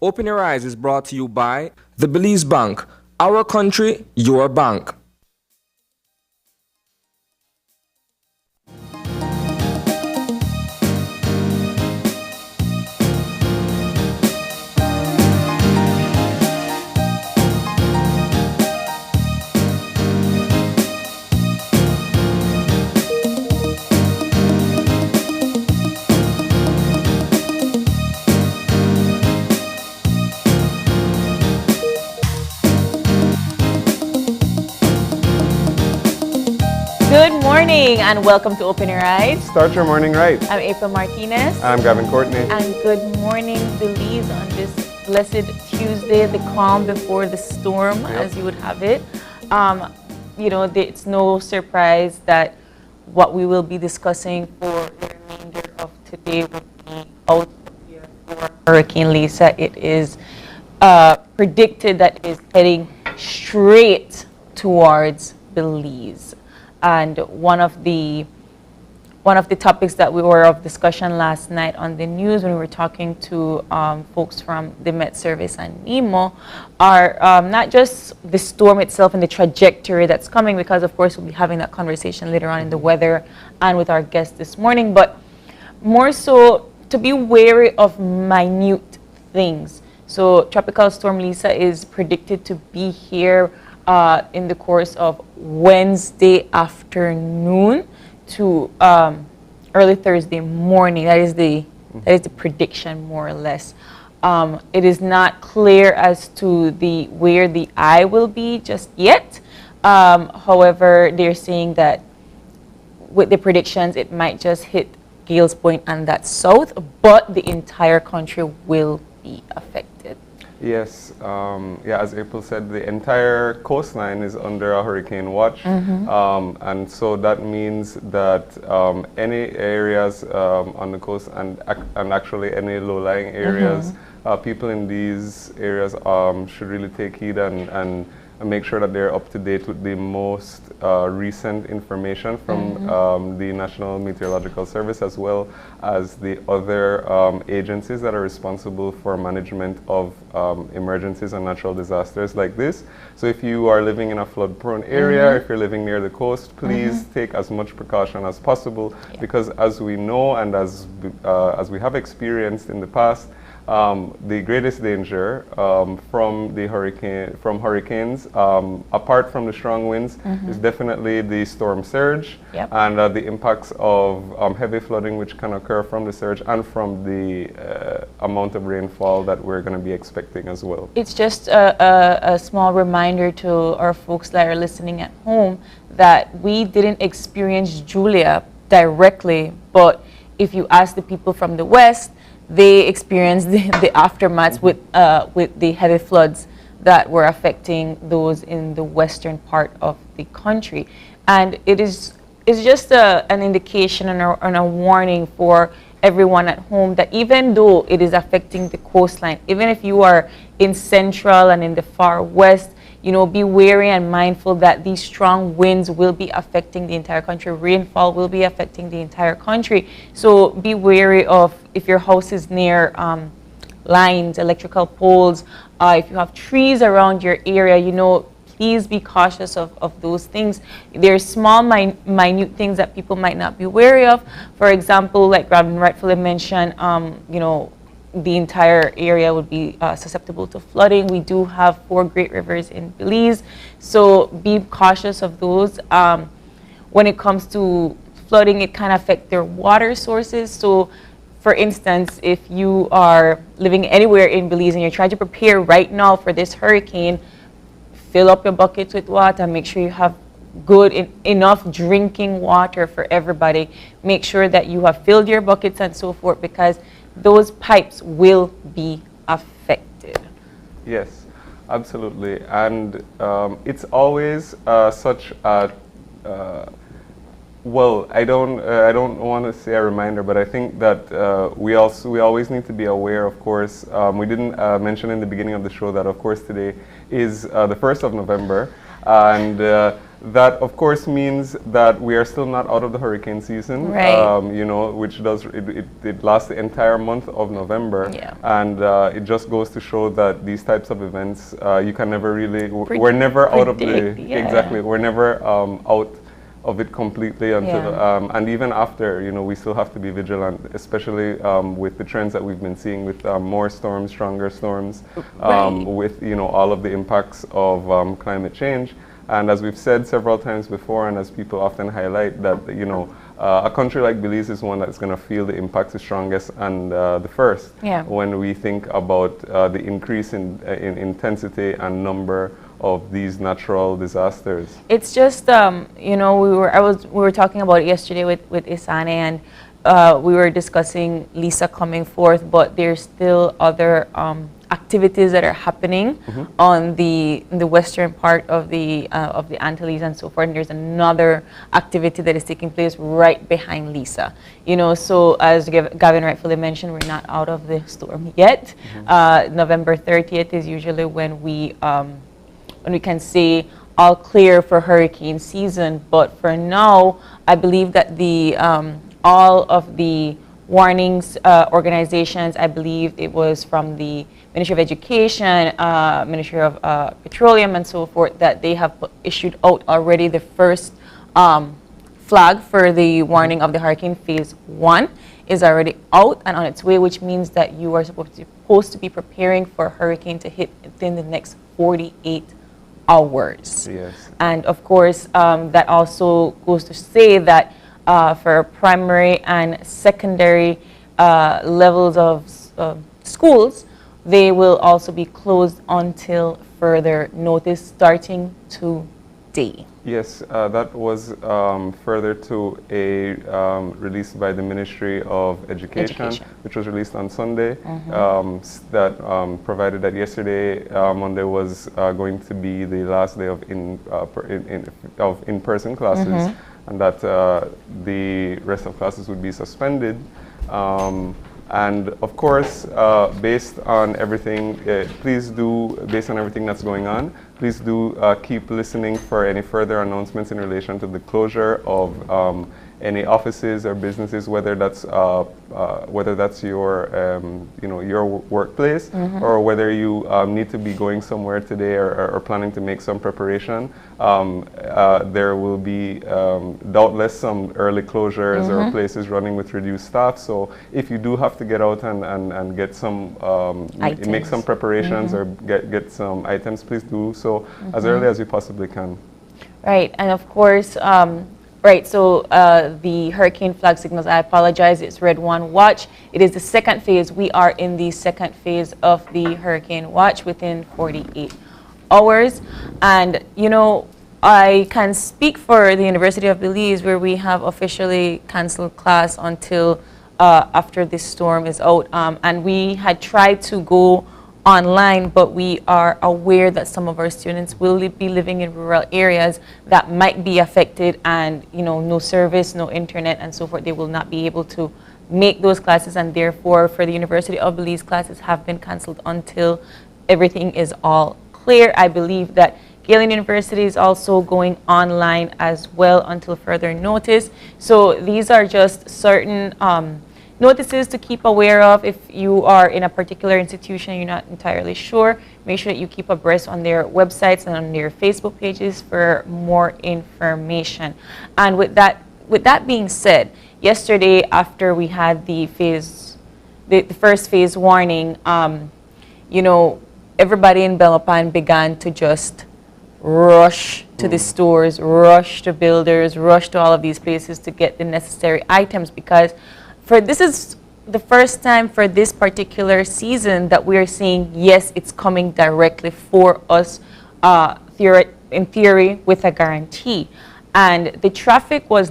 Open Your Eyes is brought to you by the Belize Bank. Our country, your bank. Good morning and welcome to Open Your Eyes. Start your morning right. I'm April Martinez. I'm Gavin Courtney. And good morning, Belize, on this blessed Tuesday, the calm before the storm, as you would have it. It's no surprise that what we will be discussing for the remainder of today will be out here for Hurricane Lisa. It is predicted that it is heading straight towards Belize. And one of the topics that we were of discussion last night on the news when we were talking to folks from the Met Service and NEMO are not just the storm itself and the trajectory that's coming, because of course we'll be having that conversation later on in the weather and with our guest this morning, but more so to be wary of minute things. So Tropical Storm Lisa is predicted to be here in the course of Wednesday afternoon to early Thursday morning. That is the prediction, more or less. It is not clear as to where the eye will be just yet. However, they're saying that with the predictions, it might just hit Gales Point and that's south, but the entire country will be affected. Yes, as April said, the entire coastline is under a hurricane watch. And so that means that any areas on the coast and actually any low-lying areas, people in these areas should really take heed and make sure that they're up to date with the most recent information from the National Meteorological Service, as well as the other agencies that are responsible for management of emergencies and natural disasters like this. So if you are living in a flood-prone area, if you're living near the coast, please take as much precaution as possible, because as we know and as we have experienced in the past, the greatest danger from hurricanes, apart from the strong winds, is definitely the storm surge and the impacts of heavy flooding, which can occur from the surge and from the amount of rainfall that we're going to be expecting as well. It's just a small reminder to our folks that are listening at home that we didn't experience Julia directly, but if you ask the people from the West, they experienced the aftermaths with the heavy floods that were affecting those in the western part of the country. And it's just an indication and a warning for everyone at home that even though it is affecting the coastline, even if you are in central and in the far west, be wary and mindful that these strong winds will be affecting the entire country. Rainfall will be affecting the entire country. So be wary of if your house is near lines, electrical poles, if you have trees around your area, please be cautious of those things. There are small, minute things that people might not be wary of. For example, like Robin rightfully mentioned, the entire area would be susceptible to flooding. We do have 4 great rivers in Belize, so be cautious of those. When it comes to flooding, it can affect their water sources. So, for instance, if you are living anywhere in Belize and you're trying to prepare right now for this hurricane, fill up your buckets with water, make sure you have good enough drinking water for everybody. Make sure that you have filled your buckets and so forth, because those pipes will be affected. Yes, absolutely. And it's always such a I don't want to say a reminder, but I think that we always need to be aware. Of course, we didn't mention in the beginning of the show that of course today is the 1st of November, and that of course means that we are still not out of the hurricane season, Right. you know, which does, it lasts the entire month of November. Yeah. And it just goes to show that these types of events, you can never really, we're never out of the, predict, yeah. exactly, we're never out of it completely until, Yeah. and even after, you know, we still have to be vigilant, especially with the trends that we've been seeing with more storms, stronger storms, Right. with, you know, all of the impacts of climate change. And as we've said several times before, and as people often highlight, that, you know, a country like Belize is one that's going to feel the impacts the strongest and the first, Yeah. when we think about the increase in intensity and number of these natural disasters. It's just, you know, we were talking about it yesterday with Isane, and we were discussing Lisa coming forth, but there's still other activities that are happening on in the western part of the Antilles and so forth. And there's another activity that is taking place right behind Lisa. You know, so as Gavin rightfully mentioned, we're not out of the storm yet. November 30th is usually when we can say all clear for hurricane season. But for now, I believe that the all of the warnings organizations, I believe it was from the Ministry of Education, Ministry of Petroleum and so forth, that they have issued out already the first flag for the warning of the hurricane phase 1 is already out and on its way, which means that you are supposed to be preparing for a hurricane to hit within the next 48 hours. Yes. And of course, that also goes to say that for primary and secondary levels of schools, they will also be closed until further notice, starting today. Yes, that was further to a release by the Ministry of Education, which was released on Sunday, that provided that yesterday, Monday, was going to be the last day of in-person classes, and that the rest of classes would be suspended. And of course, based on everything, based on everything that's going on, please do keep listening for any further announcements in relation to the closure of any offices or businesses, whether that's your your workplace, or whether you need to be going somewhere today or planning to make some preparation. There will be doubtless some early closures or places running with reduced staff. So if you do have to get out and get some make some preparations or get some items, please do so as early as you possibly can. Right, and of course, right, so the hurricane flag signals, I apologize, it's red 1 watch. It is the second phase. We are in the second phase of the hurricane watch within 48 hours. And, you know, I can speak for the University of Belize, where we have officially canceled class until after this storm is out. And we had tried to go online, but we are aware that some of our students will be living in rural areas that might be affected, and you know, no service, no internet and so forth. They will not be able to make those classes, and therefore for the University of Belize, classes have been canceled until everything is all clear. I believe that Galen University is also going online as well until further notice. So these are just certain notices to keep aware of. If you are in a particular institution, you're not entirely sure, make sure that you keep abreast on their websites and on their Facebook pages for more information. And with that being said, yesterday after we had the first phase warning, you know, everybody in Belmopan began to just rush to the stores, rush to builders, rush to all of these places to get the necessary items, because this is the first time for this particular season that we are seeing, yes, it's coming directly for us, in theory, with a guarantee. And the traffic was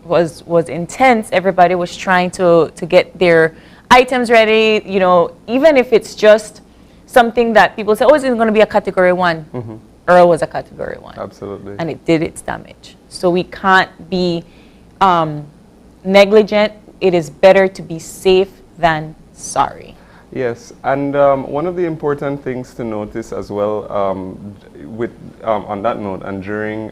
was intense. Everybody was trying to get their items ready. You know, even if it's just something that people say, oh, it's going to be a category 1. Earl was a category 1. Absolutely. And it did its damage. So we can't be negligent. It is better to be safe than sorry. Yes, and one of the important things to notice as well, with on that note, and during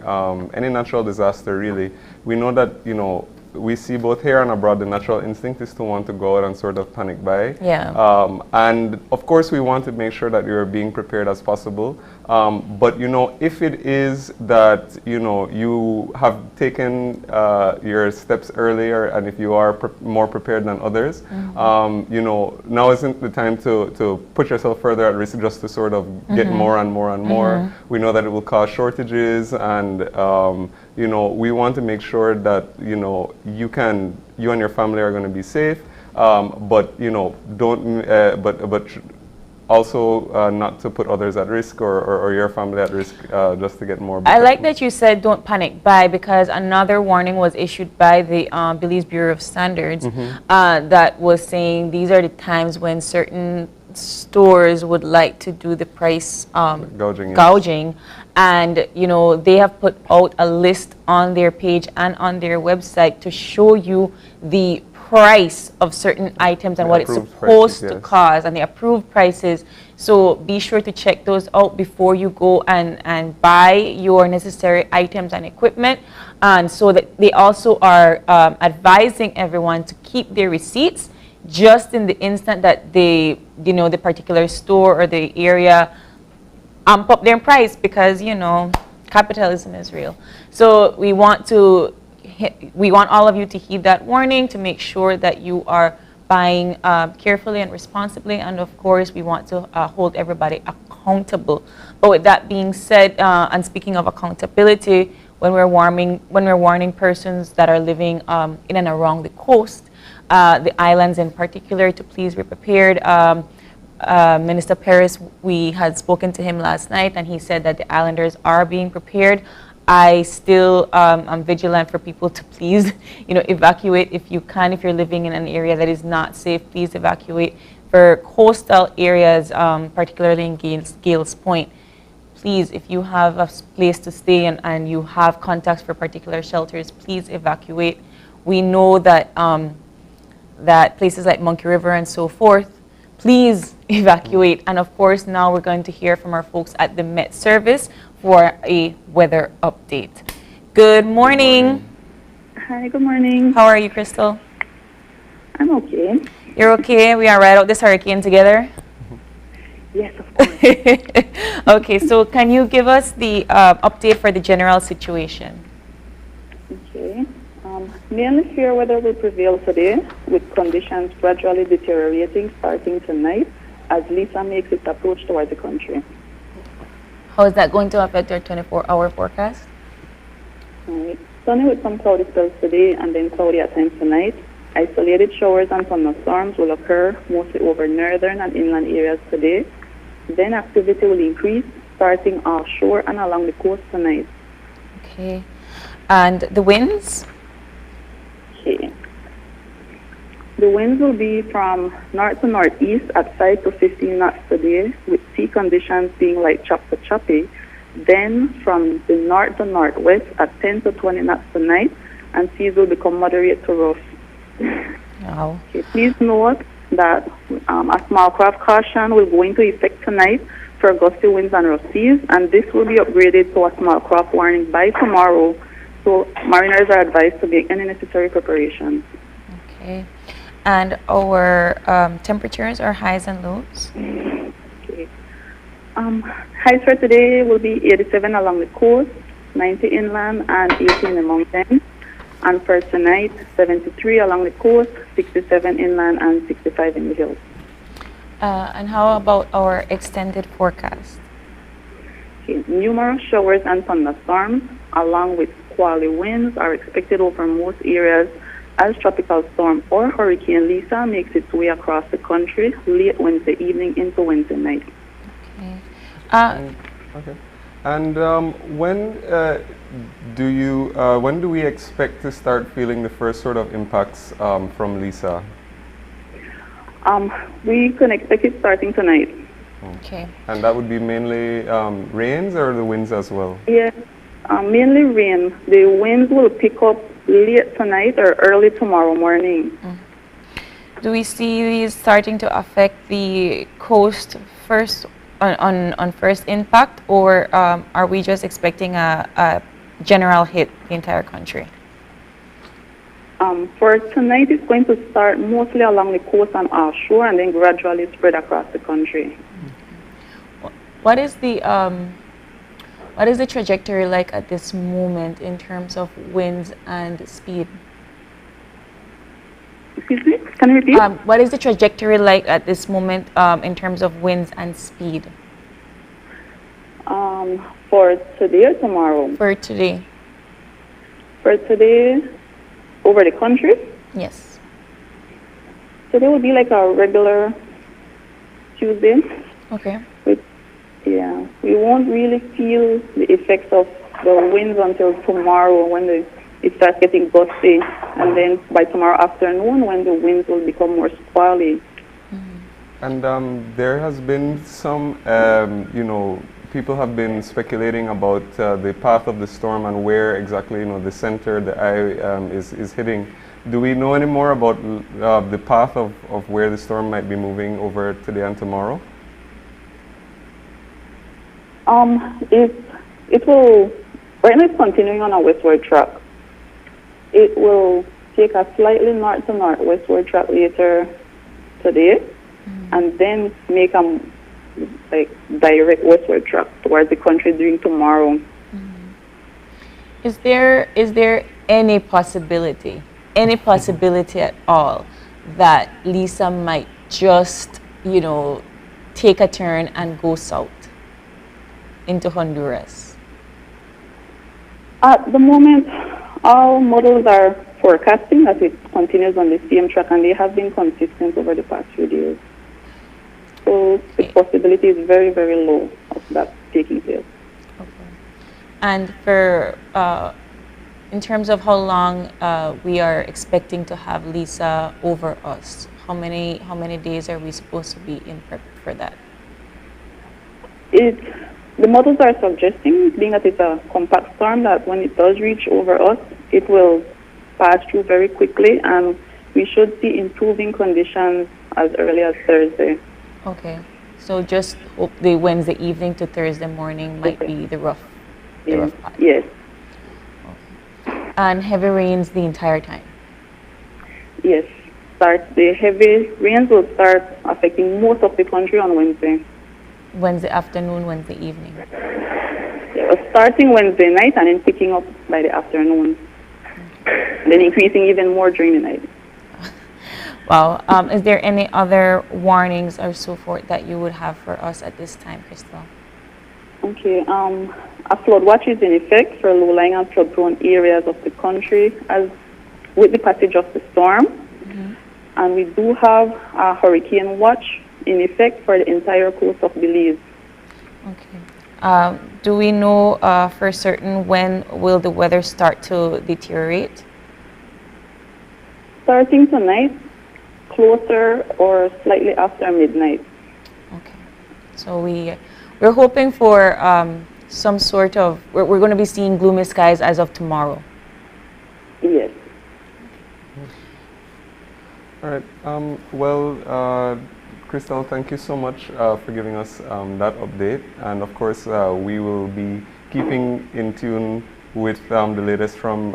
any natural disaster, really, we know that, you know, we see both here and abroad, the natural instinct is to want to go out and sort of panic buy. Yeah. And of course, we want to make sure that you're being prepared as possible. But, you know, if it is that, you know, you have taken your steps earlier, and if you are more prepared than others, you know, now isn't the time to put yourself further at risk just to sort of get more and more and more. We know that it will cause shortages, and you know, we want to make sure that, you know, you and your family are going to be safe, but, you know, don't, but also not to put others at risk, or your family at risk, just to get more. I like that you said don't panic buy, because another warning was issued by the Belize Bureau of Standards that was saying these are the times when certain stores would like to do the price gouging, and, you know, they have put out a list on their page and on their website to show you the price of certain items and what it's supposed to cost, and the approved prices. So be sure to check those out before you go and buy your necessary items and equipment. And so that they also are advising everyone to keep their receipts just in the instant that they, you know, the particular store or the area amp up their price, because, you know, capitalism is real. So we want all of you to heed that warning, to make sure that you are buying carefully and responsibly, and of course we want to hold everybody accountable. But with that being said, and speaking of accountability, when we're warning persons that are living in and around the coast, the islands in particular, to please be prepared. Minister Paris, we had spoken to him last night, and he said that the islanders are being prepared. I still am vigilant for people to please, you know, evacuate if you can. If you're living in an area that is not safe, please evacuate. For coastal areas, particularly in Gales Point, please, if you have a place to stay and you have contacts for particular shelters, please evacuate. We know that that places like Monkey River and so forth, please evacuate. And of course, now we're going to hear from our folks at the Met Service for a weather update. Good morning. Hi, good morning. How are you, Crystal? I'm okay. You're okay? We are right out this hurricane together? Yes, of course. Okay, so can you give us the update for the general situation? Okay. Mainly fair weather will prevail today, with conditions gradually deteriorating starting tonight as Lisa makes its approach towards the country. How is that going to affect our 24-hour forecast? Right. Sunny with some cloudy spells today, and then cloudy at times tonight. Isolated showers and thunderstorms will occur mostly over northern and inland areas today. Then activity will increase starting offshore and along the coast tonight. Okay. And the winds? Okay. The winds will be from north to northeast at 5 to 15 knots today, with sea conditions being light chop to choppy. Then from the north to northwest at 10 to 20 knots tonight, and seas will become moderate to rough. Wow. Okay, please note that a small craft caution will go into effect tonight for gusty winds and rough seas, and this will be upgraded to a small craft warning by tomorrow. So mariners are advised to make any necessary preparations. Okay. And our temperatures are highs and lows? Okay. Highs for today will be 87 along the coast, 90 inland, and 80 in the mountains. And for tonight, 73 along the coast, 67 inland, and 65 in the hills. And how about our extended forecast? Okay. Numerous showers and thunderstorms, along with squally winds, are expected over most areas as Tropical Storm or Hurricane Lisa makes its way across the country late Wednesday evening into Wednesday night. Okay. Okay. And when do we expect to start feeling the first sort of impacts from Lisa? We can expect it starting tonight. Okay. And that would be mainly rains or the winds as well? Yes, mainly rain. The winds will pick up late tonight or early tomorrow morning. Do we see these starting to affect the coast first on first impact, or are we just expecting a general hit the entire country? For tonight, it's going to start mostly along the coast and offshore, and then gradually spread across the country. What is the trajectory like at this moment in terms of winds and speed? Excuse me, can you repeat? What is the trajectory like at this moment in terms of winds and speed? For today or tomorrow? For today. For today, over the country? Yes. Today will be like a regular Tuesday. Okay. Yeah, we won't really feel the effects of the winds until tomorrow when it starts getting gusty, and then by tomorrow afternoon when the winds will become more squally. And there has been some, people have been speculating about the path of the storm and where exactly, the center, the eye is hitting. Do we know any more about the path of where the storm might be moving over today and tomorrow? It will, right now it's continuing on a westward track. It will take a slightly north to northwestward track later today, and then make a direct westward track towards the country during tomorrow. Is there any possibility at all that Lisa might just, take a turn and go south into Honduras? At the moment, all models are forecasting that it continues on the same track, and they have been consistent over the past few days. So the possibility is very, very low of that taking place. Okay. And for in terms of how long we are expecting to have Lisa over us, how many days are we supposed to be in prep for that? The models are suggesting, being that it's a compact storm, that when it does reach over us, it will pass through very quickly, and we should see improving conditions as early as Thursday. Okay, so just hope the Wednesday evening to Thursday morning might be the rough part. Yes. Okay. And heavy rains the entire time? Yes. The heavy rains will start affecting most of the country on Wednesday. Wednesday afternoon, Wednesday evening? Starting Wednesday night and then picking up by the afternoon. Okay. Then increasing even more during the night. Wow. Is there any other warnings or so forth that you would have for us at this time, Crystal? Okay. A flood watch is in effect for low-lying and flood-prone areas of the country as with the passage of the storm. And we do have a hurricane watch in effect for the entire coast of Belize. Okay. Do we know for certain when will the weather start to deteriorate? Starting tonight, closer or slightly after midnight. Okay. So we're hoping for some sort of, we're going to be seeing gloomy skies as of tomorrow. Yes. All right. Crystal, thank you so much for giving us that update. And of course, we will be keeping in tune with the latest from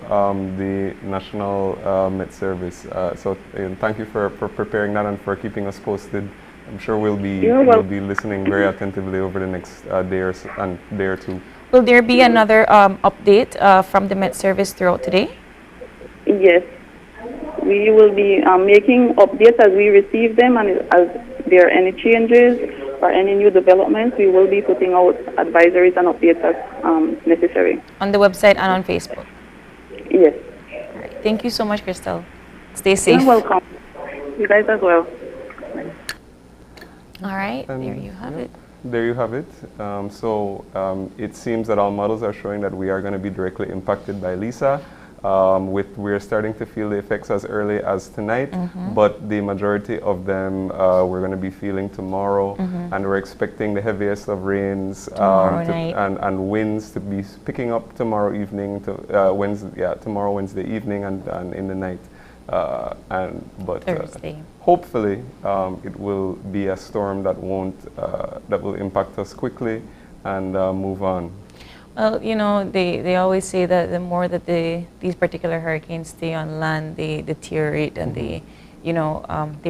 the National Met Service. So thank you for preparing that and for keeping us posted. I'm sure we'll be listening very attentively over the next day or two. Will there be another update from the Met Service throughout today? Yes. We will be making updates as we receive them, and as there are any changes or any new developments, we will be putting out advisories and updates as necessary. On the website and on Facebook? Yes. All right. Thank you so much, Crystal. Stay safe. You're welcome. You guys as well. All right, and there you have it. There you have it. It seems that our models are showing that we are going to be directly impacted by Lisa. We're starting to feel the effects as early as tonight, but the majority of them we're going to be feeling tomorrow, and we're expecting the heaviest of rains and winds to be picking up tomorrow evening, tomorrow Wednesday evening and in the night. but Thursday. hopefully it will be a storm that will impact us quickly and move on. Well, you know, they always say that the more that these particular hurricanes stay on land, they deteriorate and they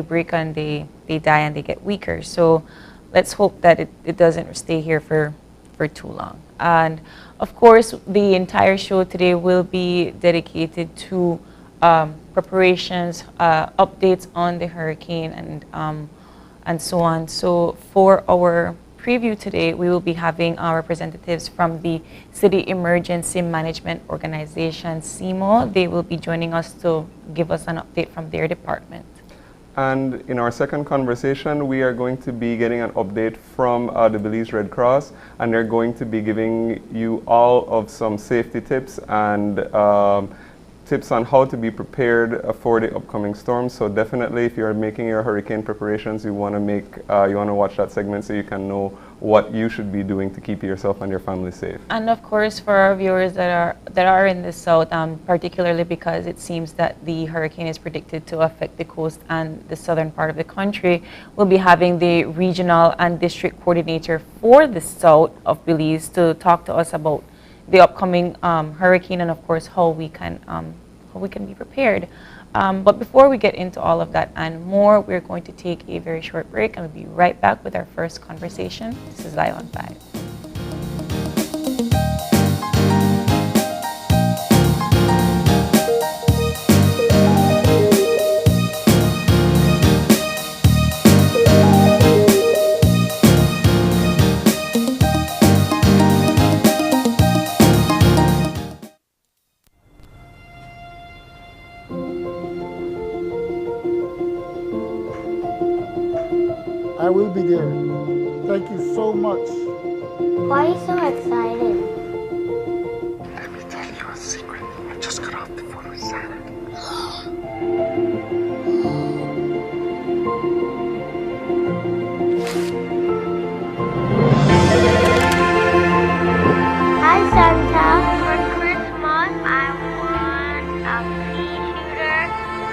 break and they die and they get weaker. So let's hope that it doesn't stay here for too long. And of course, the entire show today will be dedicated to preparations, updates on the hurricane and so on. So for our preview today, we will be having our representatives from the City Emergency Management Organization, NEMO. They will be joining us to give us an update from their department. And in our second conversation, we are going to be getting an update from the Belize Red Cross, and they're going to be giving you all of some safety tips and tips on how to be prepared for the upcoming storms. So definitely, if you're making your hurricane preparations, you want to watch that segment so you can know what you should be doing to keep yourself and your family safe. And of course, for our viewers that are in the south, particularly because it seems that the hurricane is predicted to affect the coast and the southern part of the country, we'll be having the regional and district coordinator for the south of Belize to talk to us about the upcoming hurricane and of course how we can be prepared. But before we get into all of that and more, we're going to take a very short break and we'll be right back with our first conversation. This is Live on 5. I will be there. Thank you so much. Why are you so excited? Let me tell you a secret. I just got off the phone with Santa. Hi, Santa. For Christmas, I want a pea shooter,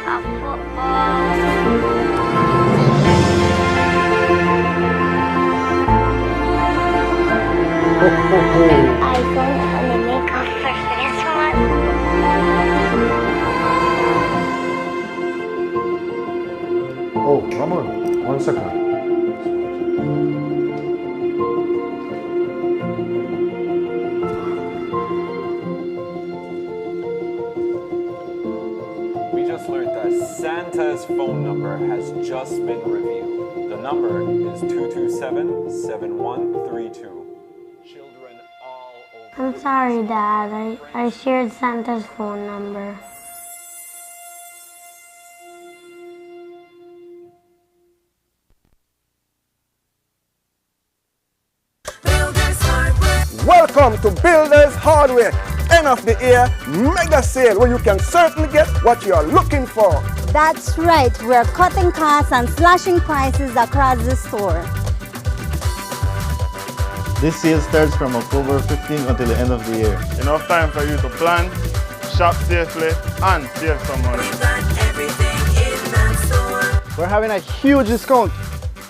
a football. iPhone and a makeup for Christmas. Oh, Ramon, 1 second. We just learned that Santa's phone number has just been revealed. The number is 227-7132. Children all over. I'm sorry, Dad. I shared Santa's phone number. Welcome to Builders Hardware, end of the year mega sale where you can certainly get what you are looking for. That's right, we're cutting costs and slashing prices across the store. This sale starts from October 15th until the end of the year. Enough time for you to plan, shop safely, and save some money. We're having a huge discount,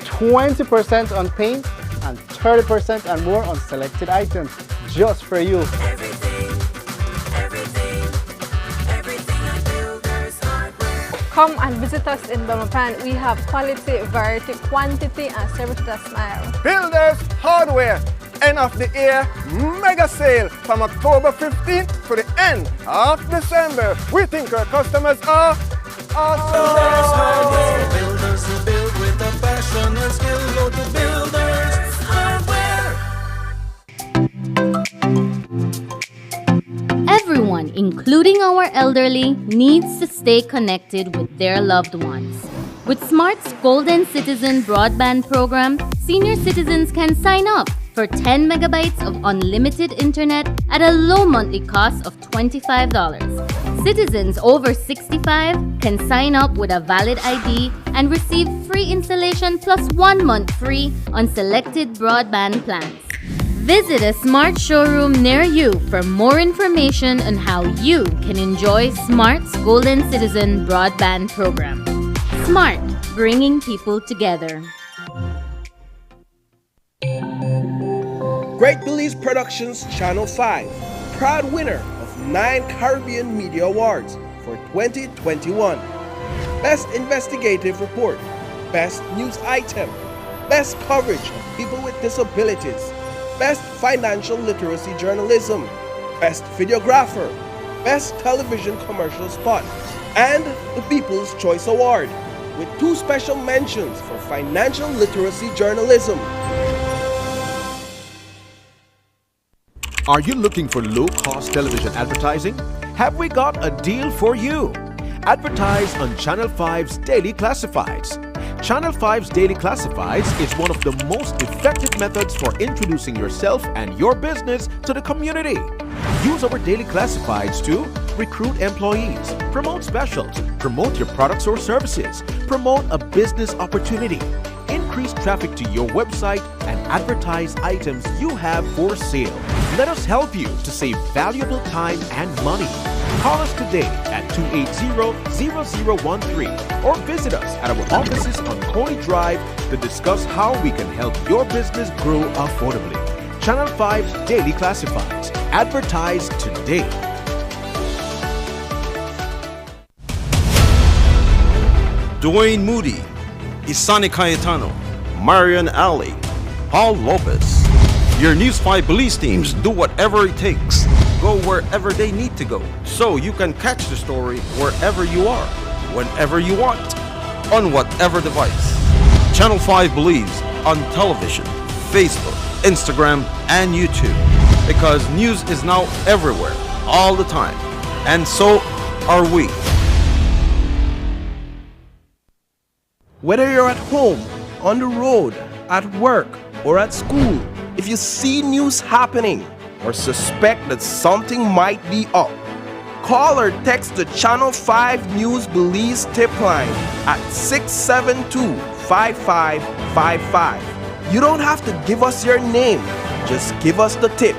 20% on paint and 30% and more on selected items, just for you. Come and visit us in Belmopan. We have quality, variety, quantity, and service with a smile. Builders Hardware, end of the year mega sale from October 15th to the end of December. We think our customers are awesome. Builders Hardware. Builders who build with a passion and skill. Go to Builders Hardware. Everyone, including our elderly, needs to stay connected with their loved ones. With Smart's Golden Citizen broadband program, senior citizens can sign up for 10 megabytes of unlimited internet at a low monthly cost of $25. Citizens over 65 can sign up with a valid ID and receive free installation plus 1 month free on selected broadband plans. Visit a smart showroom near you for more information on how you can enjoy Smart's Golden Citizen broadband program. Smart, bringing people together. Great Belize Productions Channel 5, proud winner of 9 Caribbean Media Awards for 2021. Best Investigative Report, Best News Item, Best Coverage of People with Disabilities, Best Financial Literacy Journalism, Best Videographer, Best Television Commercial Spot, and the People's Choice Award, with 2 special mentions for Financial Literacy Journalism. Are you looking for low-cost television advertising? Have we got a deal for you? Advertise on Channel 5's Daily Classifieds. Channel 5's Daily Classifieds is one of the most effective methods for introducing yourself and your business to the community. Use our Daily Classifieds to recruit employees, promote specials, promote your products or services, promote a business opportunity, increase traffic to your website, and advertise items you have for sale. Let us help you to save valuable time and money. Call us today at 280-0013 or visit us at our offices on Coney Drive to discuss how we can help your business grow affordably. Channel 5's Daily Classifieds. Advertise today. Dwayne Moody, Isani Cayetano, Marion Ali, Paul Lopez. Your News 5 Belize teams do whatever it takes. Go wherever they need to go, so you can catch the story wherever you are, whenever you want, on whatever device. Channel 5 Belize on television, Facebook, Instagram, and YouTube. Because news is now everywhere, all the time. And so are we. Whether you're at home, on the road, at work, or at school, if you see news happening or suspect that something might be up, call or text the Channel 5 News Belize tip line at 672-5555. You don't have to give us your name, just give us the tip.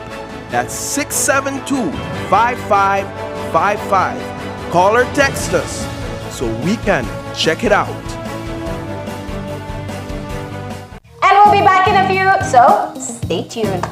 That's 672-5555. Call or text us so we can check it out. And we'll be back in a few, so stay tuned.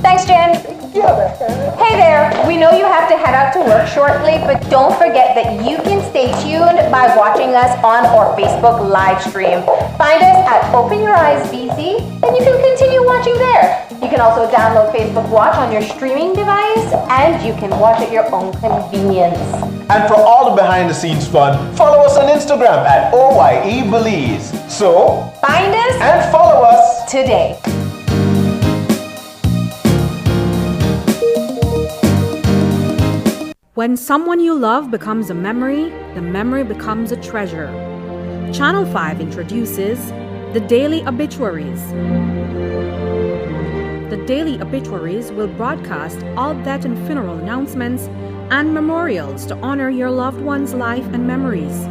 Thanks, Jen. Hey there, we know you have to head out to work shortly, but don't forget that you can stay tuned by watching us on our Facebook live stream. Find us at Open Your Eyes BC, and you can continue watching there. You can also download Facebook Watch on your streaming device, and you can watch at your own convenience. And for all the behind-the-scenes fun, follow us on Instagram at OYE Belize. So, find us and follow us today. When someone you love becomes a memory, the memory becomes a treasure. Channel 5 introduces the Daily Obituaries. The Daily Obituaries will broadcast all death and funeral announcements and memorials to honor your loved one's life and memories.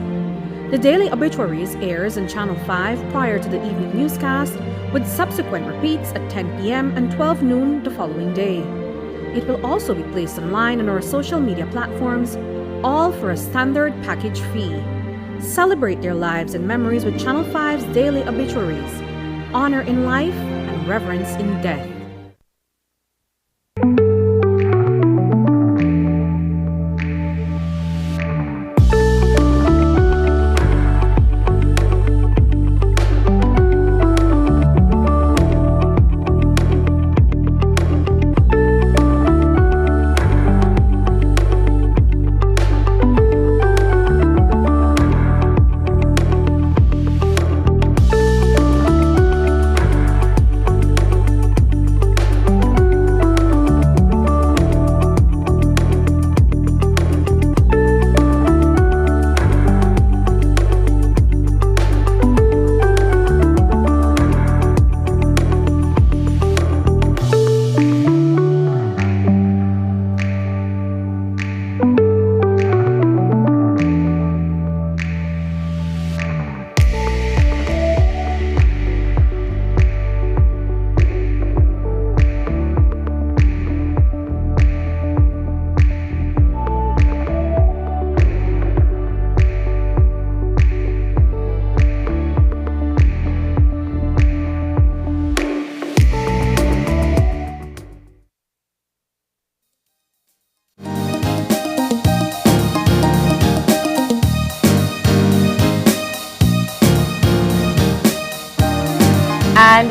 The Daily Obituaries airs on Channel 5 prior to the evening newscast, with subsequent repeats at 10 p.m. and 12 noon the following day. It will also be placed online on our social media platforms, all for a standard package fee. Celebrate their lives and memories with Channel 5's Daily Obituaries. Honor in life and reverence in death.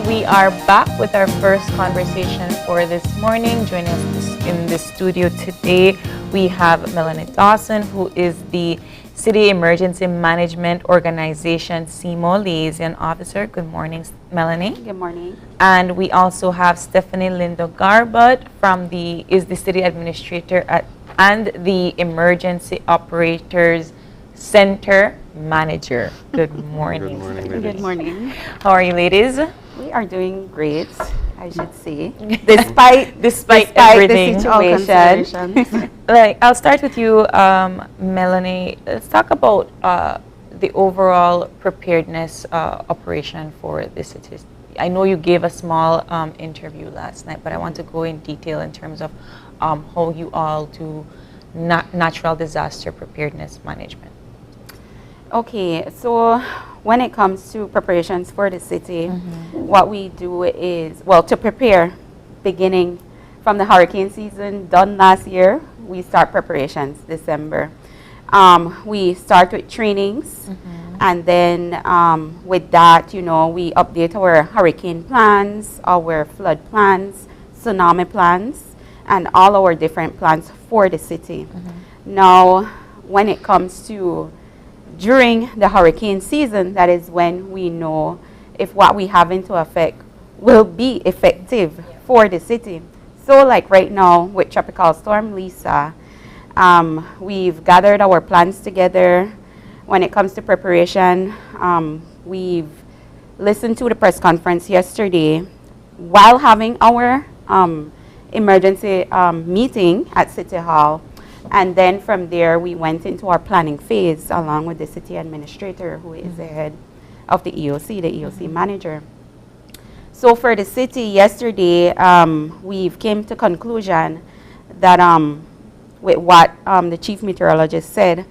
we are back with our first conversation for this morning. Joining us in the studio today, we have Melanie Dawson, who is the City Emergency Management Organization CEMO Liaison Officer. Good morning, Melanie. Good morning. And we also have Stephanie Lindo Garbut is the City Administrator and the Emergency Operators Center Manager. Good morning. Good morning, ladies. Good morning. How are you, ladies? We are doing great, I should say, despite everything. The situation. I'll start with you, Melanie. Let's talk about the overall preparedness operation for the city. I know you gave a small interview last night, but I want to go in detail in terms of how you all do natural disaster preparedness management. Okay, so when it comes to preparations for the city, what we do is, to prepare, beginning from the hurricane season done last year, we start preparations December. We start with trainings, and then with that, we update our hurricane plans, our flood plans, tsunami plans, and all our different plans for the city. Now, when it comes to during the hurricane season, that is when we know if what we have into effect will be effective for the city. So like right now with Tropical Storm Lisa, we've gathered our plans together. When it comes to preparation, we've listened to the press conference yesterday while having our emergency meeting at City Hall. And then from there, we went into our planning phase along with the city administrator, who is the head of the EOC, the EOC manager. So for the city yesterday, we've came to conclusion that with what the chief meteorologist said,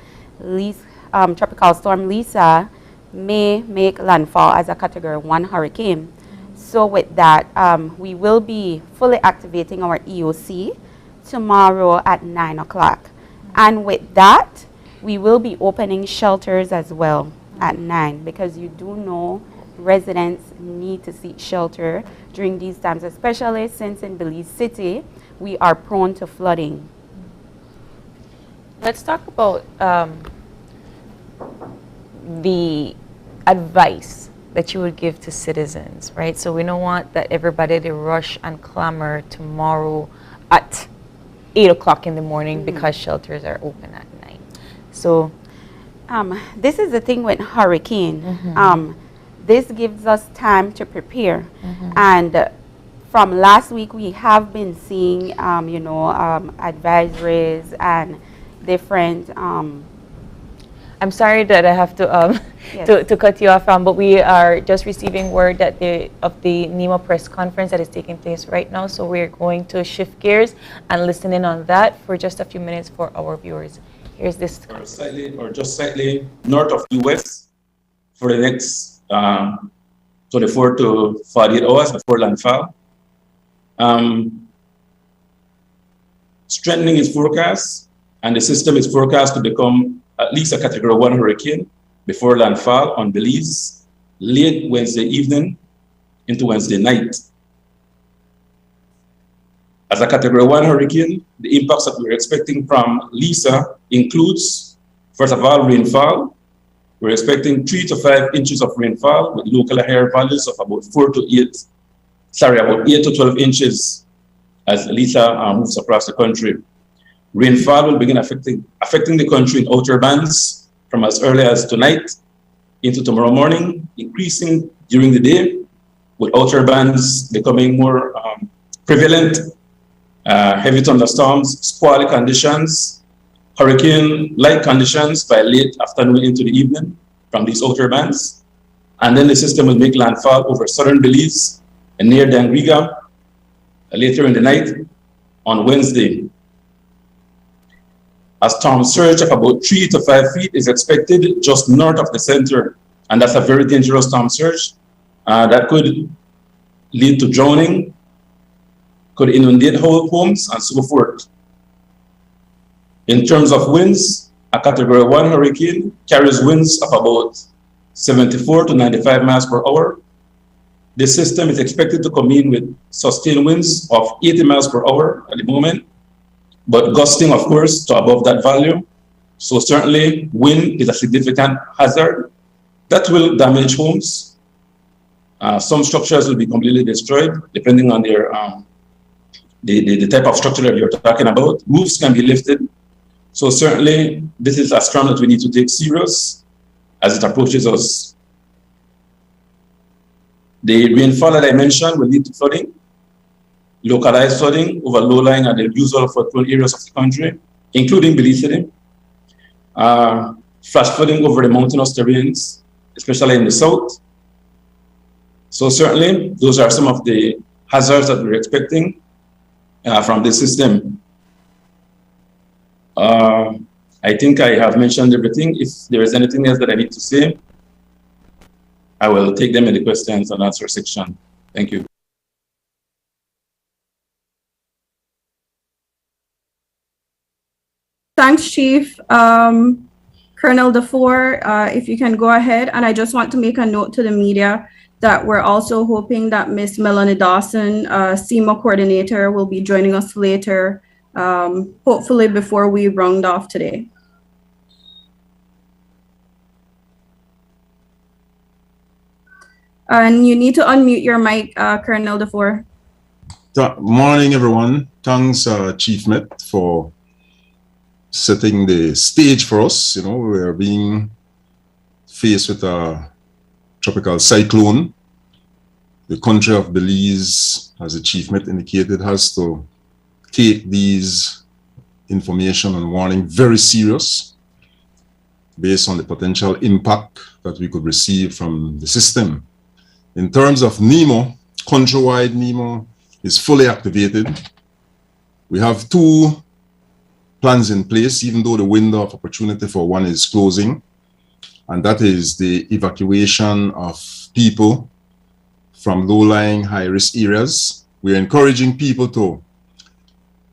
Tropical Storm Lisa may make landfall as a Category 1 hurricane. So with that, we will be fully activating our EOC tomorrow at 9 o'clock. And with that, we will be opening shelters as well at 9, because you do know residents need to seek shelter during these times, especially since in Belize City, we are prone to flooding. Let's talk about the advice that you would give to citizens, right? So we don't want that everybody to rush and clamor tomorrow at 8 o'clock in the morning because shelters are open at 9. So this is the thing with hurricane. This gives us time to prepare. And from last week, we have been seeing, advisories and different. I'm sorry that I have to to cut you off, but we are just receiving word that of the NEMO press conference that is taking place right now. So we're going to shift gears and listen in on that for just a few minutes for our viewers. Here's this. Just slightly north of US for the next 24 to 48 hours before landfall. Strengthening is forecast, and the system is forecast to become at least a Category 1 hurricane before landfall on Belize late Wednesday evening into Wednesday night. As a Category 1 hurricane, the impacts that we're expecting from Lisa includes, first of all, rainfall. We're expecting 3 to 5 inches of rainfall with local higher values of about 8 to 12 inches as Lisa moves across the country. Rainfall will begin affecting the country in outer bands from as early as tonight into tomorrow morning, increasing during the day, with outer bands becoming more prevalent, heavy thunderstorms, squally conditions, hurricane-like conditions by late afternoon into the evening from these outer bands. And then the system will make landfall over southern Belize and near Dangriga later in the night on Wednesday. A storm surge of about 3 to 5 feet is expected just north of the center, and that's a very dangerous storm surge that could lead to drowning, could inundate whole homes, and so forth. In terms of winds, a Category 1 hurricane carries winds of about 74 to 95 miles per hour, The system is expected to come in with sustained winds of 80 miles per hour at the moment, but gusting, of course, to above that value. So certainly, wind is a significant hazard that will damage homes. Some structures will be completely destroyed, depending on their the type of structure that you're talking about. Roofs can be lifted. So certainly, this is a storm that we need to take serious as it approaches us. The rainfall that I mentioned will lead to flooding, localized flooding over low-lying and the usual flood-prone areas of the country, including Belize City. Flash flooding over the mountainous terrains, especially in the south. So certainly, those are some of the hazards that we're expecting from the system. I think I have mentioned everything. If there is anything else that I need to say, I will take them in the questions and answer section. Thank you. Thanks, Chief. Colonel Dufour, if you can go ahead. And I just want to make a note to the media that we're also hoping that Miss Melanie Dawson, CEMA coordinator, will be joining us later, hopefully before we round off today. And you need to unmute your mic, Colonel Dufour. Morning, everyone. Thanks, Chief Met, for setting the stage for us. You know, we are being faced with a tropical cyclone. The country of Belize, as the Chief Met indicated, has to take these information and warning very serious based on the potential impact that we could receive from the system. In terms of NEMO, countrywide NEMO is fully activated. We have 2 plans in place, even though the window of opportunity for one is closing, and that is the evacuation of people from low-lying, high-risk areas. We're encouraging people to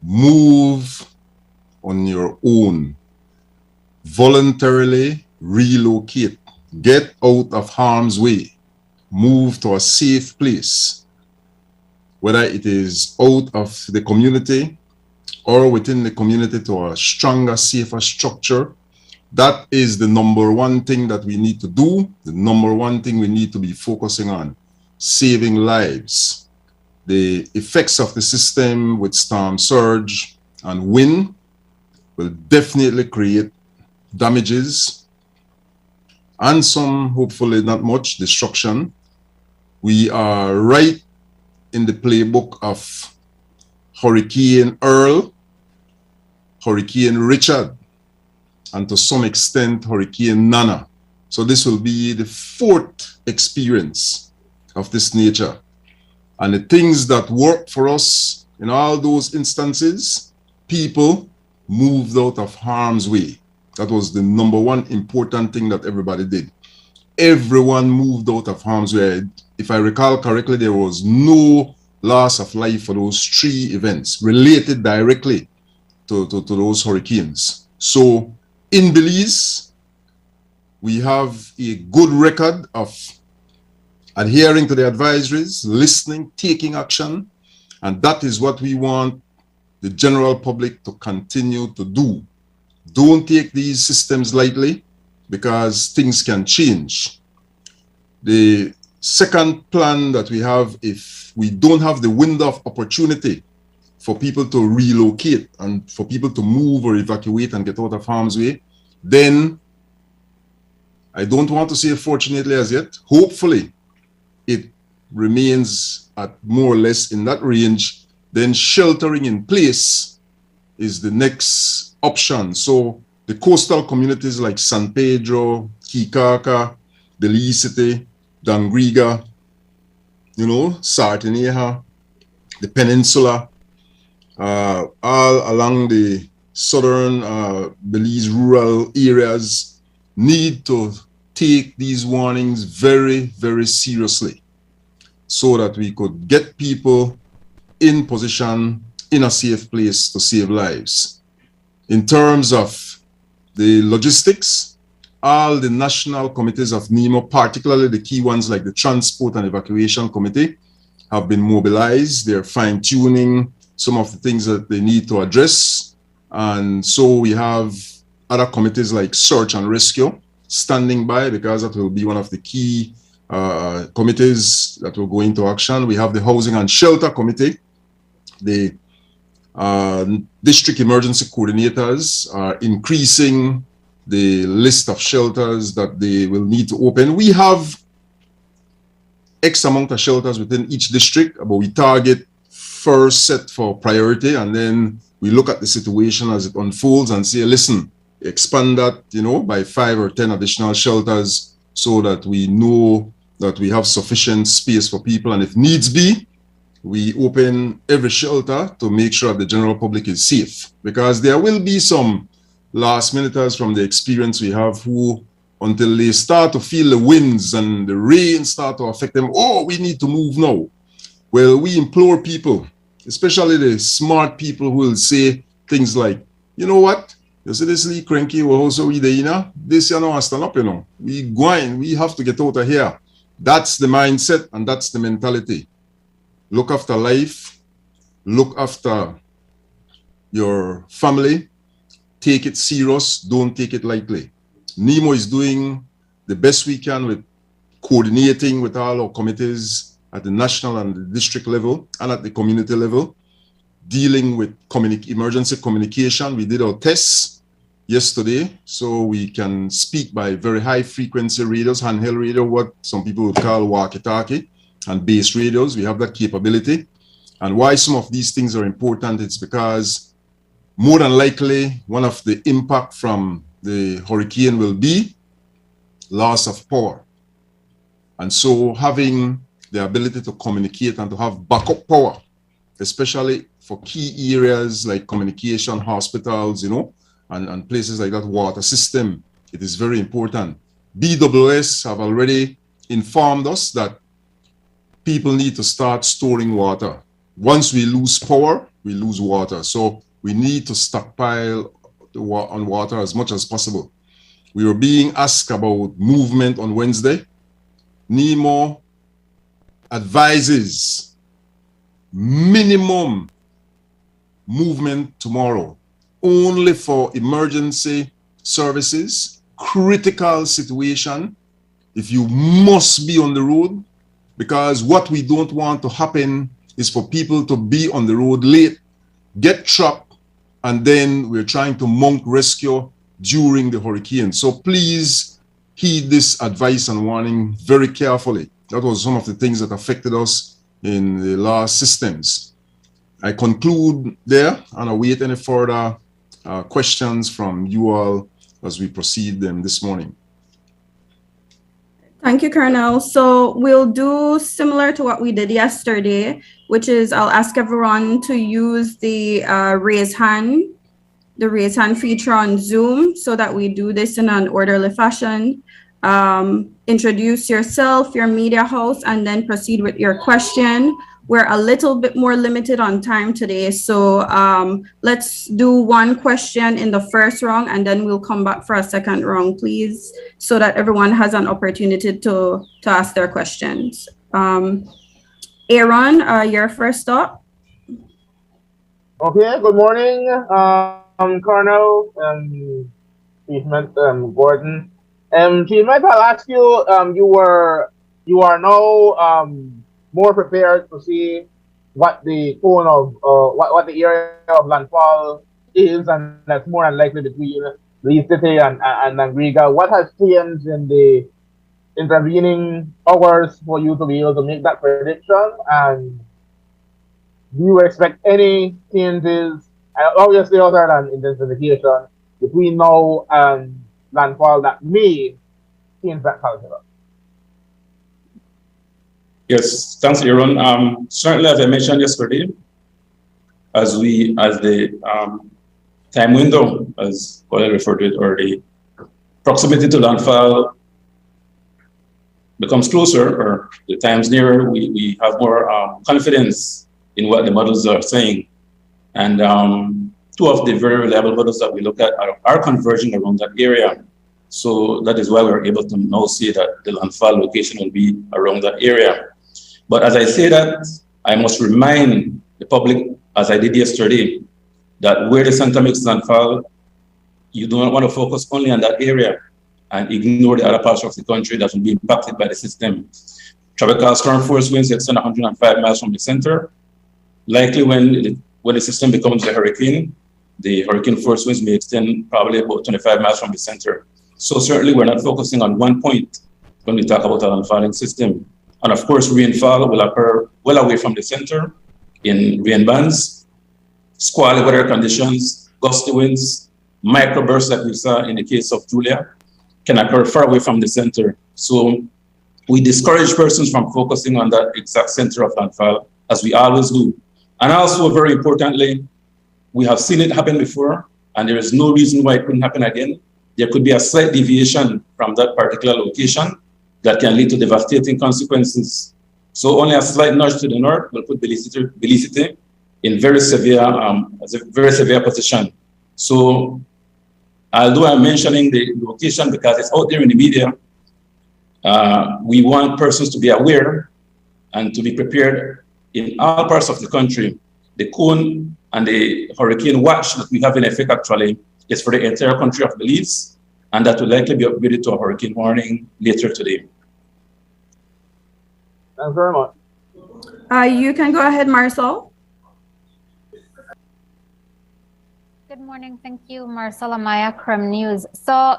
move on your own, voluntarily relocate, get out of harm's way, move to a safe place, whether it is out of the community or within the community to a stronger, safer structure. That is the #1 thing that we need to do, the #1 thing we need to be focusing on, saving lives. The effects of the system with storm surge and wind will definitely create damages and some, hopefully not much, destruction. We are right in the playbook of Hurricane Earl, Hurricane Richard, and to some extent Hurricane Nana. So this will be the 4th experience of this nature. And the things that worked for us in all those instances, people moved out of harm's way. That was the #1 important thing that everybody did. Everyone moved out of harm's way. If I recall correctly, there was no loss of life for those 3 events related directly to those hurricanes. So in Belize, we have a good record of adhering to the advisories, listening, taking action, and that is what we want the general public to continue to do. Don't take these systems lightly because things can change. The second plan that we have, if we don't have the window of opportunity for people to relocate and for people to move or evacuate and get out of harm's way, then I don't want to say fortunately as yet, hopefully it remains at more or less in that range, then sheltering in place is the next option. So the coastal communities like San Pedro, Kikaka, Belize City, Dangriga, you know, Sartineja, the peninsula, all along the southern Belize rural areas need to take these warnings very, very seriously so that we could get people in position in a safe place to save lives. In terms of the logistics, all the national committees of NEMO, particularly the key ones like the Transport and Evacuation Committee, have been mobilized. They're fine-tuning some of the things that they need to address. And so we have other committees like Search and Rescue standing by, because that will be one of the key committees that will go into action. We have the Housing and Shelter Committee. The district emergency coordinators are increasing the list of shelters that they will need to open. We have X amount of shelters within each district, but we target first set for priority, and then we look at the situation as it unfolds and say, listen, expand that, by 5 or 10 additional shelters so that we know that we have sufficient space for people. And if needs be, we open every shelter to make sure that the general public is safe, because there will be some last minuters from the experience we have who, until they start to feel the winds and the rain start to affect them, oh, we need to move now. Well, we implore people, especially the smart people, who will say things like, you know what, you see this Lee cranky, we're also we there, this you know, stand up, we going, we have to get out of here. That's the mindset and that's the mentality. Look after life, look after your family, take it serious, don't take it lightly. NEMO is doing the best we can with coordinating with all our committees at the national and the district level and at the community level, dealing with emergency communication. We did our tests yesterday, so we can speak by very high frequency radios, handheld radio, what some people would call walkie-talkie, and base radios. We have that capability. And why some of these things are important, it's because more than likely one of the impact from the hurricane will be loss of power. And so having the ability to communicate and to have backup power, especially for key areas like communication, hospitals, and places like that, water system, it is very important. BWS have already informed us that people need to start storing water. Once we lose power, we lose water. So we need to stockpile on water as much as possible. We were being asked about movement on Wednesday. NEMO advises minimum movement tomorrow, only for emergency services, critical situation, if you must be on the road, because what we don't want to happen is for people to be on the road late, get trapped, and then we're trying to mount rescue during the hurricane. So please heed this advice and warning very carefully. That was some of the things that affected us in the last systems. I conclude there and await any further questions from you all as we proceed this morning. Thank you, Colonel. So we'll do similar to what we did yesterday, which is I'll ask everyone to use the raise hand feature on Zoom so that we do this in an orderly fashion. Introduce yourself, your media house, and then proceed with your question. We're a little bit more limited on time today, so let's do one question in the first round, and then we'll come back for a second round, please, so that everyone has an opportunity to ask their questions. Aaron, your first up. Okay, good morning, Colonel, Chief Gordon. Chief, I'll ask you, you are now more prepared to see what the cone of what the area of landfall is, and that's more than likely between the city and Riga. What has changed in the intervening hours for you to be able to make that prediction? And do you expect any changes, obviously other than intensification, between now and landfall that may change that calculus? Yes, thanks, Aaron. Certainly, as I mentioned yesterday, as the time window, as what I referred to it, or the proximity to landfall becomes closer, or the time's nearer, we have more confidence in what the models are saying. And two of the very reliable models that we look at are converging around that area. So that is why we're able to now say that the landfall location will be around that area. But as I say that, I must remind the public, as I did yesterday, that where the center makes landfall, you do not want to focus only on that area and ignore the other parts of the country that will be impacted by the system. Tropical storm force winds extend 105 miles from the center. Likely when the system becomes a hurricane, the hurricane force winds may extend probably about 25 miles from the center. So certainly we're not focusing on one point when we talk about a landfalling system. And of course, rainfall will occur well away from the center in rain bands, squally weather conditions, gusty winds, microbursts like we saw in the case of Julia can occur far away from the center. So we discourage persons from focusing on that exact center of landfall, as we always do. And also, very importantly, we have seen it happen before, and there is no reason why it couldn't happen again. There could be a slight deviation from that particular location that can lead to devastating consequences. So only a slight nudge to the north will put Belicity in very severe, as a very severe position. So although I'm mentioning the location because it's out there in the media, we want persons to be aware and to be prepared in all parts of the country. The cone and the hurricane watch that we have in effect actually is for the entire country of Belize, and that will likely be upgraded to a hurricane warning later today. Thanks very much. You can go ahead, Marcel. Good morning. Thank you, Marcela Maya, Creme News. So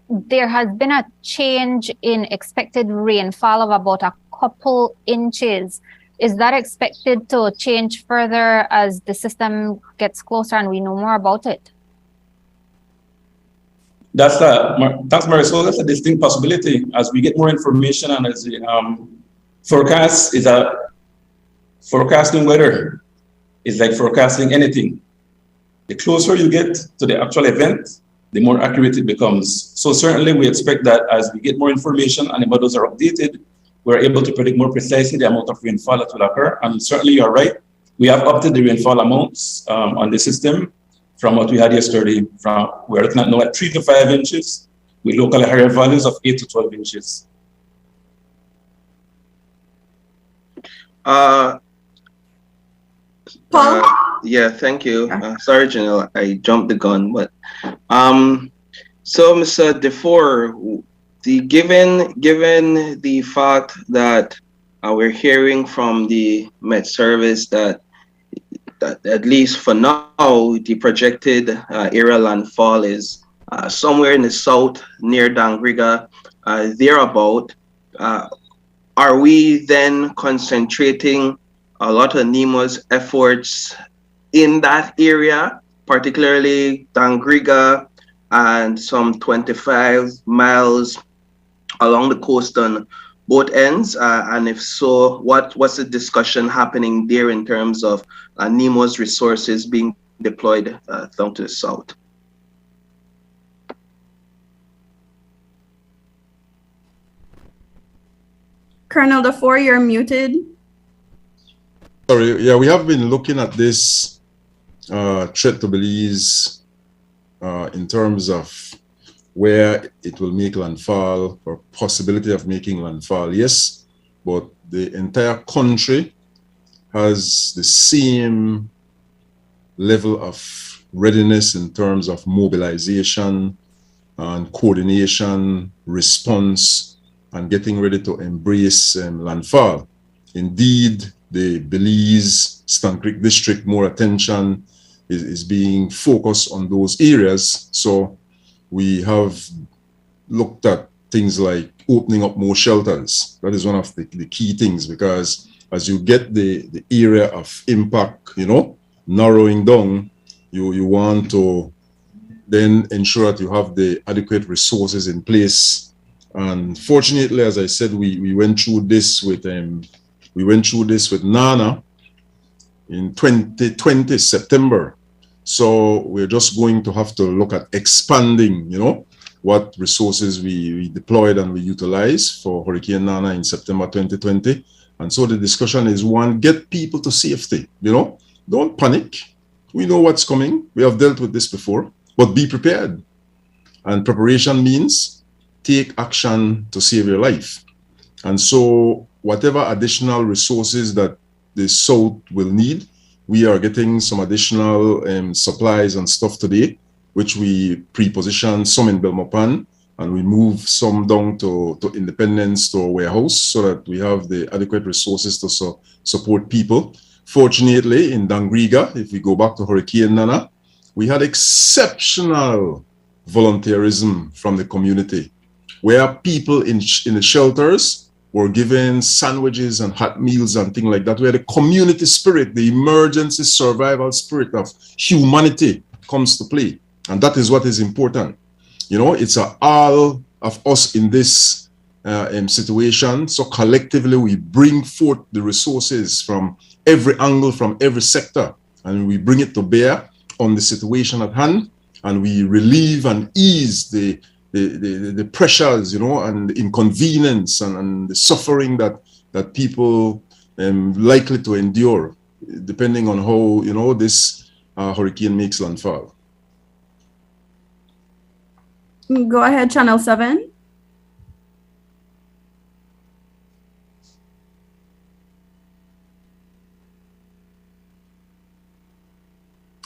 there has been a change in expected rainfall of about a couple inches. Is that expected to change further as the system gets closer and we know more about it? Thanks, Marisol. That's a distinct possibility as we get more information and as the forecast is forecasting weather is like forecasting anything. The closer you get to the actual event, the more accurate it becomes. So certainly we expect that as we get more information and the models are updated, we're able to predict more precisely the amount of rainfall that will occur. And certainly you're right. We have upped the rainfall amounts on the system from what we had yesterday. We're looking at now at 3 to 5 inches with local higher values of 8 to 12 inches. Paul? Yeah, thank you. Sorry, Janelle, I jumped the gun, but so Mr. DeFore, given the fact that we're hearing from the Met Service that at least for now the projected area landfall is somewhere in the south near Dangriga, thereabout. Are we then concentrating a lot of NEMO's efforts in that area, particularly Dangriga and some 25 miles along the coast on both ends? And if so, what's the discussion happening there in terms of NEMO's resources being deployed down to the south? Colonel DeFore, you're muted. Sorry, yeah, we have been looking at this threat to Belize in terms of where it will make landfall or possibility of making landfall, yes, but the entire country has the same level of readiness in terms of mobilization and coordination, response, and getting ready to embrace landfall. Indeed, the Belize, Stan Creek district, more attention is being focused on those areas. So we have looked at things like opening up more shelters. That is one of the key things, because as you get the area of impact, narrowing down, you want to then ensure that you have the adequate resources in place. And fortunately, as I said, we went through this with Nana in 2020 September. So we're just going to have to look at expanding, what resources we deployed and we utilized for Hurricane Nana in September 2020. And so the discussion is, one, get people to safety, don't panic. We know what's coming. We have dealt with this before, but be prepared. And preparation means take action to save your life. And so whatever additional resources that the South will need, we are getting some additional supplies and stuff today, which we pre-position some in Belmopan, and we move some down to Independence, to our warehouse, so that we have the adequate resources to support people. Fortunately, in Dangriga, if we go back to Hurricane Nana, we had exceptional volunteerism from the community, where people in the shelters were given sandwiches and hot meals and things like that, where the community spirit, the emergency survival spirit of humanity comes to play. And that is what is important. You know, it's all of us in this situation. So collectively, we bring forth the resources from every angle, from every sector, and we bring it to bear on the situation at hand, and we relieve and ease the pressures, you know, and the inconvenience and the suffering that people likely to endure, depending on how, you know, this hurricane makes landfall. Go ahead, Channel 7.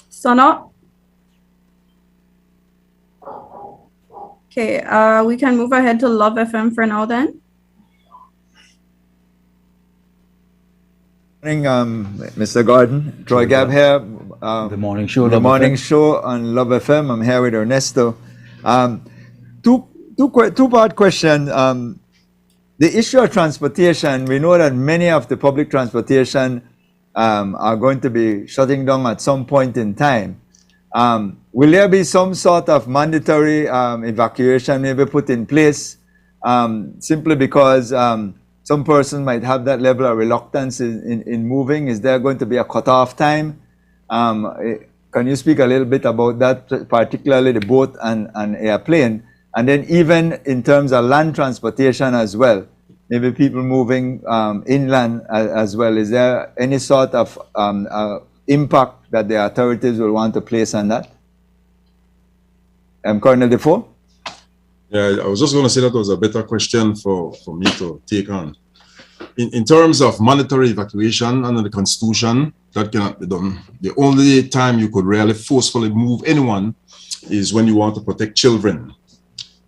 Sono. Okay, we can move ahead to Love FM for now then. Morning, Mr. Gordon. Troy Gab here. The morning show. The morning show on Love FM. I'm here with Ernesto. Two-part question. The issue of transportation, we know that many of the public transportation are going to be shutting down at some point in time. Will there be some sort of mandatory evacuation maybe put in place, simply because some person might have that level of reluctance in moving? Is there going to be a cutoff time? Can you speak a little bit about that, particularly the boat and airplane? And then even in terms of land transportation as well, maybe people moving inland as well. Is there any sort of impact that the authorities will want to place on that? Colonel Defoe? Yeah, I was just going to say that was a better question for me to take on. In terms of mandatory evacuation under the Constitution, that cannot be done. The only time you could really forcefully move anyone is when you want to protect children.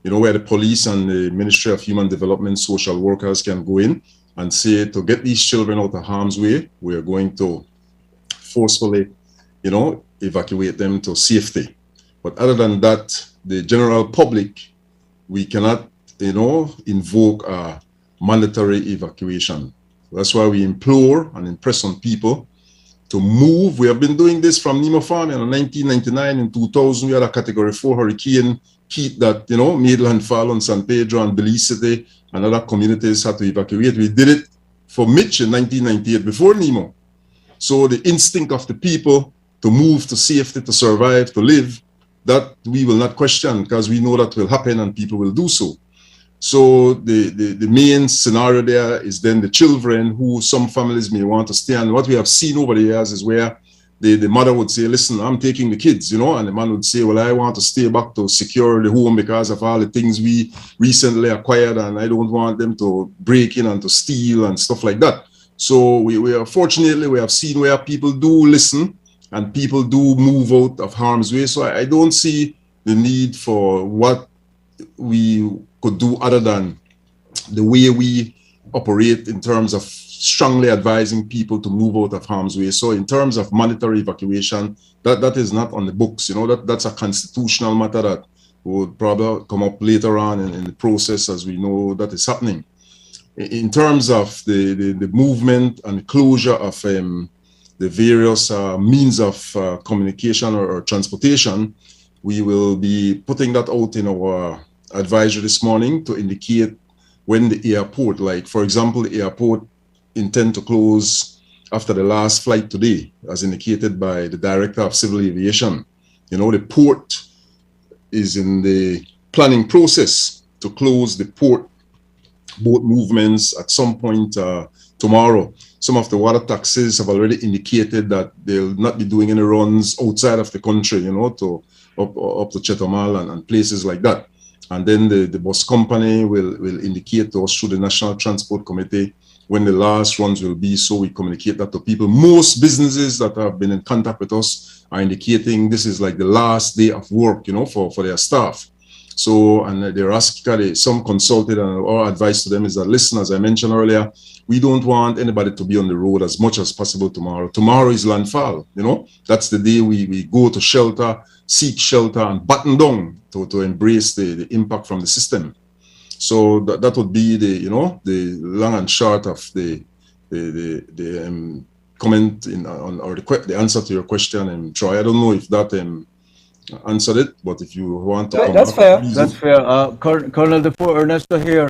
You know, where the police and the Ministry of Human Development, social workers can go in and say, to get these children out of harm's way, we are going to forcefully, you know, evacuate them to safety. But other than that, the general public, we cannot, you know, invoke a mandatory evacuation. That's why we implore and impress on people to move. We have been doing this from NEMO farm in 1999 and 2000. We had a Category 4 hurricane heat that, you know, made landfall on San Pedro and Belize City, and other communities had to evacuate. We did it for Mitch in 1998 before NEMO. So the instinct of the people to move to safety, to survive, to live, that we will not question, because we know that will happen and people will do so. So the main scenario there is then the children, who some families may want to stay. And what we have seen over the years is where the mother would say, listen, I'm taking the kids, you know, and the man would say, well, I want to stay back to secure the home because of all the things we recently acquired, and I don't want them to break in and to steal and stuff like that. So we are fortunately, we have seen where people do listen and people do move out of harm's way. So I don't see the need for what we could do other than the way we operate in terms of strongly advising people to move out of harm's way. So in terms of mandatory evacuation, that is not on the books. You know, that's a constitutional matter that would probably come up later on in the process, as we know that is happening. In terms of the movement and closure of the various means of communication or transportation, we will be putting that out in our advisory this morning to indicate when the airport, like for example, the airport intend to close after the last flight today, as indicated by the Director of Civil Aviation. You know, the port is in the planning process to close the port boat movements at some point tomorrow. Some of the water taxis have already indicated that they'll not be doing any runs outside of the country, you know, to up to Chatham Hall and places like that. And then the bus company will indicate to us through the National Transport Committee when the last runs will be, so we communicate that to people. Most businesses that have been in contact with us are indicating this is like the last day of work, you know, for their staff. So, and they're asking, some consulted, and our advice to them is that, listen, as I mentioned earlier, we don't want anybody to be on the road as much as possible tomorrow. Tomorrow is landfall, you know, that's the day we go to shelter, seek shelter, and button down to embrace the impact from the system. So that would be the, you know, the long and short of the comment on or the answer to your question, Troy. I don't know if that answered it, but if you want to come that's up, fair. please That's do. fair. Colonel Defoe, Ernesto here.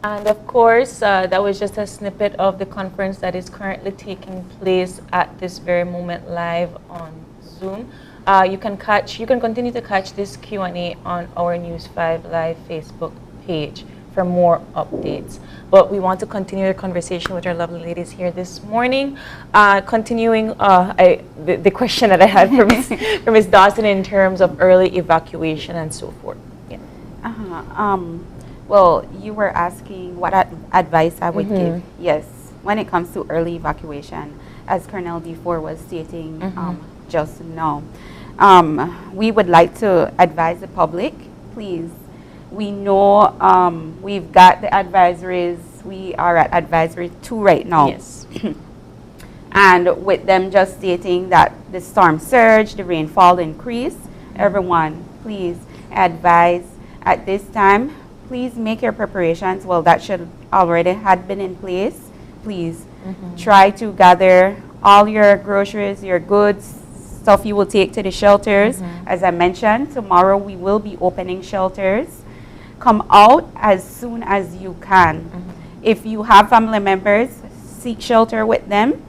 And of course, that was just a snippet of the conference that is currently taking place at this very moment live on Zoom. You can continue to catch this Q&A on our News 5 Live Facebook page for more updates. But we want to continue the conversation with our lovely ladies here this morning. Continuing the question that I had for Ms. Dawson in terms of early evacuation and so forth. Yeah. Well, you were asking what advice I would give. Yes, when it comes to early evacuation, as Colonel D4 was stating just now. We would like to advise the public, please. We know we've got the advisories. We are at advisory 2 right now. Yes. And with them just stating that the storm surge, the rainfall increase, everyone, please advise at this time. Please make your preparations. Well, that should already had been in place. Please try to gather all your groceries, your goods, stuff you will take to the shelters. As I mentioned, tomorrow we will be opening shelters. Come out as soon as you can. If you have family members, seek shelter with them.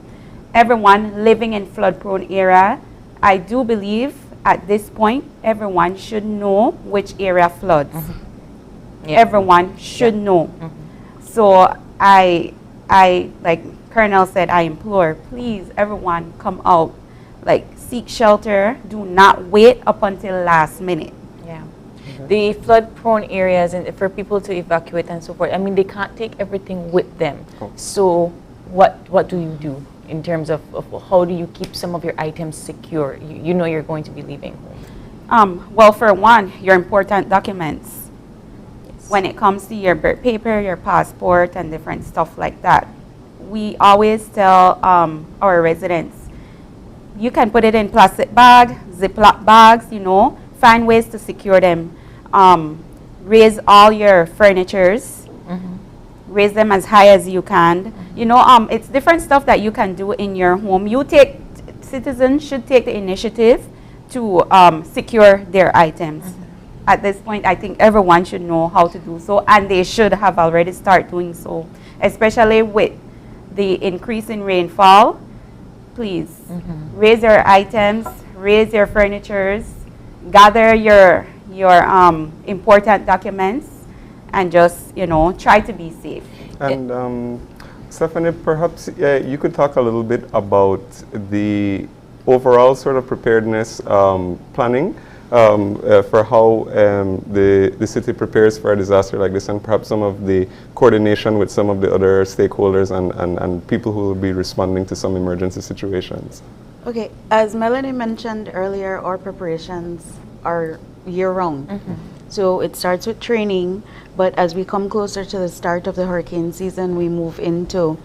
Everyone living in flood-prone area, I do believe at this point, everyone should know which area floods. Everyone should know. So I, like Colonel said, I implore, please, everyone come out. Like, seek shelter. Do not wait up until last minute. Yeah. The flood-prone areas, and for people to evacuate and so forth, I mean, they can't take everything with them. So what do you do in terms of how do you keep some of your items secure? You know you're going to be leaving home. Well, for one, your important documents. When it comes to your birth paper, your passport, and different stuff like that, we always tell our residents, you can put it in plastic bag, Ziploc bags, you know, find ways to secure them. Raise all your furnitures, raise them as high as you can. You know, it's different stuff that you can do in your home. Citizens should take the initiative to secure their items. At this point, I think everyone should know how to do so, and they should have already started doing so, especially with the increase in rainfall. Please raise your items, raise your furnitures, gather your important documents, and just, you know, try to be safe. And Stephanie, perhaps you could talk a little bit about the overall sort of preparedness planning for how the city prepares for a disaster like this, and perhaps some of the coordination with some of the other stakeholders and people who will be responding to some emergency situations. Okay, as Melanie mentioned earlier, our preparations are year-round. So it starts with training, but as we come closer to the start of the hurricane season, we move into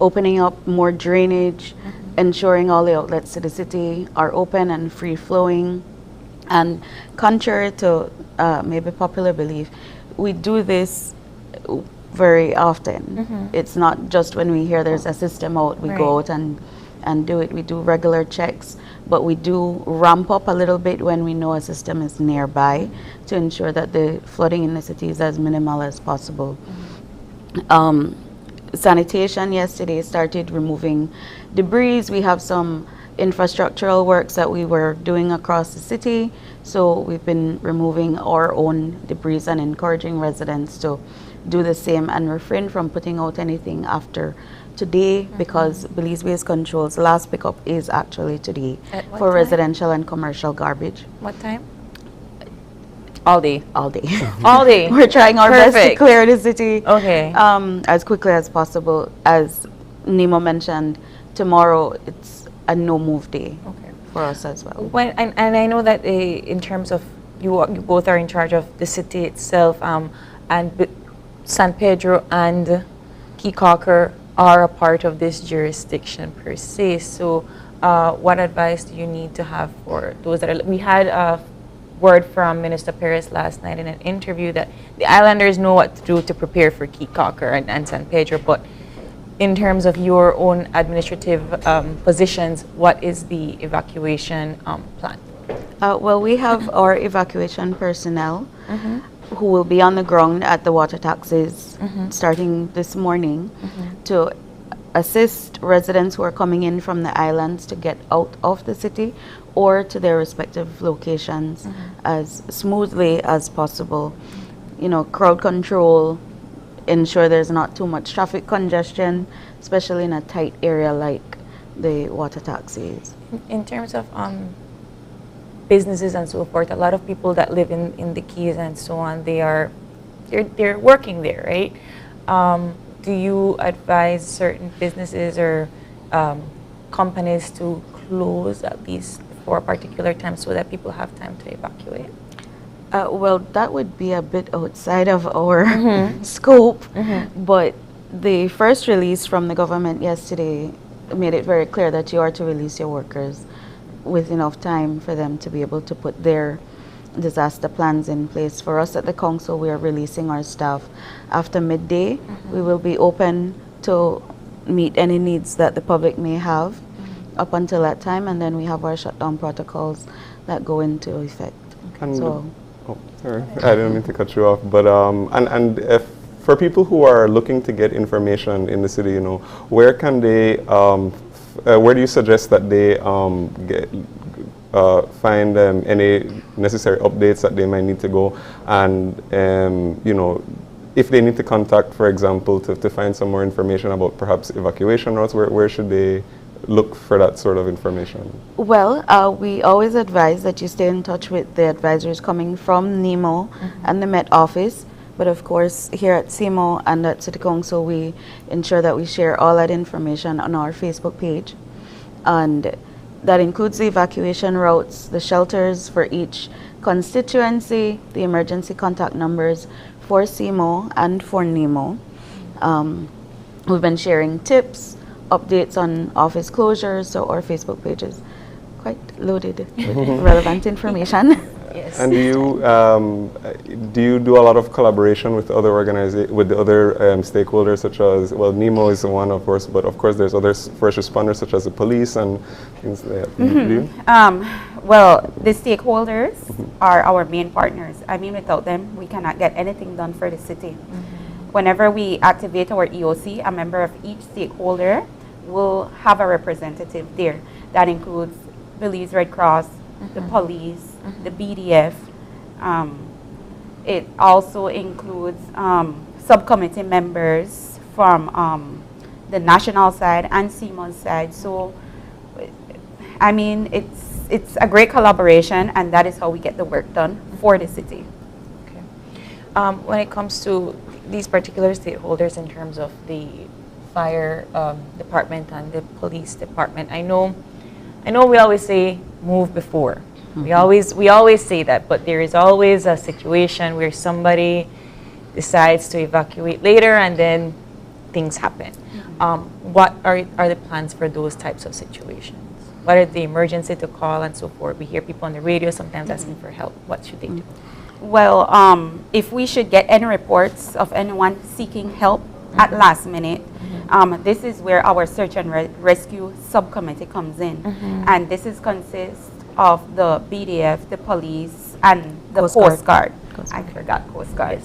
opening up more drainage, ensuring all the outlets to the city are open and free-flowing. And contrary to maybe popular belief, we do this very often. It's not just when we hear there's a system out, we go out and do it. We do regular checks, but we do ramp up a little bit when we know a system is nearby to ensure that the flooding in the city is as minimal as possible. Sanitation yesterday started removing debris. We have some infrastructural works that we were doing across the city, so we've been removing our own debris and encouraging residents to do the same and refrain from putting out anything after today because Belize Waste Control's last pickup is actually today At what for time? residential and commercial garbage. What time? All day. All day. All day. We're trying our best to Perfect. clear the city Okay. as quickly as possible. As NEMO mentioned, tomorrow it's a no move day for us as well. And I know that in terms of you both are in charge of the city itself, and San Pedro and Keycocker are a part of this jurisdiction per se. So, what advice do you need to have for those that are? We had a word from Minister Perez last night in an interview that the islanders know what to do to prepare for Keycocker and San Pedro, but in terms of your own administrative positions, what is the evacuation plan? Well, we have our evacuation personnel who will be on the ground at the water taxis starting this morning to assist residents who are coming in from the islands to get out of the city or to their respective locations as smoothly as possible. You know, crowd control, ensure there's not too much traffic congestion, especially in a tight area like the water taxis. In terms of businesses and so forth, a lot of people that live in the Keys and so on, they're working there, right? Do you advise certain businesses or companies to close at least for a particular time so that people have time to evacuate? Well, that would be a bit outside of our scope, but the first release from the government yesterday made it very clear that you are to release your workers with enough time for them to be able to put their disaster plans in place. For us at the council, we are releasing our staff after midday. We will be open to meet any needs that the public may have up until that time, and then we have our shutdown protocols that go into effect. Oh, sorry, I didn't mean to cut you off, but and if for people who are looking to get information in the city, you know, where can they where do you suggest that they find any necessary updates that they might need to go, and you know, if they need to contact, for example, to find some more information about perhaps evacuation routes, where should they look for that sort of information? Well, we always advise that you stay in touch with the advisors coming from NEMO and the Met Office. But of course, here at CMO and at City Council, we ensure that we share all that information on our Facebook page. And that includes the evacuation routes, the shelters for each constituency, the emergency contact numbers for CMO and for NEMO. We've been sharing tips, updates on office closures, so our Facebook page is quite loaded with relevant information. Yes. And do you do a lot of collaboration with other with the other stakeholders, such as, well, NEMO is one, of course, but of course there's other first responders such as the police and things like that. Do you? Well, the stakeholders are our main partners. I mean, without them, we cannot get anything done for the city. Whenever we activate our EOC, a member of each stakeholder will have a representative there. That includes Belize Red Cross, the police, the BDF. It also includes subcommittee members from the national side and CMO's side. So, I mean, it's a great collaboration, and that is how we get the work done for the city. Okay. When it comes to these particular stakeholders in terms of the fire department and the police department, I know we always say move before. We always say that, but there is always a situation where somebody decides to evacuate later and then things happen. What are the plans for those types of situations? What are the emergency to call and so forth? We hear people on the radio sometimes asking for help. What should they do? Well, if we should get any reports of anyone seeking help at last minute, this is where our search and rescue subcommittee comes in. And this consists of the BDF, the police, and the Coast Guard. I forgot Coast Guard.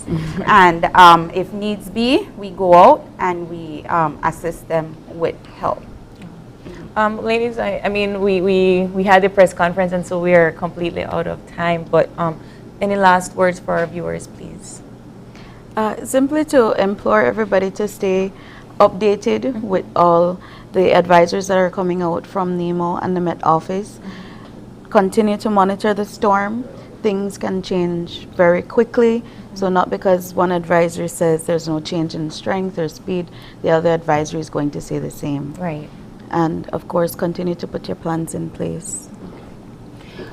And if needs be, we go out and we assist them with help. Ladies, I mean, we had the press conference, and so we are completely out of time, but any last words for our viewers, please? Simply to implore everybody to stay updated with all the advisories that are coming out from NEMO and the Met Office. Continue to monitor the storm. Things can change very quickly. So not because one advisory says there's no change in strength or speed, the other advisory is going to say the same. Right. And of course, continue to put your plans in place.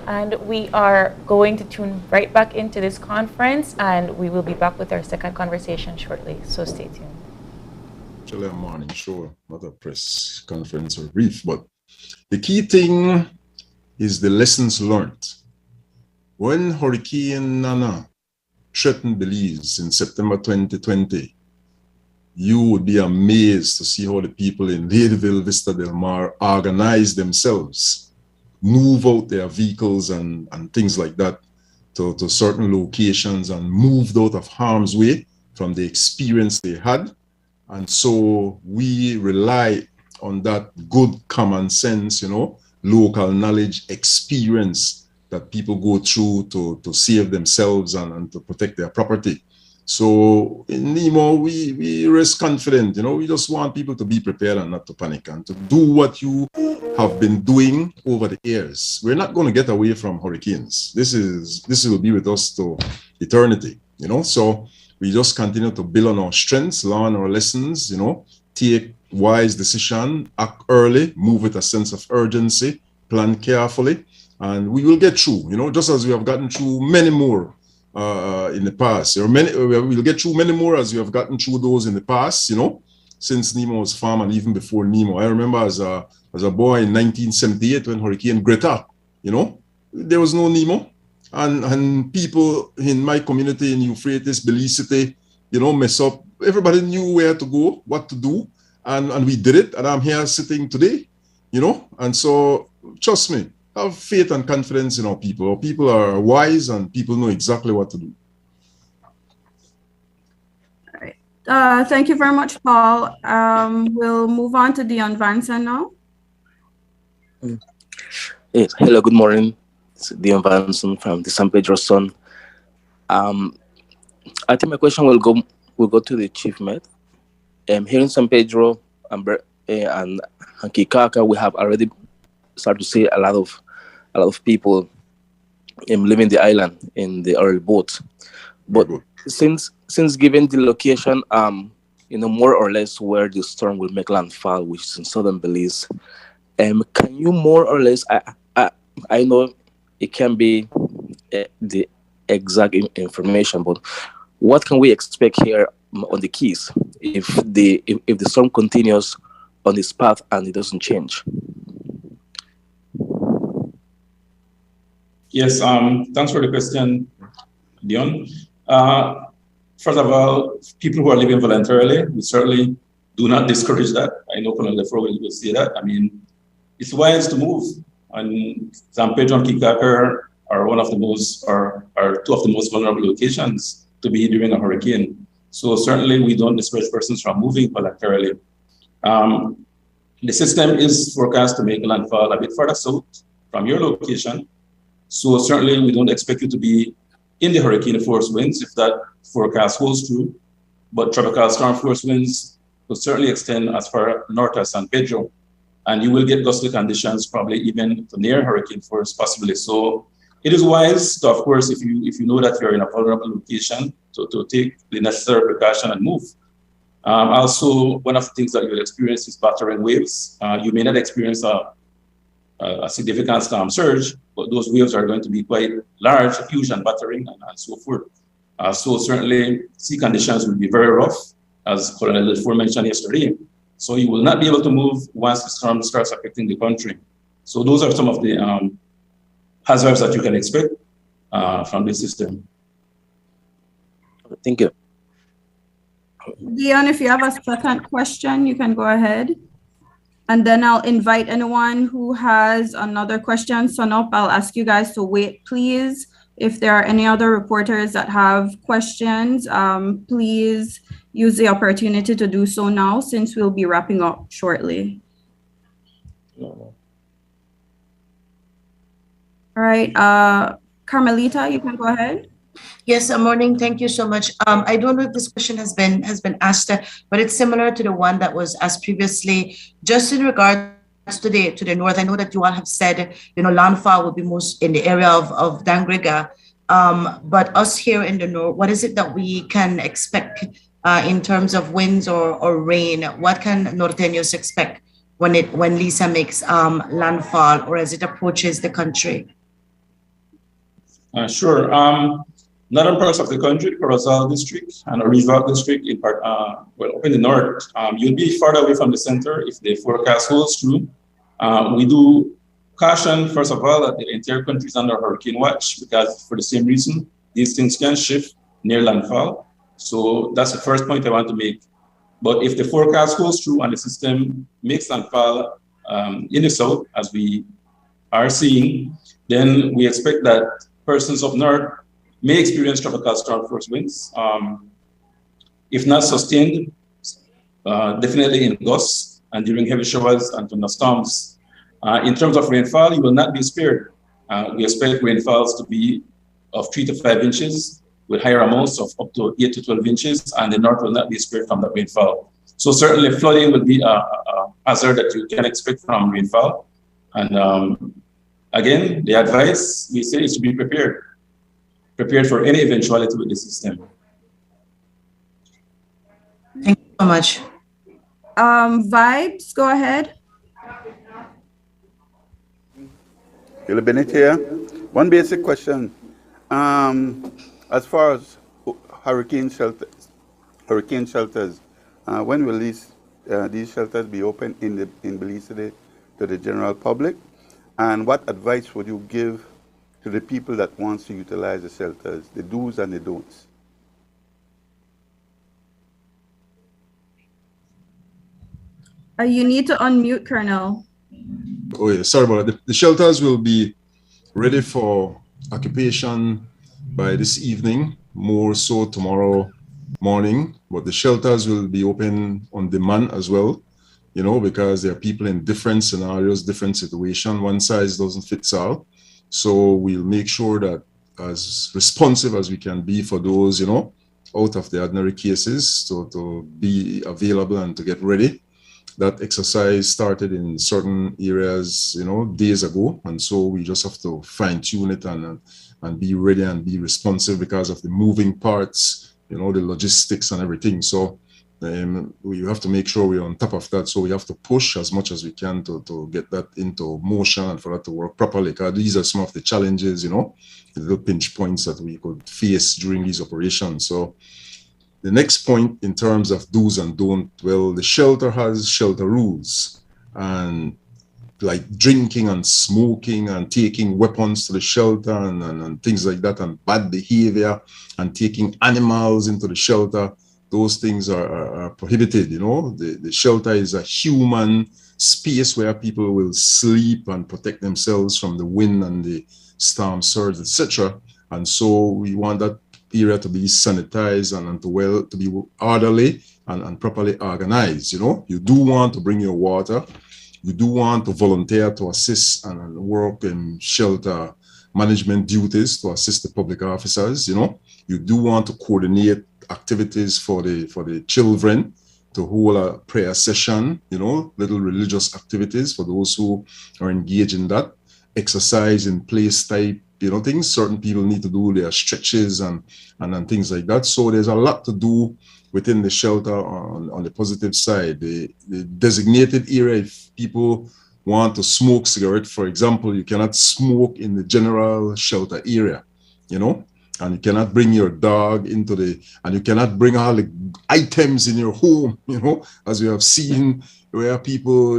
And we are going to tune right back into this conference, and we will be back with our second conversation shortly. So stay tuned. Actually, a morning show, not a press conference or brief, but the key thing is the lessons learned. When Hurricane Nana threatened Belize in September 2020, you would be amazed to see how the people in Ladyville, Vista Del Mar organize themselves, move out their vehicles and things like that to certain locations and moved out of harm's way from the experience they had. And so we rely on that good common sense, local knowledge, experience that people go through to save themselves and to protect their property. So in NEMO, we rest confident, we just want people to be prepared and not to panic and to do what you have been doing over the years. We're not going to get away from hurricanes. This will be with us to eternity, so we just continue to build on our strengths, learn our lessons, take wise decision, act early, move with a sense of urgency, plan carefully, and we will get through, just as we have gotten through many more in the past. We'll get through many more as we have gotten through those in the past, since NEMO was formed and even before NEMO. I remember as a boy in 1978 when Hurricane Greta, there was no NEMO. And people in my community in Euphrates, Belize City, mess up. Everybody knew where to go, what to do, and we did it. And I'm here sitting today, and so trust me, have faith and confidence in our people. Our people are wise and people know exactly what to do. All right. Thank you very much, Paul. We'll move on to Dion Vanson now. Yes. Hello, good morning. It's Dion Vanson from the San Pedro Sun. I think my question will go to the Chief Met. Here in San Pedro and Kikaka, we have already started to see a lot of people leaving the island in the early boats. But since given the location, more or less where the storm will make landfall, which is in southern Belize, can you more or less? I know it can be the exact information, but what can we expect here on the Keys if the storm continues on this path and it doesn't change? Yes, thanks for the question, Dion. First of all, people who are living voluntarily, we certainly do not discourage that. I know Colonel Lefroy will say that. I mean, it's wise to move. And San Pedro and Kikaka are one of the most, are two of the most vulnerable locations to be during a hurricane. So certainly we don't discourage persons from moving voluntarily. The system is forecast to make landfall a bit further south from your location. So certainly we don't expect you to be in the hurricane force winds if that forecast holds true. But tropical storm force winds will certainly extend as far north as San Pedro. And you will get gusty conditions probably even to near hurricane force possibly. So it is wise to, of course, if you know that you're in a vulnerable location, to take the necessary precaution and move. Also, one of the things that you'll experience is battering waves. You may not experience a significant storm surge, but those waves are going to be quite large, huge and battering and so forth. So certainly sea conditions will be very rough, as Colonel Lefroy mentioned yesterday. So you will not be able to move once the storm starts affecting the country. So those are some of the hazards that you can expect from this system. Thank you. Dion, if you have a second question, you can go ahead. And then I'll invite anyone who has another question. I'll ask you guys to wait, please. If there are any other reporters that have questions, please use the opportunity to do so now, since we'll be wrapping up shortly. All right, Carmelita, you can go ahead. Yes, morning. Thank you so much. I don't know if this question has been asked, but it's similar to the one that was asked previously. Just in regards to the north, I know that you all have said, landfall will be most in the area of Dangriga. But us here in the north, what is it that we can expect in terms of winds or rain? What can norteños expect when Lisa makes landfall or as it approaches the country? Sure. Northern parts of the country, Corozal district and Orival district, up in the north, you'll be farther away from the center if the forecast holds true. We do caution, first of all, that the entire country is under hurricane watch because for the same reason, these things can shift near landfall. So that's the first point I want to make. But if the forecast holds true and the system makes landfall in the south, as we are seeing, then we expect that persons up north may experience tropical storm force winds. If not sustained, definitely in gusts and during heavy showers and thunderstorms. In terms of rainfall, you will not be spared. We expect rainfalls to be of 3 to 5 inches with higher amounts of up to 8 to 12 inches, and the north will not be spared from that rainfall. So certainly flooding will be a hazard that you can expect from rainfall. And again, the advice we say is to be prepared for any eventuality with the system. Thank you so much. Vibes, go ahead. You'll Bennett here. One basic question. As far as hurricane shelters, when will these shelters be open in Belize to the general public? And what advice would you give to the people that wants to utilize the shelters, the do's and the don'ts? You need to unmute, Colonel. Oh yeah, sorry about that. The shelters will be ready for occupation by this evening, more so tomorrow morning, but the shelters will be open on demand as well, because there are people in different scenarios, different situations. One size doesn't fit all. So we'll make sure that as responsive as we can be for those, out of the ordinary cases to be available and to get ready. That exercise started in certain areas, days ago. And so we just have to fine tune it and be ready and be responsive because of the moving parts, the logistics and everything. So we have to make sure we're on top of that. So we have to push as much as we can to get that into motion and for that to work properly. Because these are some of the challenges, the little pinch points that we could face during these operations. So the next point in terms of do's and don't, well, the shelter has shelter rules, and like drinking and smoking and taking weapons to the shelter and things like that, and bad behavior and taking animals into the shelter, those things are prohibited. The shelter is a human space where people will sleep and protect themselves from the wind and the storm surge, etc. And so we want that area to be sanitized and to be orderly and properly organized. You do want to bring your water. You do want to volunteer to assist and work in shelter management duties to assist the public officers. You do want to coordinate activities for the children, to hold a prayer session, little religious activities for those who are engaged in that, exercise in place type, things. Certain people need to do their stretches and things like that. So there's a lot to do within the shelter on the positive side. The designated area, if people want to smoke cigarette, for example, you cannot smoke in the general shelter area, and you cannot bring your dog and you cannot bring all the items in your home, as we have seen where people,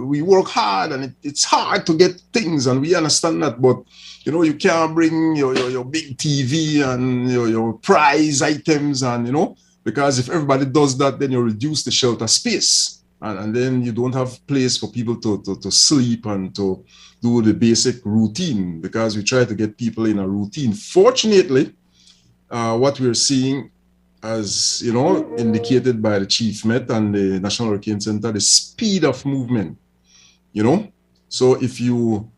we work hard and it's hard to get things, and we understand that, but you can't bring your big TV and your prize items, and because if everybody does that, then you reduce the shelter space, and then you don't have place for people to sleep and to do the basic routine, because we try to get people in a routine. Fortunately, what we're seeing, as indicated by the Chief Met and the National Hurricane Center, the speed of movement, so if you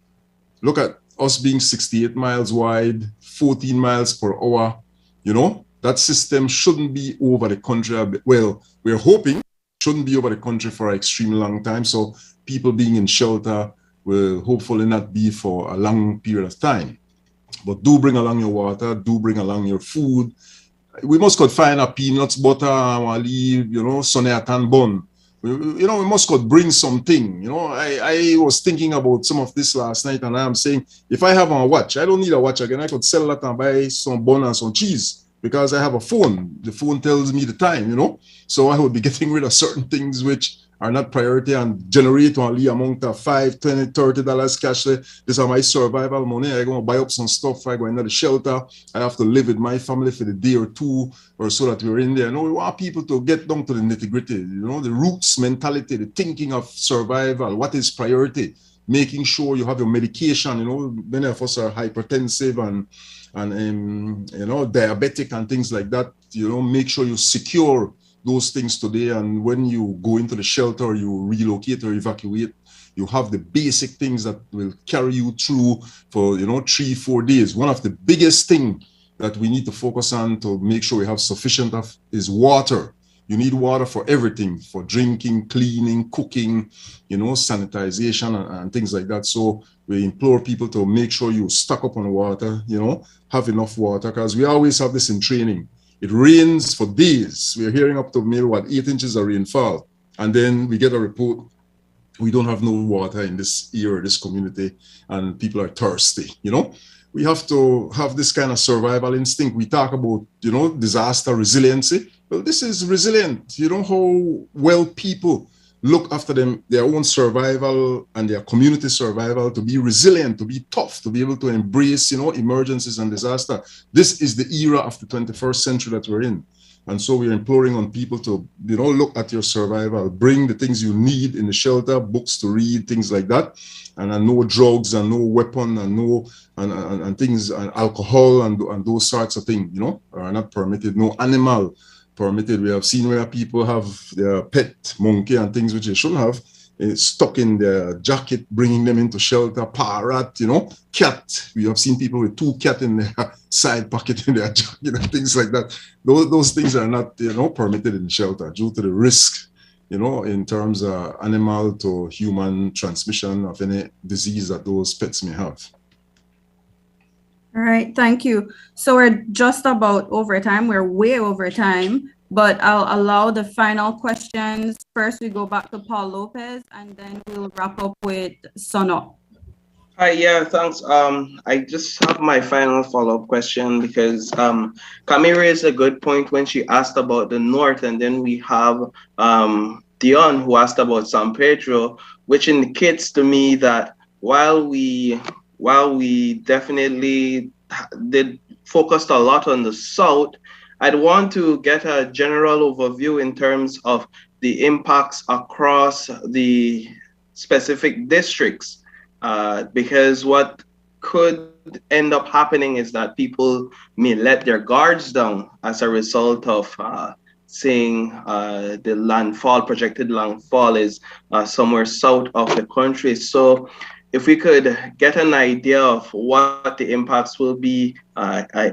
look at us being 68 miles wide, 14 miles per hour, You know, that system shouldn't be over the country. Well, we're hoping it shouldn't be over the country for an extremely long time. So people being in shelter will hopefully not be for a long period of time. But do bring along your water, do bring along your food. We must could find a peanuts, butter, wali, you know, sonneatan bun. You know, we must could bring something. You know, I was thinking about some of this last night, and I'm saying, if I have a watch, I don't need a watch again. I could sell that and buy some bun and some cheese because I have a phone. The phone tells me the time, you know. So I would be getting rid of certain things which are not priority and generate only amount of $5, $20, $30 cash. This are my survival money. I'm going to buy up some stuff. I go into the shelter. I have to live with my family for the day or two or so that we're in there. No, we want people to get down to the nitty gritty, you know, the roots mentality, the thinking of survival, what is priority, making sure you have your medication. You know, many of us are hypertensive and you know, diabetic and things like that. You know, make sure you secure those things today, and when you go into the shelter or you relocate or evacuate, you have the basic things that will carry you through for, you know, 3-4 days. One of the biggest things that we need to focus on to make sure we have sufficient of is water. You need water for everything, for drinking, cleaning, cooking, you know, sanitization and things like that. So we implore people to make sure you stock up on water, you know, have enough water, because we always have this in training. It rains for days. We're hearing up to maybe 8 inches of rainfall. And then we get a report, we don't have no water in this area, this community, and people are thirsty, you know? We have to have this kind of survival instinct. We talk about, you know, disaster resiliency. Well, this is resilient. You know how well people look after their own survival and their community survival, to be resilient, to be tough, to be able to embrace, you know, emergencies and disaster. This is the era of the 21st century that we're in. And so we're imploring on people to, you know, look at your survival, bring the things you need in the shelter, books to read, things like that. And no drugs and no weapon and no, and things, and alcohol and those sorts of things, you know, are not permitted. No animal permitted. We have seen where people have their pet monkey and things which they shouldn't have stuck in their jacket, bringing them into shelter, parrot, you know, cat. We have seen people with 2 cats in their side pocket in their jacket and things like that. Those things are not, you know, permitted in shelter due to the risk, you know, in terms of animal to human transmission of any disease that those pets may have. All right, thank you. So we're just about over time. We're way over time, but I'll allow the final questions. First, we go back to Paul Lopez, and then we'll wrap up with Sono. Hi, yeah, thanks. I just have my final follow-up question because Camille raised a good point when she asked about the north, and then we have Dion who asked about San Pedro, which indicates to me that while we definitely did focused a lot on the south, I'd want to get a general overview in terms of the impacts across the specific districts. Because what could end up happening is that people may let their guards down as a result of seeing the landfall, projected landfall is somewhere south of the country. So if we could get an idea of what the impacts will be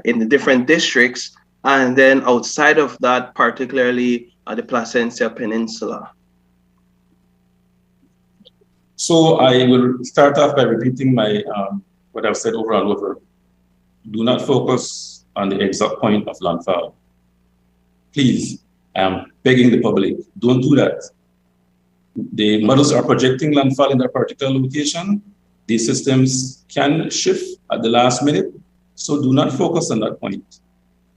in the different districts, and then outside of that, particularly the Placencia Peninsula. So I will start off by repeating my what I've said over and over. Do not focus on the exact point of landfall. Please, I am begging the public, don't do that. The models are projecting landfall in a particular location. These systems can shift at the last minute, so do not focus on that point.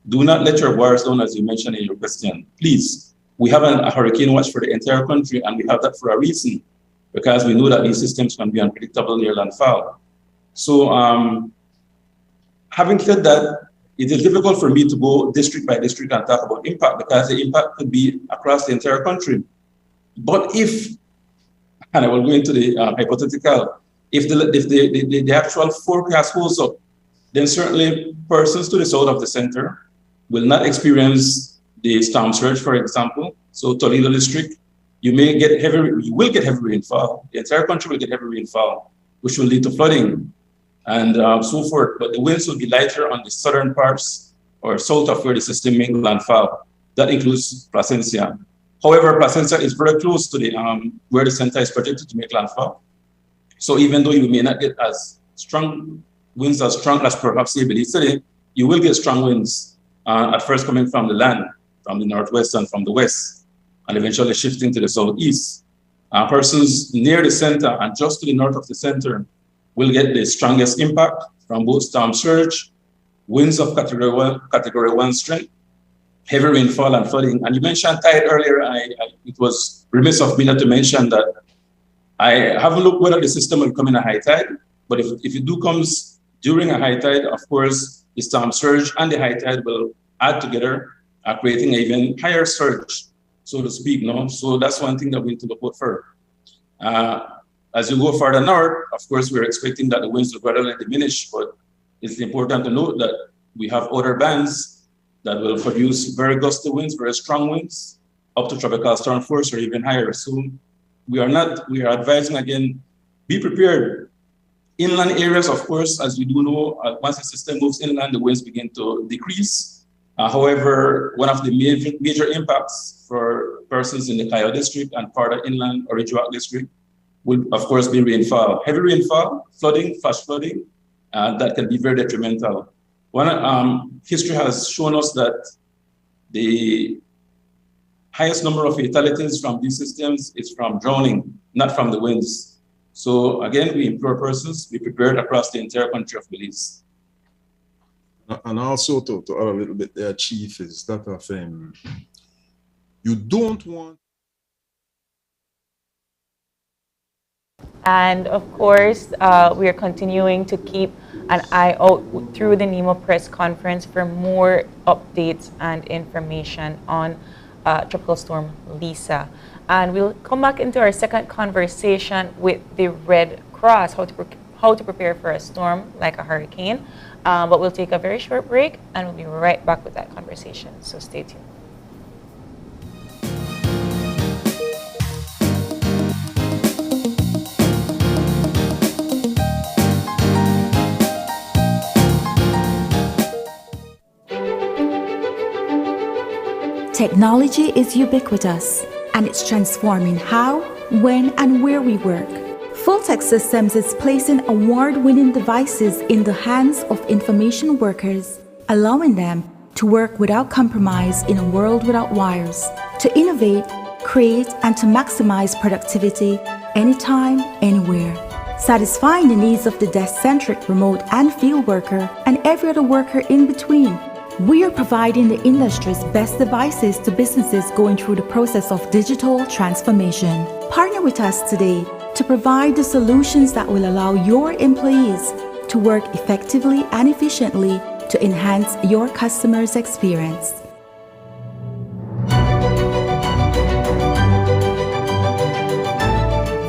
Do not let your guards down, as you mentioned in your question. Please, we have a hurricane watch for the entire country, and we have that for a reason, because we know that these systems can be unpredictable near landfall. So having said that, it is difficult for me to go district by district and talk about impact, because the impact could be across the entire country. But if, and I will go into the hypothetical, if the actual forecast holds up, then certainly persons to the south of the center will not experience the storm surge, for example. So Toledo district, you will get heavy rainfall. The entire country will get heavy rainfall, which will lead to flooding and so forth. But the winds will be lighter on the southern parts or south of where the system made landfall. That includes Placencia. However, Placencia is very close to the where the center is projected to make landfall. So even though you may not get as strong winds as strong as perhaps you believe today, you will get strong winds at first coming from the land, from the northwest and from the west, and eventually shifting to the southeast. Persons near the center and just to the north of the center will get the strongest impact from both storm surge, winds of category 1 strength, heavy rainfall and flooding. And you mentioned tide earlier. It was remiss of me not to mention that I haven't looked whether the system will come in a high tide, but if it do comes during a high tide, of course, the storm surge and the high tide will add together, creating an even higher surge, so to speak. No? So that's one thing that we need to look out for. As you go further north, of course, we're expecting that the winds will gradually diminish, but it's important to note that we have other bands that will produce very gusty winds, very strong winds, up to tropical storm force or even higher. So we are advising again, be prepared. Inland areas, of course, as we do know, once the system moves inland, the winds begin to decrease. However, one of the major impacts for persons in the Kaya district and further inland or Ridgewalk district will, of course, be rainfall. Heavy rainfall, flooding, flash flooding, that can be very detrimental. History has shown us that the highest number of fatalities from these systems is from drowning, not from the winds. So again, we implore persons be prepared across the entire country of Belize. And also to add a little bit there, Chief, is that of you don't want. And of course, we are continuing to keep an eye out through the NEMO press conference for more updates and information on Tropical Storm Lisa. And we'll come back into our second conversation with the Red Cross, how to prepare for a storm like a hurricane. But we'll take a very short break and we'll be right back with that conversation. So stay tuned. Technology is ubiquitous, and it's transforming how, when, and where we work. Fulltech Systems is placing award-winning devices in the hands of information workers, allowing them to work without compromise in a world without wires, to innovate, create, and to maximize productivity anytime, anywhere, satisfying the needs of the desk-centric remote and field worker and every other worker in between. We are providing the industry's best devices to businesses going through the process of digital transformation. Partner with us today to provide the solutions that will allow your employees to work effectively and efficiently to enhance your customers' experience.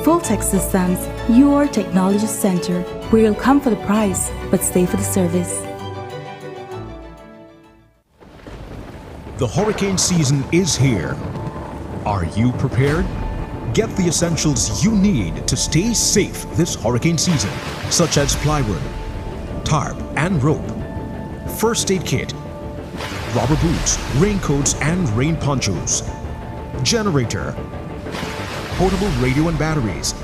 Fulltech Systems, your technology center, where you'll come for the price but stay for the service. The hurricane season is here. Are you prepared? Get the essentials you need to stay safe this hurricane season, such as plywood, tarp and rope, first aid kit, rubber boots, raincoats and rain ponchos, generator, portable radio and batteries,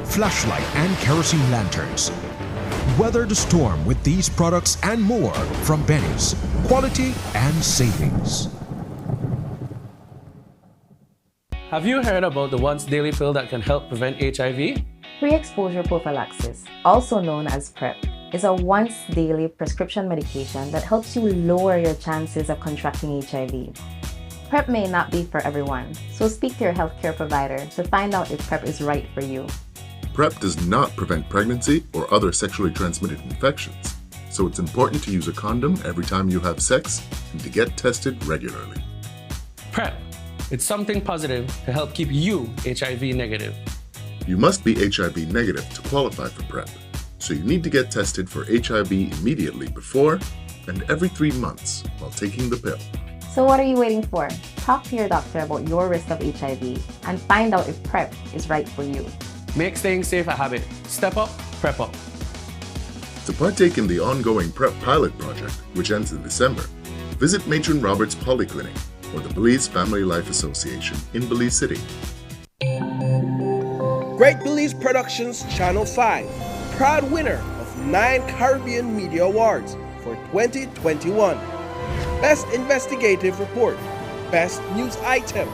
flashlight and kerosene lanterns. Weather the storm with these products and more from Benny's. Quality and savings. Have you heard about the once daily pill that can help prevent HIV? Pre-exposure prophylaxis, also known as PrEP, is a once daily prescription medication that helps you lower your chances of contracting HIV. PrEP may not be for everyone, so speak to your healthcare provider to find out if PrEP is right for you. PrEP does not prevent pregnancy or other sexually transmitted infections, so it's important to use a condom every time you have sex and to get tested regularly. PrEP. It's something positive to help keep you HIV negative. You must be HIV negative to qualify for PrEP, so you need to get tested for HIV immediately before and every 3 months while taking the pill. So what are you waiting for? Talk to your doctor about your risk of HIV and find out if PrEP is right for you. Make staying safe a habit. Step up, PrEP up. To partake in the ongoing PrEP pilot project, which ends in December, visit Matron Roberts Polyclinic or the Belize Family Life Association in Belize City. Great Belize Productions Channel 5, proud winner of 9 Caribbean Media Awards for 2021. Best Investigative Report, Best News Item,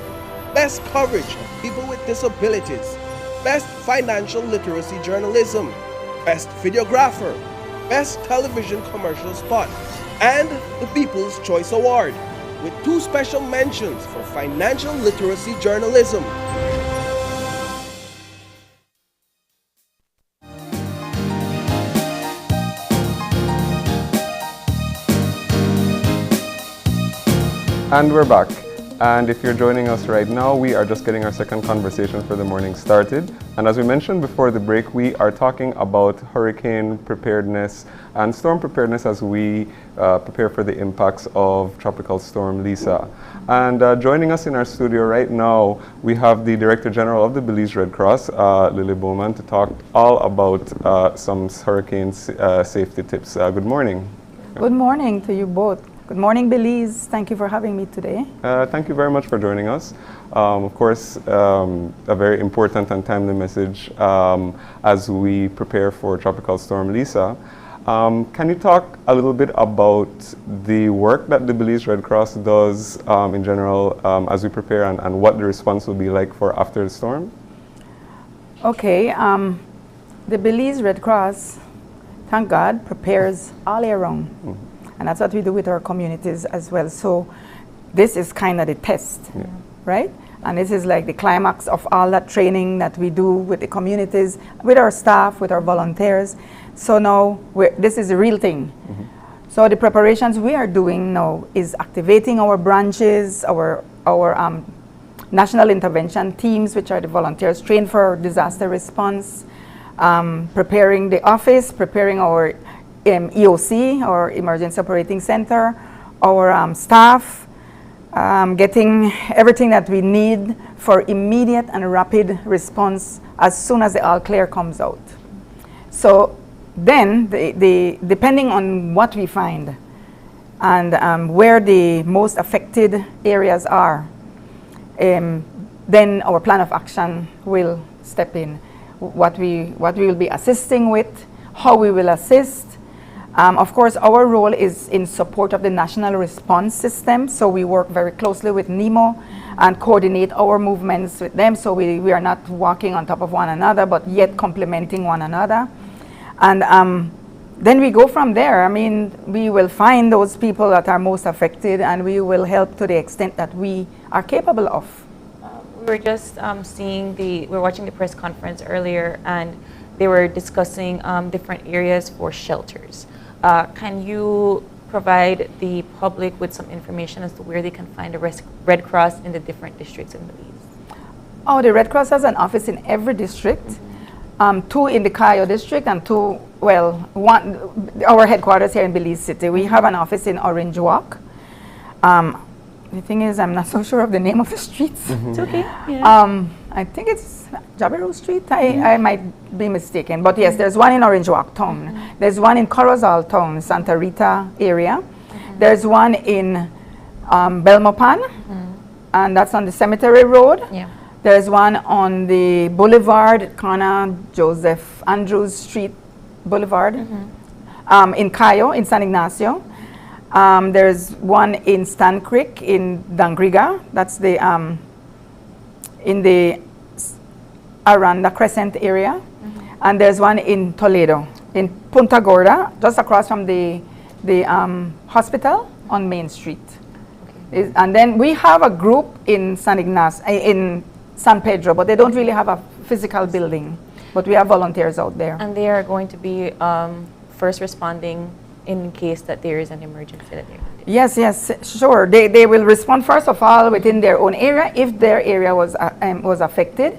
Best Coverage of People with Disabilities, Best Financial Literacy Journalism, Best Videographer, Best Television Commercial Spot, and the People's Choice Award, with 2 special mentions for Financial Literacy Journalism. And we're back. And if you're joining us right now, we are just getting our second conversation for the morning started. And as we mentioned before the break, we are talking about hurricane preparedness and storm preparedness as we prepare for the impacts of Tropical Storm Lisa. And joining us in our studio right now, we have the Director General of the Belize Red Cross, Lily Bowman, to talk all about some hurricane safety tips. Good morning. Good morning to you both. Good morning, Belize. Thank you for having me today. Thank you very much for joining us. Of course, a very important and timely message as we prepare for Tropical Storm Lisa. Can you talk a little bit about the work that the Belize Red Cross does in general as we prepare and what the response will be like for after the storm? Okay. The Belize Red Cross, thank God, prepares all year round. Mm-hmm. And that's what we do with our communities as well. So this is kind of the test, right? And this is like the climax of all that training that we do with the communities, with our staff, with our volunteers. So now this is the real thing. Mm-hmm. So the preparations we are doing now is activating our branches, our national intervention teams, which are the volunteers trained for disaster response, preparing the office, preparing our EOC, or Emergency Operating Center, our staff, getting everything that we need for immediate and rapid response as soon as the all clear comes out. So then, depending on what we find and where the most affected areas are, then our plan of action will step in. What we will be assisting with, how we will assist. Of course, our role is in support of the national response system, so we work very closely with NEMO and coordinate our movements with them, so we are not walking on top of one another, but yet complementing one another. And then we go from there. I mean, we will find those people that are most affected, and we will help to the extent that we are capable of. We were just we were watching the press conference earlier, and they were discussing different areas for shelters. Can you provide the public with some information as to where they can find a Red Cross in the different districts in Belize? Oh, the Red Cross has an office in every district, 2 in the Cayo district and 2, one, our headquarters here in Belize City. We have an office in Orange Walk. The thing is, I'm not so sure of the name of the streets. Mm-hmm. It's okay. Yeah. I think it's Jabiru Street. I might be mistaken. But yes, there's one in Orange Walk Town. Mm-hmm. There's one in Corozal Town, Santa Rita area. Mm-hmm. There's one in Belmopan, and that's on the Cemetery Road. Yeah. There's one on the Boulevard, corner Joseph Andrews Street Boulevard, in Cayo, in San Ignacio. There's one in Stan Creek in Dangriga. That's the in the Aranda Crescent area. And there's one in Toledo, in Punta Gorda, just across from the hospital on Main Street. Okay. And then we have a group in San Ignacio, in San Pedro, but they don't really have a physical building. But we have volunteers out there. And they are going to be first responding in case that there is an emergency that they're going to do. Yes, sure. They will respond first of all within their own area if their area was affected.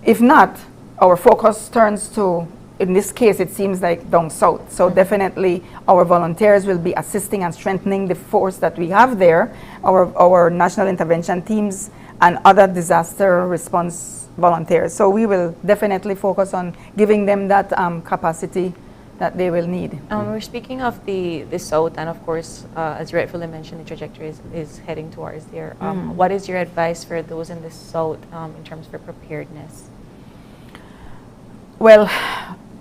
If not, our focus turns to, in this case, it seems like down south. So definitely our volunteers will be assisting and strengthening the force that we have there, our national intervention teams and other disaster response volunteers. So we will definitely focus on giving them that capacity that they will need. We're speaking of the south, and of course, as you rightfully mentioned, the trajectory is heading towards there. What is your advice for those in the south in terms of preparedness? Well,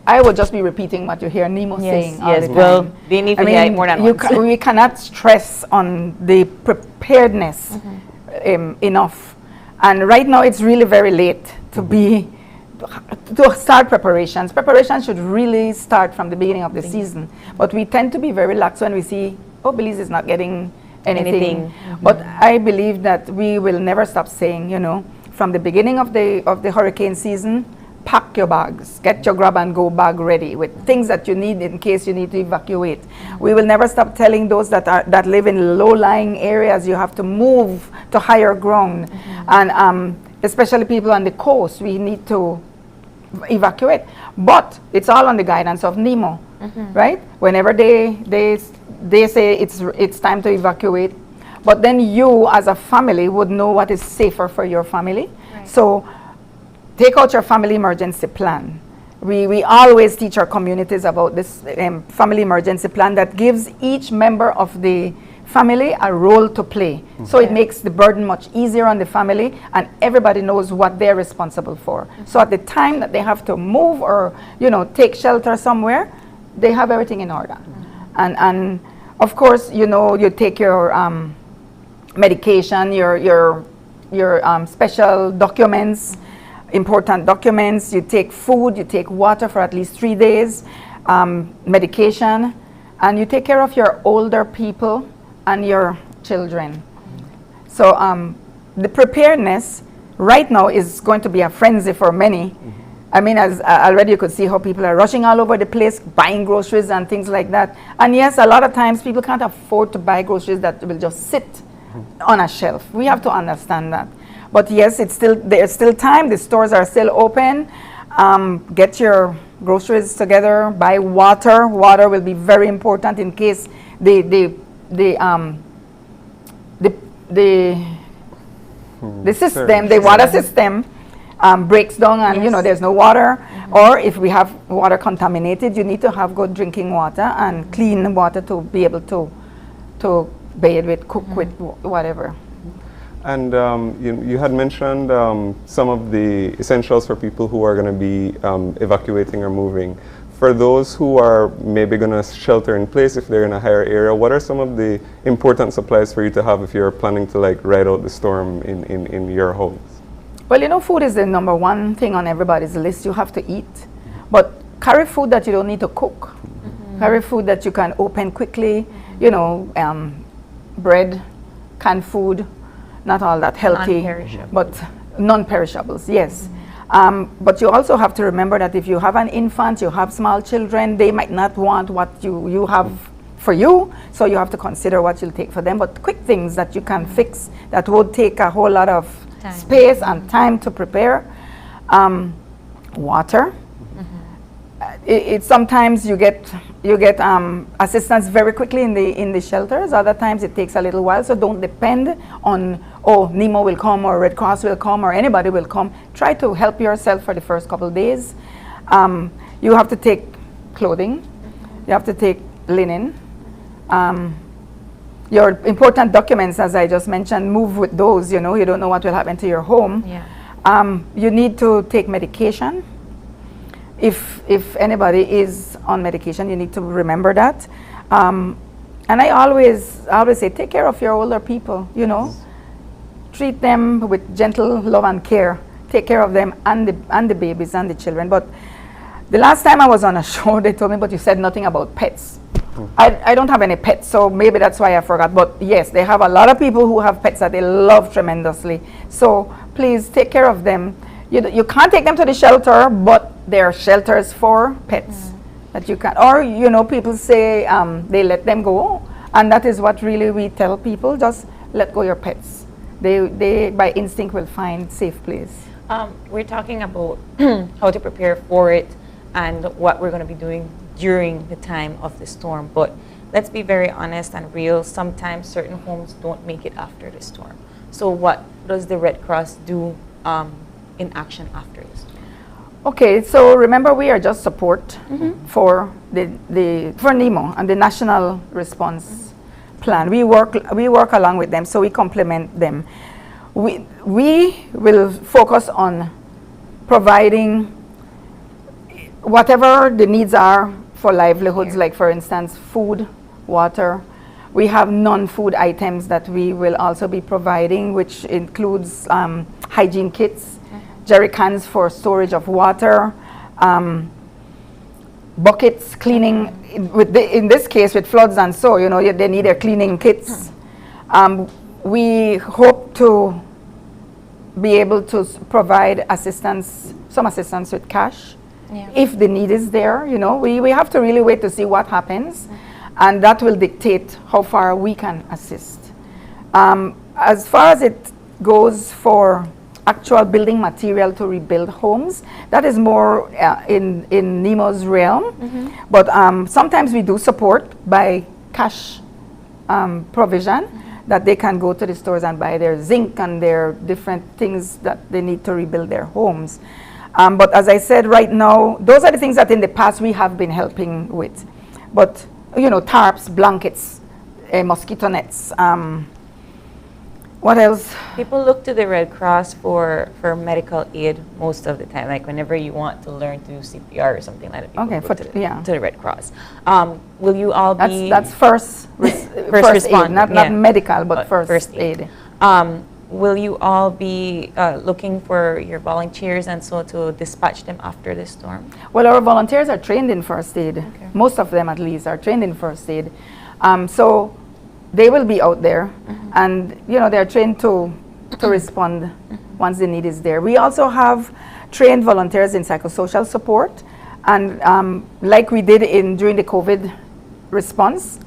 I would just be repeating what you hear NEMO saying all the time. Well, they need to hear it more than once. We cannot stress on the preparedness enough. And right now, it's really very late to start preparations. Preparations should really start from the beginning of the season. But we tend to be very lax when we see, oh, Belize is not getting anything. But I believe that we will never stop saying, you know, from the beginning of the hurricane season, pack your bags, get your grab and go bag ready with things that you need in case you need to evacuate. We will never stop telling those that live in low-lying areas you have to move to higher ground. And especially people on the coast, we need to evacuate. But it's all on the guidance of NEMO, right? Whenever they say it's time to evacuate, but then you as a family would know what is safer for your family. Right. So take out your family emergency plan. We always teach our communities about this family emergency plan that gives each member of the family a role to play. So it makes the burden much easier on the family, and everybody knows what they're responsible for. So at the time that they have to move or, you know, take shelter somewhere, they have everything in order. And of course, you know, you take your medication, your special documents, important documents, you take food, you take water for at least 3 days, medication, and you take care of your older people and your children. So the preparedness right now is going to be a frenzy for many. I mean, as already you could see how people are rushing all over the place, buying groceries and things like that. And yes, a lot of times people can't afford to buy groceries that will just sit on a shelf. We have to understand that. But yes, there's still time. The stores are still open. Get your groceries together. Buy water. Water will be very important in case the water system breaks down and you know there's no water. Or if we have water contaminated, you need to have good drinking water and clean water to be able to bathe with, cook with, whatever. And you had mentioned some of the essentials for people who are going to be evacuating or moving. For those who are maybe going to shelter in place if they're in a higher area, what are some of the important supplies for you to have if you're planning to like ride out the storm in your homes? Well, you know, food is the number one thing on everybody's list. You have to eat. But carry food that you don't need to cook. Carry food that you can open quickly. You know, bread, canned food. Not all that healthy, but non-perishables, yes. But you also have to remember that if you have an infant, you have small children, they might not want what you have for you, so you have to consider what you'll take for them. But quick things that you can fix that would take a whole lot of space and time to prepare. Water. It's sometimes you get assistance very quickly in the shelters. Other times it takes a little while. So don't depend on NEMO will come or Red Cross will come or anybody will come. Try to help yourself for the first couple of days. You have to take clothing. You have to take linen. Your important documents, as I just mentioned, move with those. You know, you don't know what will happen to your home. You need to take medication. If anybody is on medication, you need to remember that. And I always say, take care of your older people, you know. Treat them with gentle love and care. Take care of them and the babies and the children. But the last time I was on a show, they told me, but you said nothing about pets. I don't have any pets, so maybe that's why I forgot. But yes, they have a lot of people who have pets that they love tremendously. So please take care of them. You can't take them to the shelter, but there are shelters for pets that you can. Or, you know, people say they let them go. And that is what really we tell people, just let go your pets. They by instinct will find safe place. We're talking about how to prepare for it and what we're going to be doing during the time of the storm. But let's be very honest and real. Sometimes certain homes don't make it after the storm. So what does the Red Cross do in action after this? Okay, so remember we are just support for for NEMO and the national response plan. We work along with them, so we complement them. We will focus on providing whatever the needs are for livelihoods, like for instance, food, water. We have non-food items that we will also be providing, which includes hygiene kits, jerry cans for storage of water, buckets, cleaning, in this case with floods and so, you know, they need their cleaning kits. We hope to be able to provide assistance, some assistance with cash, if the need is there. You know, we have to really wait to see what happens, and that will dictate how far we can assist. As far as it goes for actual building material to rebuild homes, that is more in NEMO's realm, but sometimes we do support by cash provision, that they can go to the stores and buy their zinc and their different things that they need to rebuild their homes. But as I said, right now, those are the things that in the past we have been helping with. But, you know, tarps, blankets, mosquito nets, what else? People look to the Red Cross for medical aid most of the time. Like whenever you want to learn to do CPR or something like that, people look to the Red Cross. Will you all be... That's first aid, not medical, but first aid. Will you all be looking for your volunteers and so to dispatch them after the storm? Well, our volunteers are trained in first aid. Most of them, at least, are trained in first aid. So they will be out there, and you know, they're trained to respond once the need is there. We also have trained volunteers in psychosocial support, and like we did during the COVID response,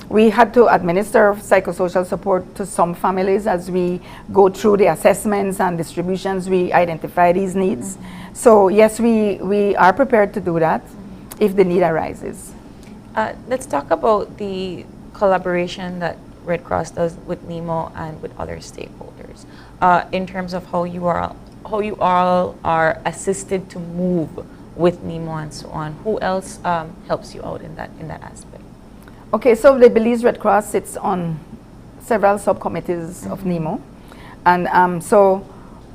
we had to administer psychosocial support to some families as we go through the assessments and distributions. We identify these needs. So yes, we are prepared to do that if the need arises. Let's talk about the collaboration that Red Cross does with NEMO and with other stakeholders in terms of how you all are assisted to move with NEMO and so on. Who else helps you out in that aspect? Okay, so the Belize Red Cross sits on several subcommittees of NEMO, and so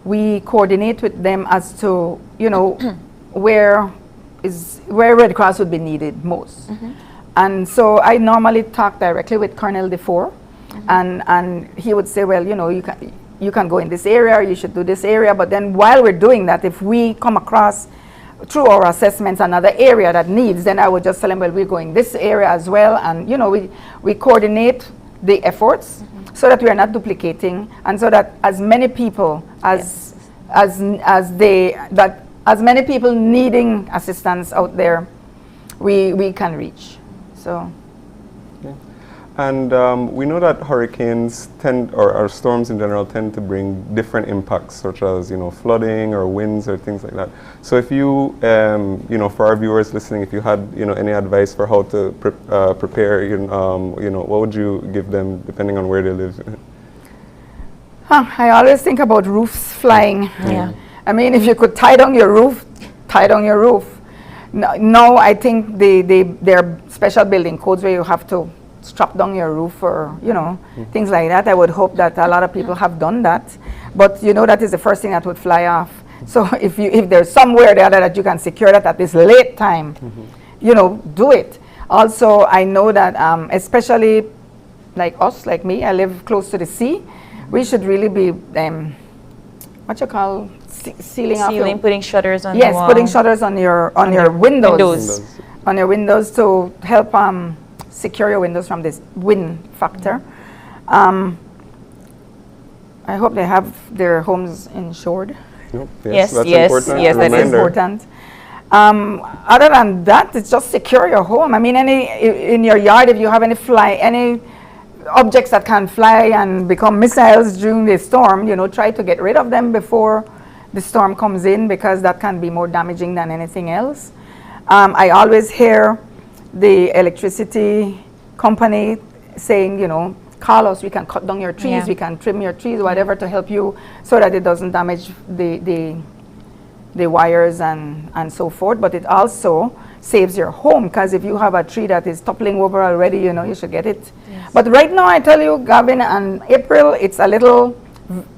we coordinate with them as to, you know, where Red Cross would be needed most. And so I normally talk directly with Colonel DeFore, and he would say, well, you know, you can go in this area, you should do this area. But then while we're doing that, if we come across through our assessments another area that needs, then I would just tell him, well, we're going this area as well. And, you know, we coordinate the efforts so that we are not duplicating, and so that as many people as many people needing assistance out there, we can reach. So. Okay. And we know that hurricanes or storms in general tend to bring different impacts, such as, you know, flooding or winds or things like that. So if you, you know, for our viewers listening, if you had, you know, any advice for how to prepare, you know, what would you give them depending on where they live? I always think about roofs flying. Yeah. I mean, if you could tie down your roof, tie down your roof. No, I think there are special building codes where you have to strap down your roof or, you know, things like that. I would hope that a lot of people have done that. But, you know, that is the first thing that would fly off. So if there's somewhere there that you can secure that at this late time, you know, do it. Also, I know that especially like us, like me, I live close to the sea. We should really be, what you call, sealing off putting shutters on the wall. Yes, putting shutters on your windows. On your windows to help secure your windows from this wind factor. I hope they have their homes insured. Yep. Yes, that's important. Yes, that is important. Other than that, it's just secure your home. I mean, in your yard, if you have any objects that can fly and become missiles during the storm, you know, try to get rid of them before the storm comes in, because that can be more damaging than anything else. I always hear the electricity company saying, you know, call us, we can cut down your trees, we can trim your trees, whatever, to help you so that it doesn't damage the the wires and so forth, but it also saves your home, because if you have a tree that is toppling over already, you know, you should get it. Yes. But right now, I tell you, Gavin and April, it's a little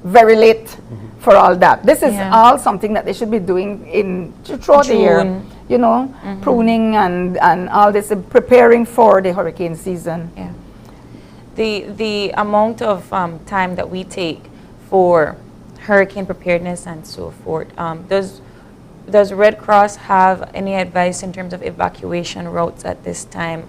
very late for all that. This is all something that they should be doing throughout the year, you know, pruning and all this, preparing for the hurricane season. Yeah. The amount of time that we take for hurricane preparedness and so forth, does Red Cross have any advice in terms of evacuation routes at this time,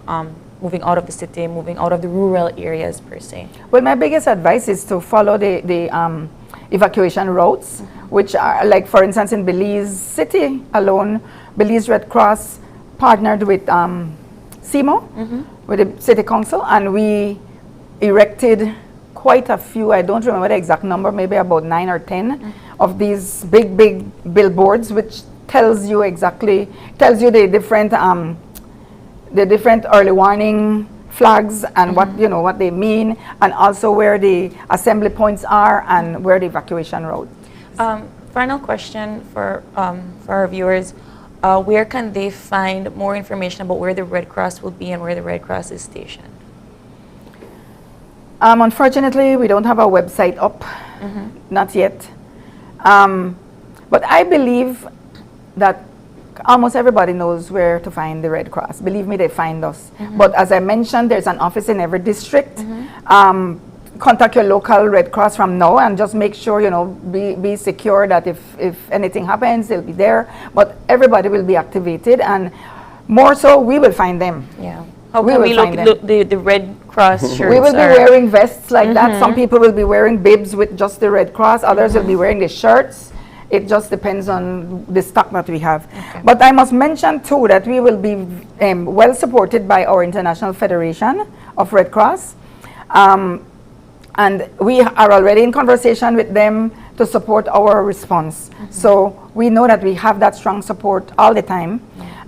moving out of the city, moving out of the rural areas per se? Well, my biggest advice is to follow the evacuation routes, which are, like, for instance, in Belize City alone, Belize Red Cross partnered with NEMO, with the city council, and we erected quite a few, I don't remember the exact number, maybe about 9 or 10 of these big billboards, which tells you the different early warning flags and what they mean, and also where the assembly points are and where the evacuation road. Final question for our viewers. Where can they find more information about where the Red Cross will be and where the Red Cross is stationed? Unfortunately, we don't have a website up, not yet. But I believe that almost everybody knows where to find the Red Cross. Believe me, they find us. But as I mentioned, there's an office in every district. Contact your local Red Cross from now and just make sure, you know, be secure that if anything happens, they'll be there. But everybody will be activated, and more so, we will find them. Yeah. How can we look the Red Cross shirts? We will be wearing vests like that. Some people will be wearing bibs with just the Red Cross. Others will be wearing the shirts. It just depends on the stock that we have. But I must mention too that we will be well supported by our International Federation of Red Cross. And we are already in conversation with them to support our response. So we know that we have that strong support all the time.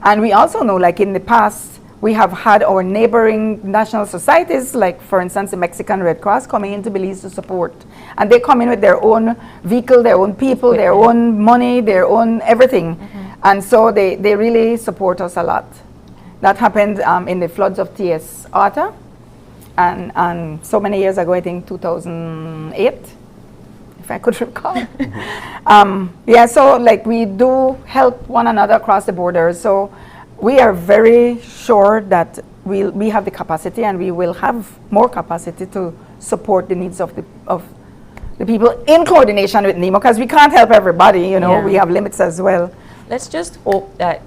And we also know, like in the past, we have had our neighboring national societies, like for instance, the Mexican Red Cross coming into Belize to support. And they come in with their own vehicle, their own people, their own money, their own everything. And so they really support us a lot. That happened in the floods of T.S. Arthur. And so many years ago, I think 2008, if I could recall. So like we do help one another across the borders. So we are very sure that we have the capacity, and we will have more capacity to support the needs of the people in coordination with NEMO, because we can't help everybody, you know, we have limits as well. Let's just hope that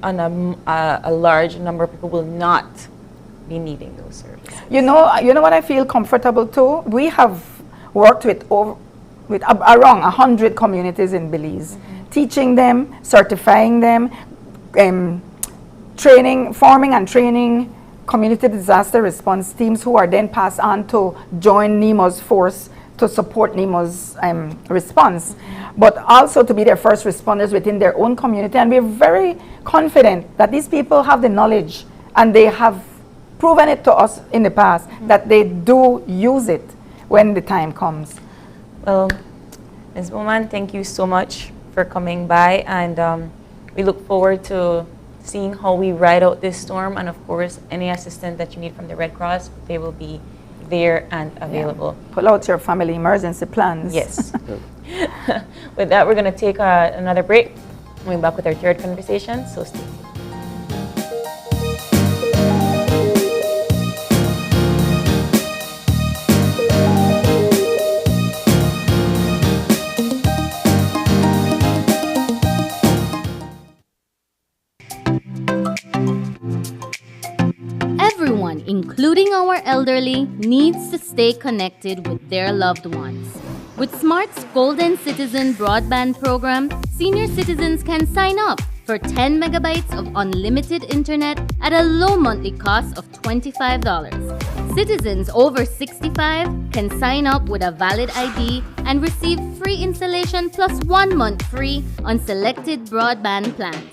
a large number of people will not be needing those services. You know what I feel comfortable too? We have worked with around 100 communities in Belize, teaching them, certifying them, forming and training community disaster response teams who are then passed on to join NEMO's force to support NEMO's response, but also to be their first responders within their own community. And we're very confident that these people have the knowledge, and they have proven it to us in the past that they do use it when the time comes. Well, Ms. Bowman, thank you so much for coming by, and we look forward to seeing how we ride out this storm, and of course any assistance that you need from the Red Cross, they will be there and available. Pull out your family emergency plans. Yes. With that, we're going to take another break. We'll be back with our third conversation, so stay tuned. Everyone, including our elderly, needs to stay connected with their loved ones. With Smart's Golden Citizen broadband program, senior citizens can sign up for 10 megabytes of unlimited internet at a low monthly cost of $25. Citizens over 65 can sign up with a valid ID and receive free installation plus 1 month free on selected broadband plans.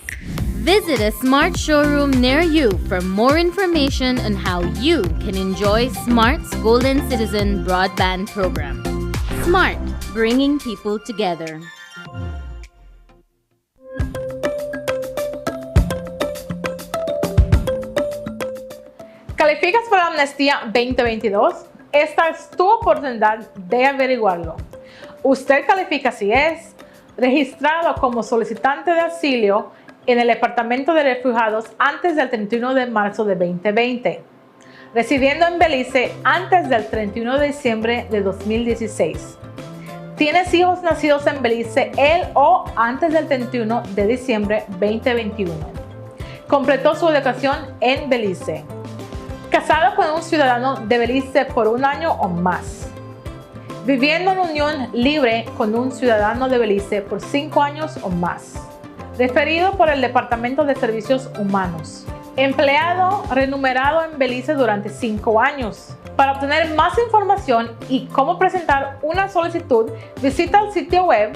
Visit a Smart showroom near you for more information on how you can enjoy Smart's Golden Citizen broadband program. Smart, bringing people together. la amnistía 2022, esta es tu oportunidad de averiguarlo. Usted califica si es registrado como solicitante de asilo en el Departamento de Refugiados antes del 31 de marzo de 2020, residiendo en Belice antes del 31 de diciembre de 2016. ¿Tienes hijos nacidos en Belice el o antes del 31 de diciembre 2021? Completó su educación en Belice. Casado con un ciudadano de Belice por 1 año o más. Viviendo en unión libre con un ciudadano de Belice por 5 años o más. Referido por el Departamento de Servicios Humanos. Empleado remunerado en Belice durante 5 años. Para obtener más información y cómo presentar una solicitud, visita el sitio web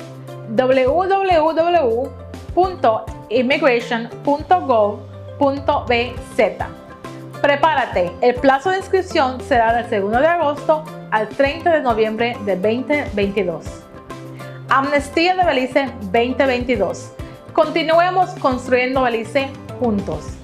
www.immigration.gov.bz. Prepárate, el plazo de inscripción será del 2 de agosto al 30 de noviembre de 2022. Amnistía de Belice 2022. Continuemos construyendo Belice juntos.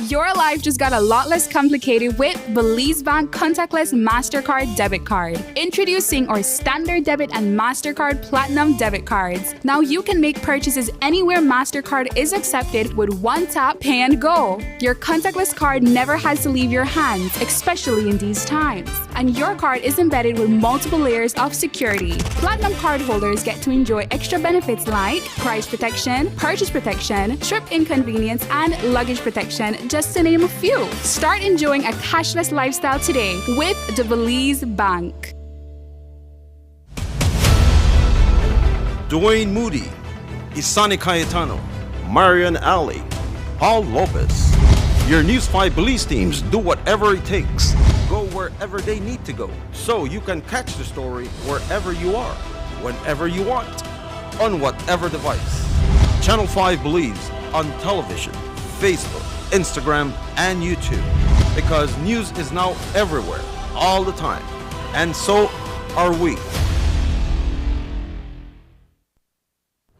Your life just got a lot less complicated with Belize Bank Contactless MasterCard Debit Card. Introducing our Standard Debit and MasterCard Platinum Debit Cards. Now you can make purchases anywhere MasterCard is accepted with one tap, pay and go. Your contactless card never has to leave your hands, especially in these times. And your card is embedded with multiple layers of security. Platinum card holders get to enjoy extra benefits like price protection, purchase protection, trip inconvenience, and luggage protection, just to name a few. Start enjoying a cashless lifestyle today with the Belize Bank. Dwayne Moody, Isani Cayetano, Marian Ali, Paul Lopez. Your News 5 Belize teams do whatever it takes. Go wherever they need to go, so you can catch the story wherever you are, whenever you want, on whatever device. Channel 5 Belize on television, Facebook, Instagram, and YouTube, because news is now everywhere, all the time, and so are we.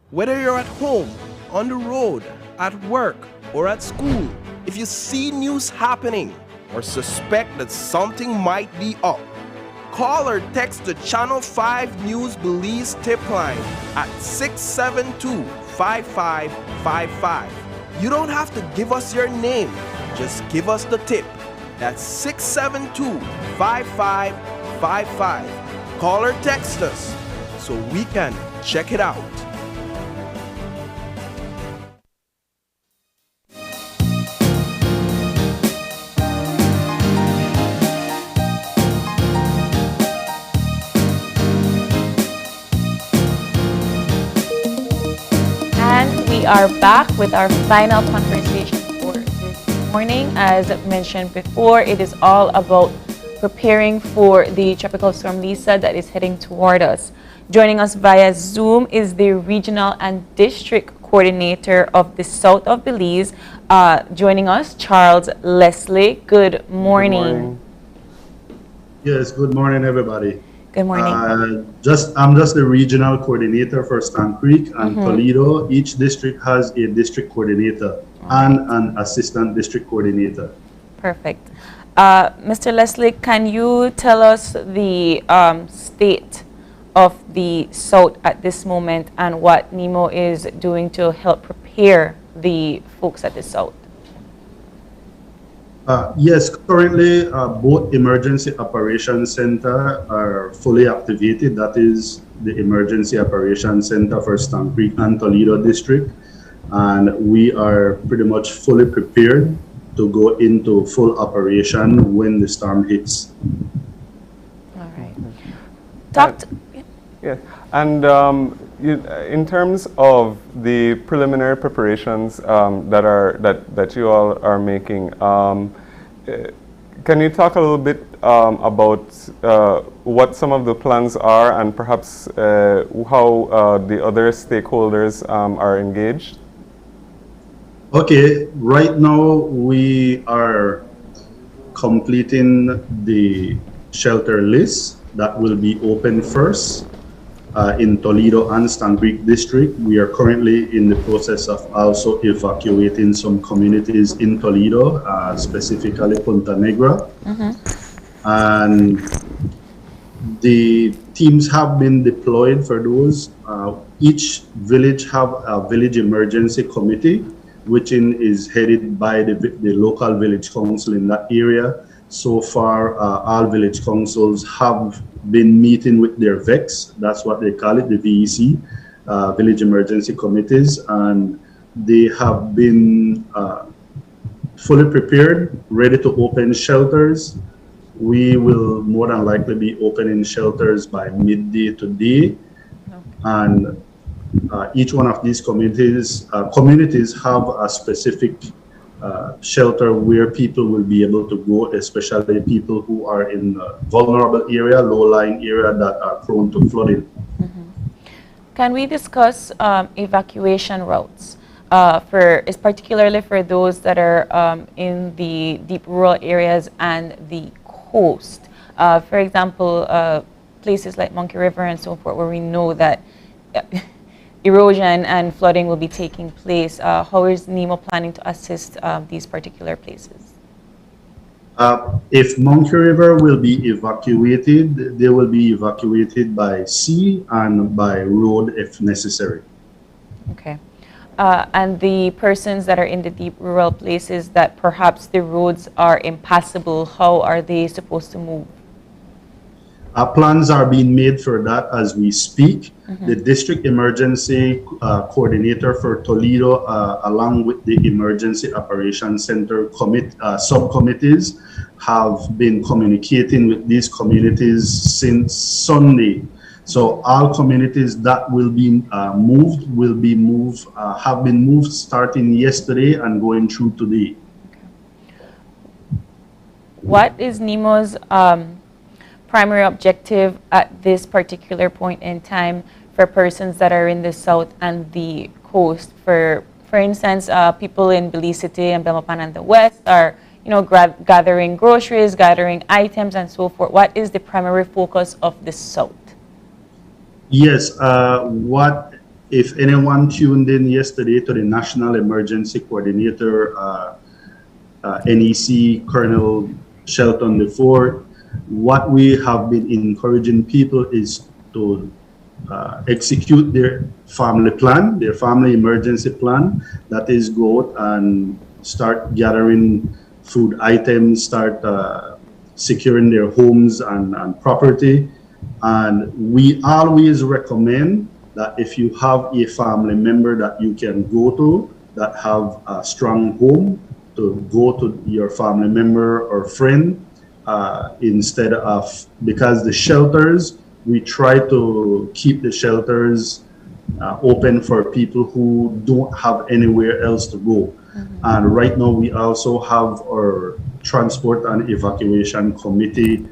Whether you're at home, on the road, at work, or at school, if you see news happening or suspect that something might be up, call or text the Channel 5 News Belize tip line at 672-5555. You don't have to give us your name, just give us the tip. That's 672-5555. Call or text us so we can check it out. We are back with our final conversation for this morning. As mentioned before, it is all about preparing for the tropical storm Lisa that is heading toward us. Joining us via Zoom is the regional and district coordinator of the South of Belize. Joining us, Charles Leslie. Good morning. Yes, good morning, everybody. Good morning. I'm just the regional coordinator for Stan Creek and Toledo. Each district has a district coordinator and an assistant district coordinator. Perfect. Mr. Leslie, can you tell us the state of the South at this moment and what NEMO is doing to help prepare the folks at the South? Yes, currently both emergency operations center are fully activated. That is the emergency operations center for Stan Creek and Toledo district. And we are pretty much fully prepared to go into full operation when the storm hits. All right. Yeah, and in terms of the preliminary preparations that you all are making, can you talk a little bit about what some of the plans are and perhaps how the other stakeholders are engaged? Okay, right now we are completing the shelter list that will be open first. in Toledo and Stann Creek District. We are currently in the process of also evacuating some communities in Toledo, specifically Punta Negra. And the teams have been deployed for those. Each village have a village emergency committee, which is headed by the local village council in that area. So far, all village councils have been meeting with their VECs, that's what they call it, the VEC, Village Emergency Committees, and they have been fully prepared, ready to open shelters. We will more than likely be opening shelters by midday today, and each one of these communities have a specific shelter where people will be able to go, especially people who are in a vulnerable area, low-lying area that are prone to flooding. Can we discuss evacuation routes, particularly for those that are in the deep rural areas and the coast? For example, places like Monkey River and so forth, where we know that erosion and flooding will be taking place. How is NEMO planning to assist these particular places? If Monkey River will be evacuated, they will be evacuated by sea and by road if necessary. Okay. And the persons that are in the deep rural places that perhaps the roads are impassable, how are they supposed to move? Plans are being made for that as we speak. The district emergency coordinator for Toledo, along with the emergency operations center subcommittees, have been communicating with these communities since Sunday. So all communities that will be have been moved starting yesterday and going through today. What is NEMO's primary objective at this particular point in time for persons that are in the south and the coast? For instance, people in Belize City and Belmopan and the west are, gathering groceries, gathering items, and so forth. What is the primary focus of the south? Yes, if anyone tuned in yesterday to the National Emergency Coordinator, NEC Colonel Shelton IV, what we have been encouraging people is to execute their family plan, their family emergency plan. That is, go out and start gathering food items, start securing their homes and property. And we always recommend that if you have a family member that you can go to that have a strong home, to go to your family member or friend instead of, because the shelters, we try to keep the shelters open for people who don't have anywhere else to go. And right now we also have our transport and evacuation committee.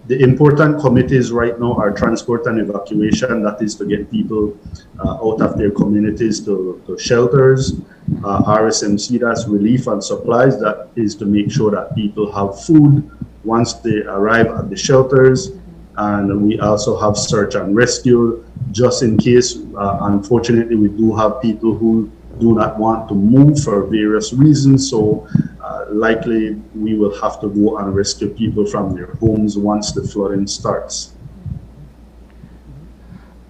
The important committees right now are transport and evacuation, that is to get people out of their communities to shelters. RSMC, that's relief and supplies, that is to make sure that people have food once they arrive at the shelters. And we also have search and rescue, just in case, unfortunately, we do have people who do not want to move for various reasons. So likely we will have to go and rescue people from their homes once the flooding starts.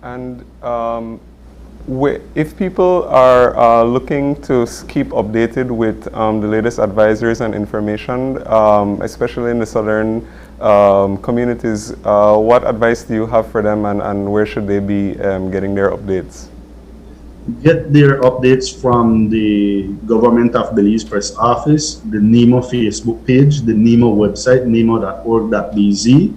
And if people are looking to keep updated with the latest advisories and information, especially in the southern communities, what advice do you have for them, and where should they be getting their updates? Get their updates from the Government of Belize Press Office, the NEMO Facebook page, the NEMO website, nemo.org.bz.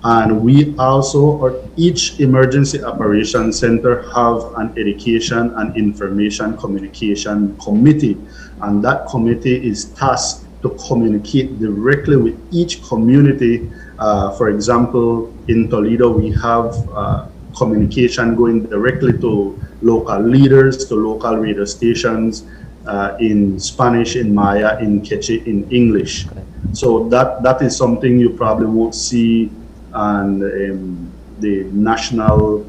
And we also, or each emergency operations center, have an education and information communication committee. And that committee is tasked to communicate directly with each community. For example, in Toledo, we have communication going directly to local leaders, to local radio stations in Spanish, in Maya, in Quechua, in English. So that is something you probably won't see on the National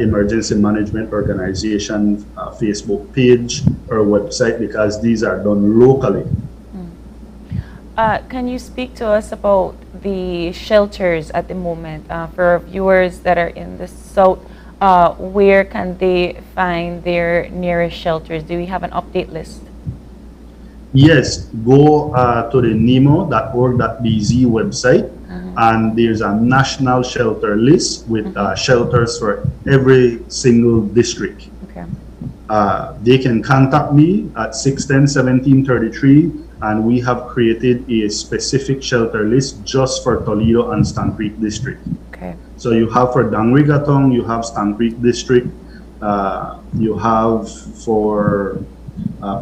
Emergency Management Organization Facebook page or website, because these are done locally. Can you speak to us about the shelters at the moment? For our viewers that are in the South, where can they find their nearest shelters? Do we have an update list? Yes, go to the NEMO.org.bz website, and there's a national shelter list with shelters for every single district. Okay. They can contact me at 610-1733, and we have created a specific shelter list just for Toledo and Stan Creek district. Okay. So you have for Dangrigatong, you have Stan Creek district, you have for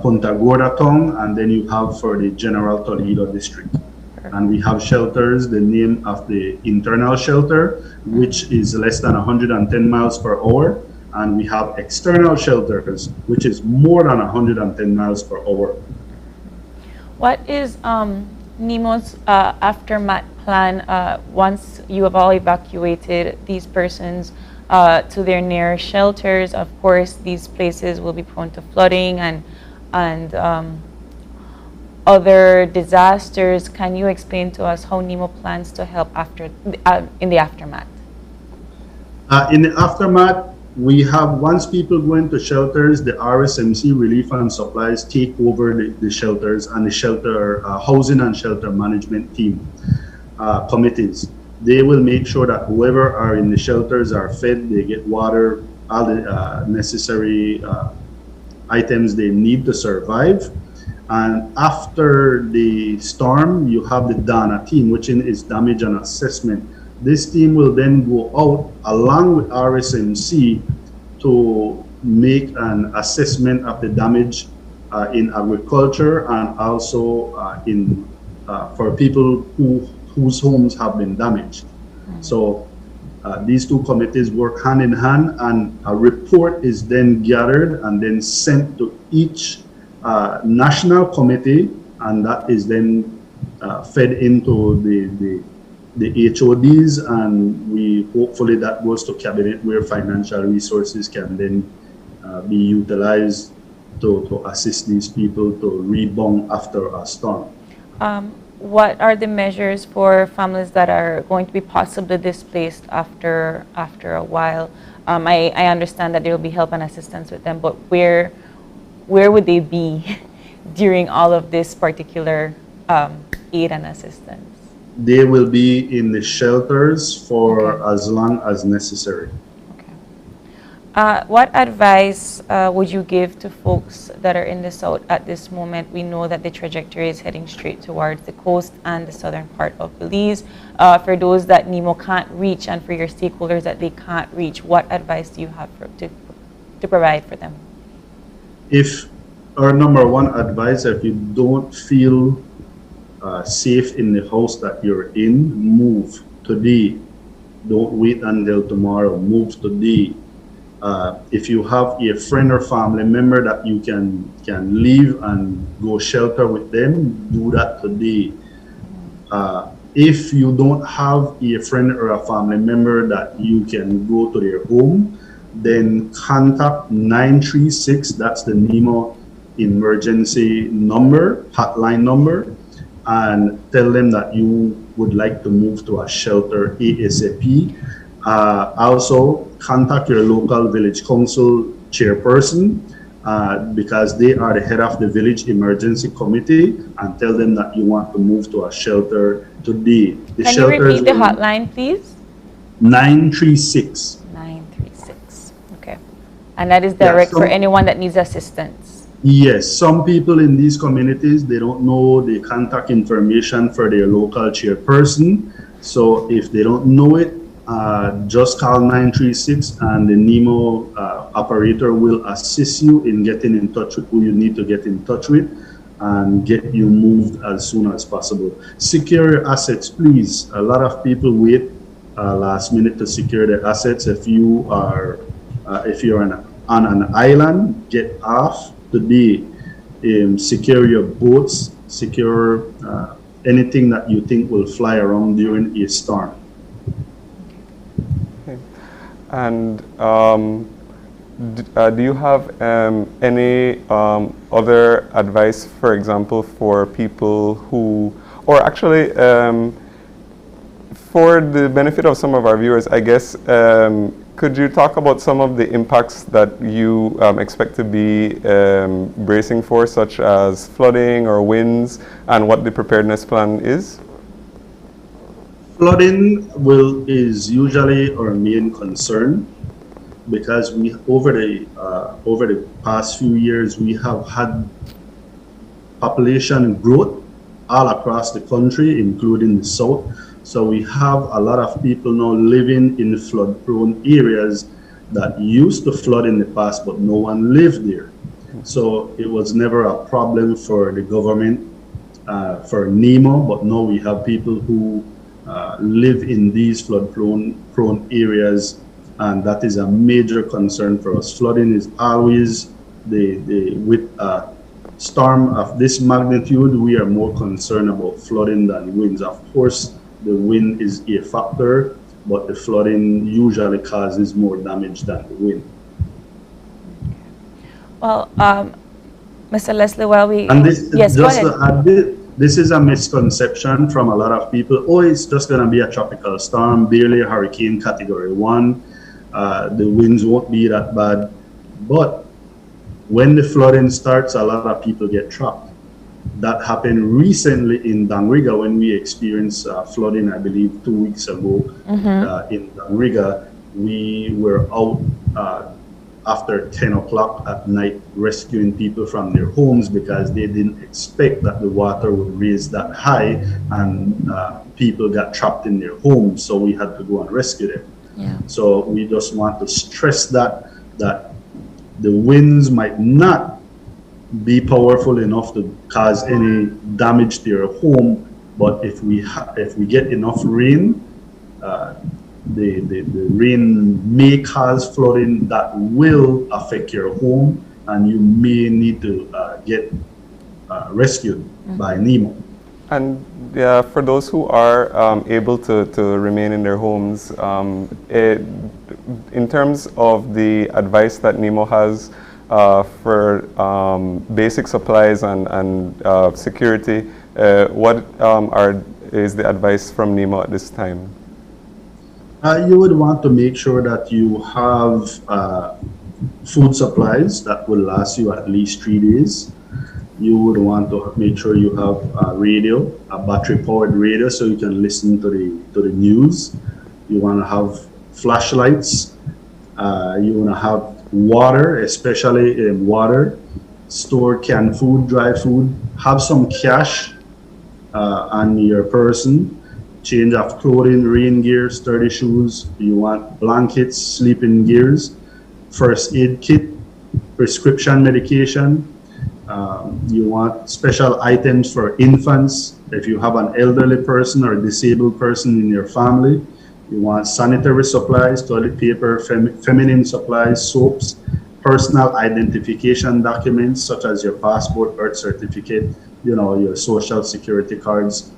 Punta Gorda Tong, and then you have for the General Toledo district. And we have shelters, the name of the internal shelter, which is less than 110 miles per hour. And we have external shelters, which is more than 110 miles per hour. What is NEMO's aftermath plan once you have all evacuated these persons to their nearest shelters? Of course, these places will be prone to flooding and other disasters. Can you explain to us how NEMO plans to help after in the aftermath? In the aftermath, we have, once people go into shelters, the RSMC Relief and Supplies take over the shelters, and the shelter housing and shelter management team committees. They will make sure that whoever are in the shelters are fed, they get water, all the necessary items they need to survive. And after the storm, you have the DANA team, which is damage and assessment. This team will then go out along with RSMC to make an assessment of the damage in agriculture, and also for people whose homes have been damaged. So these two committees work hand in hand, and a report is then gathered and then sent to each national committee, and that is then fed into the HODs, and we hopefully that goes to cabinet, where financial resources can then be utilized to assist these people to rebound after a storm. What are the measures for families that are going to be possibly displaced after a while? I understand that there will be help and assistance with them, but where would they be during all of this particular aid and assistance? They will be in the shelters for as long as necessary. What advice would you give to folks that are in the South at this moment? We know that the trajectory is heading straight towards the coast and the southern part of Belize. For those that NEMO can't reach, and for your stakeholders that they can't reach, what advice do you have to provide for them? If our number one advice, if you don't feel safe in the house that you're in, move today. Don't wait until tomorrow. Move today. If you have a friend or family member that you can leave and go shelter with them, do that today. If you don't have a friend or a family member that you can go to their home, then contact 936. That's the NEMO emergency number, hotline number, and tell them that you would like to move to a shelter ASAP. Also, contact your local village council chairperson, because they are the head of the village emergency committee, and tell them that you want to move to a shelter today. Can you repeat the hotline, please? 936. 936. Okay. And that is direct for anyone that needs assistance. Yes, some people in these communities, they don't know the contact information for their local chairperson. So if they don't know it, just call 936, and the NEMO operator will assist you in getting in touch with who you need to get in touch with and get you moved as soon as possible. Secure your assets, please. A lot of people wait last minute to secure their assets. If you are, if you're on an island, get off today. Secure your boats, secure anything that you think will fly around during a storm. And do you have any other advice, for example, for people who, or actually, for the benefit of some of our viewers, I guess, could you talk about some of the impacts that you expect to be bracing for, such as flooding or winds, and what the preparedness plan is? Flooding is usually our main concern, because we over the past few years we have had population growth all across the country, including the south. So we have a lot of people now living in flood-prone areas that used to flood in the past, but no one lived there. So it was never a problem for the government, for NEMO, but now we have people who live in these flood-prone areas, and that is a major concern for us. Flooding is always with a storm of this magnitude, we are more concerned about flooding than winds. Of course, the wind is a factor, but the flooding usually causes more damage than the wind. Well, Mr. Leslie, while we... And this, yes, just go ahead. This is a misconception from a lot of people. Oh, it's just going to be a tropical storm, barely a hurricane category 1. The winds won't be that bad. But when the flooding starts, a lot of people get trapped. That happened recently in Dangriga when we experienced flooding, I believe, 2 weeks ago. In Dangriga, we were out after 10 o'clock at night rescuing people from their homes, because they didn't expect that the water would raise that high, and people got trapped in their homes, so we had to go and rescue them. Yeah. So we just want to stress that the winds might not be powerful enough to cause any damage to your home, but if we get enough rain, the rain may cause flooding that will affect your home, and you may need to get rescued by NEMO. And for those who are able to remain in their homes, in terms of the advice that NEMO has for basic supplies and security, what is the advice from NEMO at this time? You would want to make sure that you have food supplies that will last you at least 3 days. You would want to make sure you have a radio, a battery-powered radio, so you can listen to the news. You want to have flashlights. You want to have water, especially water. Store canned food, dry food. Have some cash on your person. Change of clothing, rain gear, sturdy shoes. You want blankets, sleeping gears, first aid kit, prescription medication. You want special items for infants. If you have an elderly person or a disabled person in your family, you want sanitary supplies, toilet paper, feminine supplies, soaps, personal identification documents such as your passport, birth certificate, your social security cards.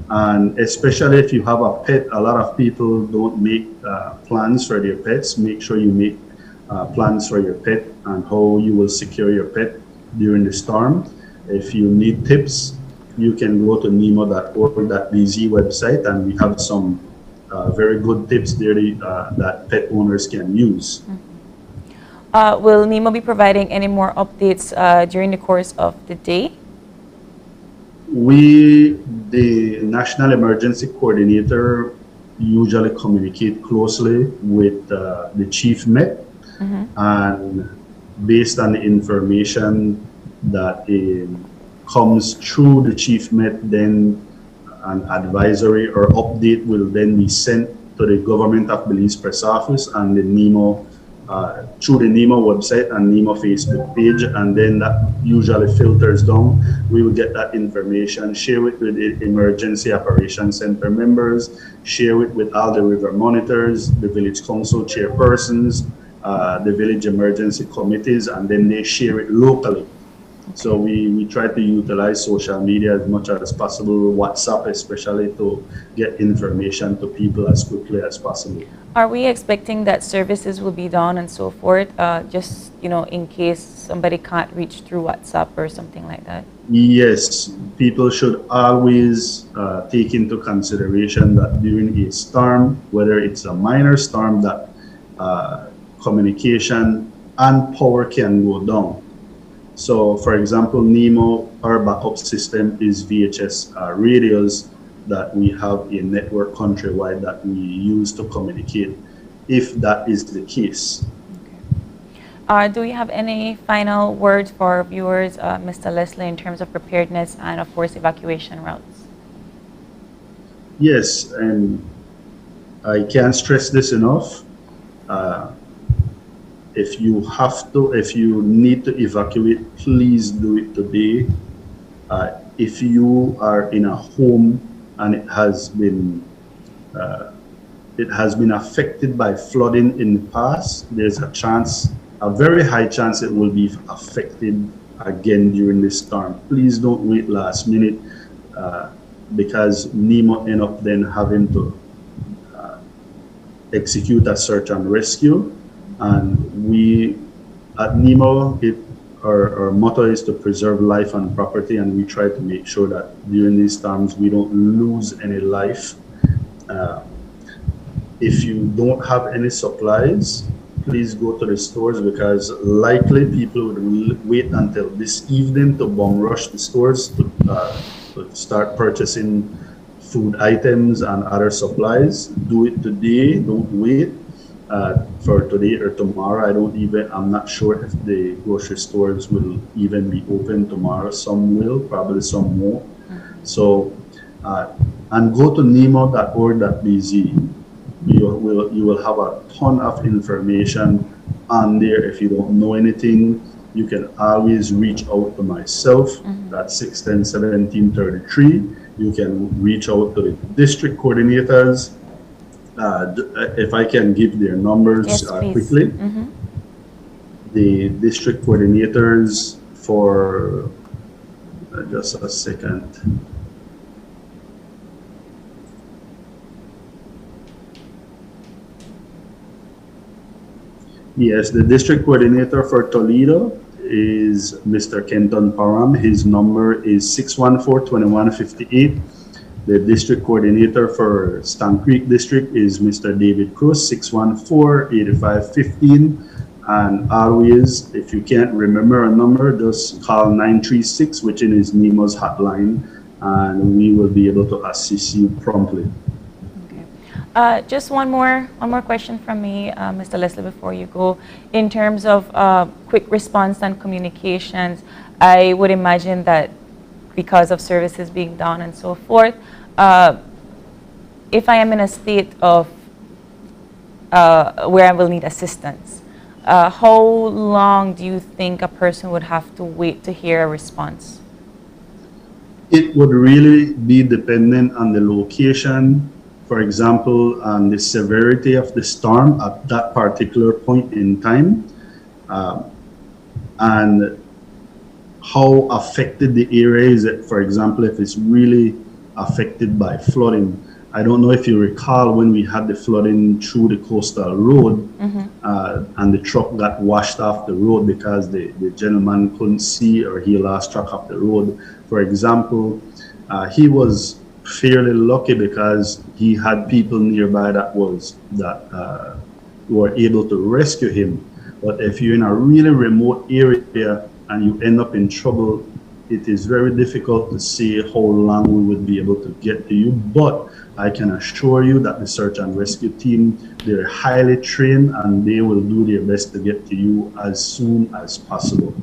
And especially if you have a pet, a lot of people don't make plans for their pets. Make sure you make plans for your pet and how you will secure your pet during the storm. If you need tips, you can go to nemo.org.bz website, and we have some very good tips there that pet owners can use. Will NEMO be providing any more updates during the course of the day? The National Emergency Coordinator usually communicate closely with the Chief Met, and based on the information that comes through the Chief Met, then an advisory or update will then be sent to the Government of Belize Press Office and the NEMO through the NEMO website and NEMO Facebook page, and then that usually filters down. We will get that information, share it with the Emergency Operations Center members, share it with all the river monitors, the Village Council chairpersons, the village emergency committees, and then they share it locally. So we try to utilize social media as much as possible, WhatsApp especially, to get information to people as quickly as possible. Are we expecting that services will be down and so forth, just, in case somebody can't reach through WhatsApp or something like that? Yes, people should always take into consideration that during a storm, whether it's a minor storm, that communication and power can go down. So, for example, NEMO, our backup system is VHS radios that we have a network countrywide that we use to communicate, if that is the case. Do we have any final words for our viewers, Mr. Leslie, in terms of preparedness and, of course, evacuation routes? Yes, and I can't stress this enough. If you need to evacuate, please do it today. If you are in a home and it has been affected by flooding in the past, there's a very high chance it will be affected again during this storm. Please don't wait last minute, because NEMO end up then having to execute a search and rescue. And we at NEMO, our motto is to preserve life and property, and we try to make sure that during these times we don't lose any life. If you don't have any supplies, please go to the stores, because likely people would wait until this evening to bomb rush the stores to start purchasing food items and other supplies. Do it today, don't wait for today or tomorrow. I'm not sure if the grocery stores will even be open tomorrow. Some will, probably some won't. So, and go to nemo.org.bz. You will have a ton of information on there. If you don't know anything, you can always reach out to myself. That's 610-1733. You can reach out to the district coordinators. If I can give their numbers quickly. The district coordinators for, just a second. Yes, the district coordinator for Toledo is Mr. Kenton Parham. His number is 614-2158. The district coordinator for Stan Creek District is Mr. David Cruz, 614-8515. And always, if you can't remember a number, just call 936, which is NEMO's hotline, and we will be able to assist you promptly. Just one more question from me, Mr. Leslie, before you go. In terms of quick response and communications, I would imagine that because of services being down and so forth, if I am in a state of where I will need assistance, how long do you think a person would have to wait to hear a response? It would really be dependent on the location. For example, on the severity of the storm at that particular point in time, and how affected the area is. For example, if it's really affected by flooding. I don't know if you recall when we had the flooding through the coastal road, and the truck got washed off the road because the gentleman couldn't see, or he lost track of the road. For example, he was fairly lucky because he had people nearby that were able to rescue him. But if you're in a really remote area and you end up in trouble, it is very difficult to say how long we would be able to get to you. But I can assure you that the search and rescue team, they're highly trained, and they will do their best to get to you as soon as possible.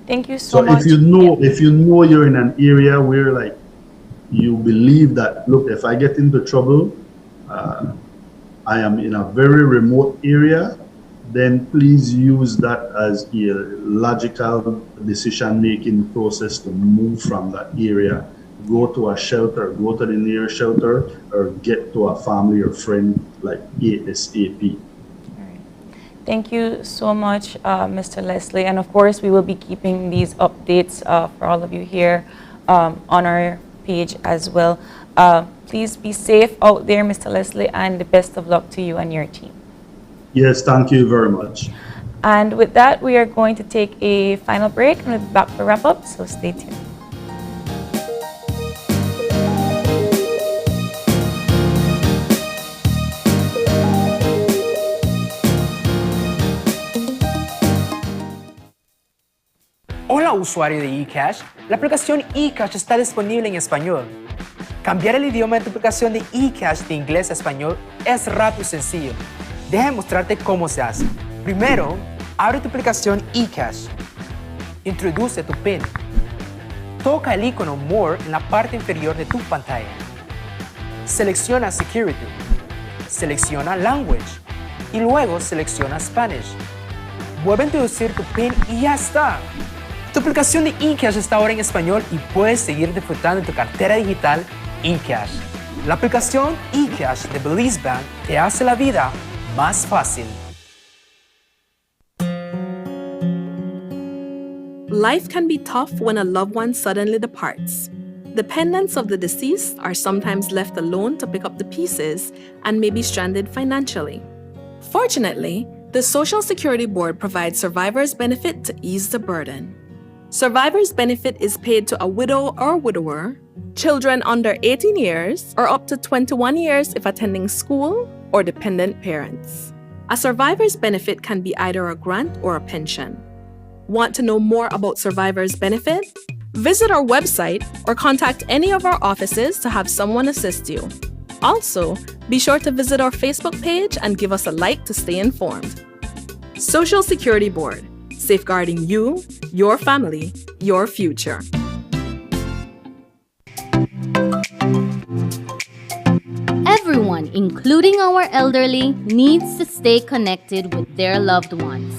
Thank you so much. So if you know you're in an area where like you believe that, look, if I get into trouble, I am in a very remote area, then please use that as a logical decision-making process to move from that area. Go to a shelter, go to the nearest shelter, or get to a family or friend like ASAP. Thank you so much, Mr. Leslie. And of course, we will be keeping these updates for all of you here on our page as well. Please be safe out there, Mr. Leslie, and the best of luck to you and your team. Yes, thank you very much. And with that, we are going to take a final break and we'll be back for wrap up, so stay tuned. Hola usuario de eCash, la aplicación eCash está disponible en español. Cambiar el idioma de tu aplicación de eCash de inglés a español es rápido y sencillo. Déjame mostrarte cómo se hace. Primero, abre tu aplicación eCash. Introduce tu PIN. Toca el icono More en la parte inferior de tu pantalla. Selecciona Security. Selecciona Language. Y luego selecciona Spanish. Vuelve a introducir tu PIN y ya está. Tu aplicación de eCash está ahora en español y puedes seguir disfrutando de tu cartera digital eCash. La aplicación eCash de Belize Bank te hace la vida más fácil. Life can be tough when a loved one suddenly departs. Dependents of the deceased are sometimes left alone to pick up the pieces and may be stranded financially. Fortunately, the Social Security Board provides survivor's benefit to ease the burden. Survivor's benefit is paid to a widow or widower, children under 18 years, or up to 21 years if attending school, or dependent parents. A survivor's benefit can be either a grant or a pension. Want to know more about survivor's benefit? Visit our website or contact any of our offices to have someone assist you. Also, be sure to visit our Facebook page and give us a like to stay informed. Social Security Board, safeguarding you, your family, your future. Everyone, including our elderly, needs to stay connected with their loved ones.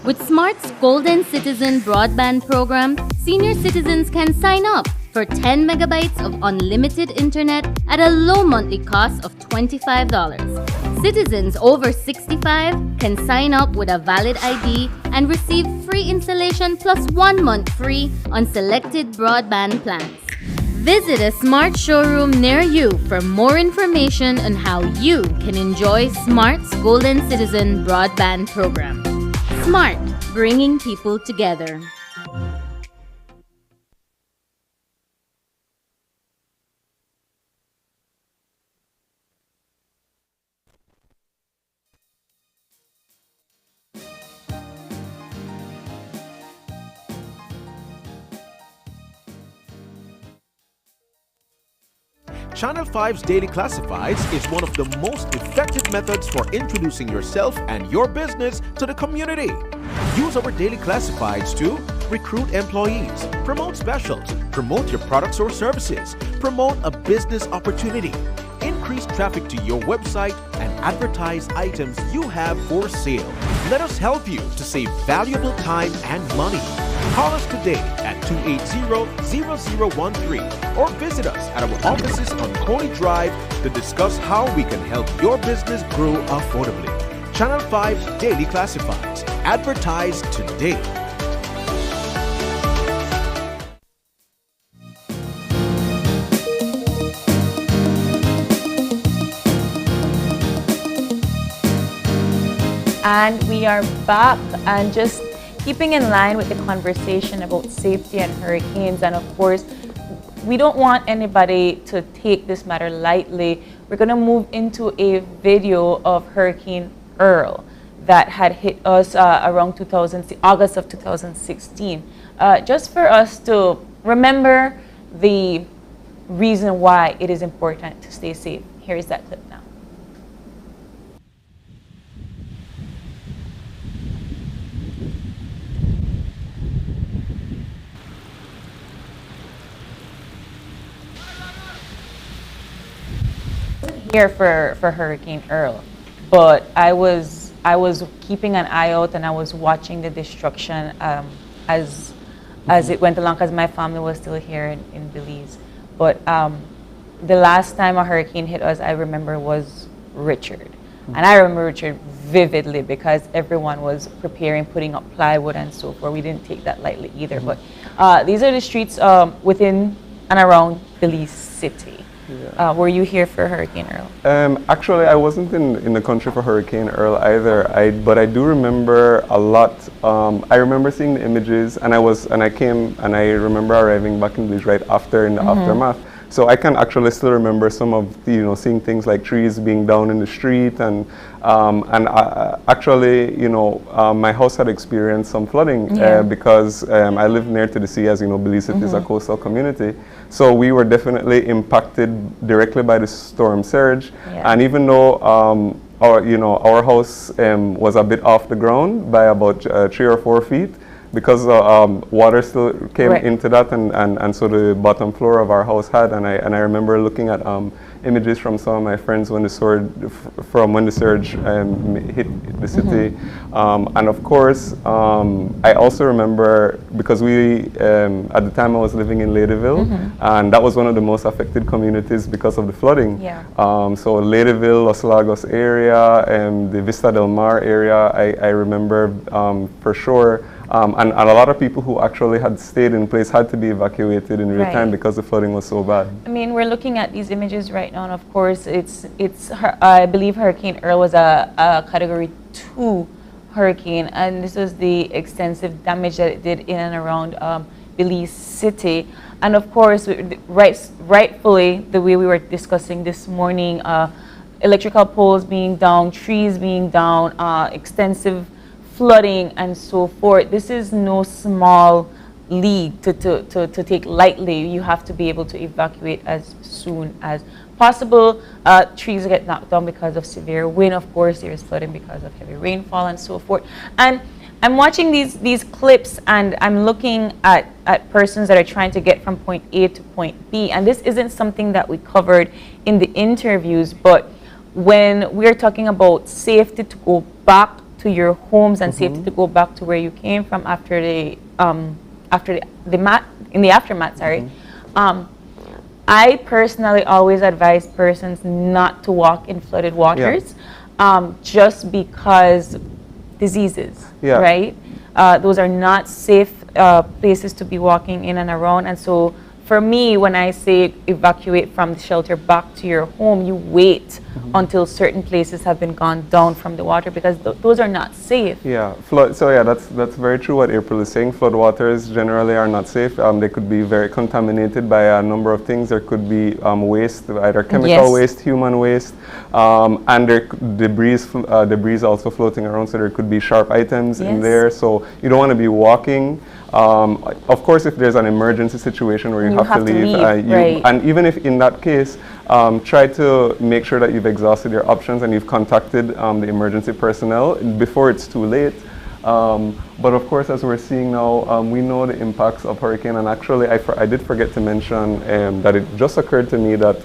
With Smart's Golden Citizen broadband program, senior citizens can sign up for 10 megabytes of unlimited internet at a low monthly cost of $25. Citizens over 65 can sign up with a valid ID and receive free installation plus 1 month free on selected broadband plans. Visit a Smart showroom near you for more information on how you can enjoy Smart's Golden Citizen broadband program. Smart, bringing people together. Channel 5's Daily Classifieds is one of the most effective methods for introducing yourself and your business to the community. Use our Daily Classifieds to recruit employees, promote specials, promote your products or services, promote a business opportunity, increase traffic to your website, and advertise items you have for sale. Let us help you to save valuable time and money. Call us today at 280-0013 or visit us at our offices on Coney Drive to discuss how we can help your business grow affordably. Channel 5 Daily Classifieds. Advertise today. And we are back, and just keeping in line with the conversation about safety and hurricanes. And of course, we don't want anybody to take this matter lightly. We're going to move into a video of Hurricane Earl that had hit us around August of 2016. Just for us to remember the reason why it is important to stay safe. Here is that clip now. Here for Hurricane Earl, but I was keeping an eye out, and I was watching the destruction as it went along, because my family was still here in Belize. But the last time a hurricane hit us, I remember, was Richard, And I remember Richard vividly because everyone was preparing, putting up plywood and so forth. We didn't take that lightly either. But these are the streets within and around Belize City. Yeah. Were you here for Hurricane Earl? Actually, I wasn't in the country for Hurricane Earl either. But I do remember a lot. I remember seeing the images, and I came and I remember arriving back in Belize right after in the aftermath. So I can actually still remember some of the, seeing things like trees being down in the street, and actually, my house had experienced some flooding because I live near to the sea, as you know. Belize City is a coastal community, so we were definitely impacted directly by the storm surge. And even though our house was a bit off the ground by about 3 or 4 feet, because water still came into that, and so the bottom floor of our house had, and I remember looking at images from some of my friends when the surge hit the city, and of course I also remember, because we at the time I was living in Ladyville, and that was one of the most affected communities because of the flooding. So Ladyville, Los Lagos area, the Vista Del Mar area, I remember for sure. And a lot of people who actually had stayed in place had to be evacuated in real time because the flooding was so bad. I mean, we're looking at these images right now, and of course, I believe Hurricane Earl was a Category 2 hurricane, and this was the extensive damage that it did in and around Belize City. And of course, rightfully, the way we were discussing this morning, electrical poles being down, trees being down, extensive flooding and so forth. This is no small league to take lightly. You have to be able to evacuate as soon as possible. Trees get knocked down because of severe wind. Of course, there is flooding because of heavy rainfall and so forth. And I'm watching these clips, and I'm looking at persons that are trying to get from point A to point B. And this isn't something that we covered in the interviews, but when we're talking about safety to go back to your homes and safety to go back to where you came from after the aftermath. I personally always advise persons not to walk in flooded waters, just because diseases, right? Those are not safe places to be walking in and around, and so for me, when I say evacuate from the shelter back to your home, you wait until certain places have been gone down from the water, because those are not safe. That's very true what April is saying. Floodwaters generally are not safe. They could be very contaminated by a number of things. There could be waste, either chemical waste, human waste, and there debris also floating around, so there could be sharp items in there. So you don't want to be walking. Of course, if there's an emergency situation where you have to leave, and even if in that case, try to make sure that you've exhausted your options and you've contacted the emergency personnel before it's too late. But of course, as we're seeing now, we know the impacts of hurricane, and actually I did forget to mention that it just occurred to me that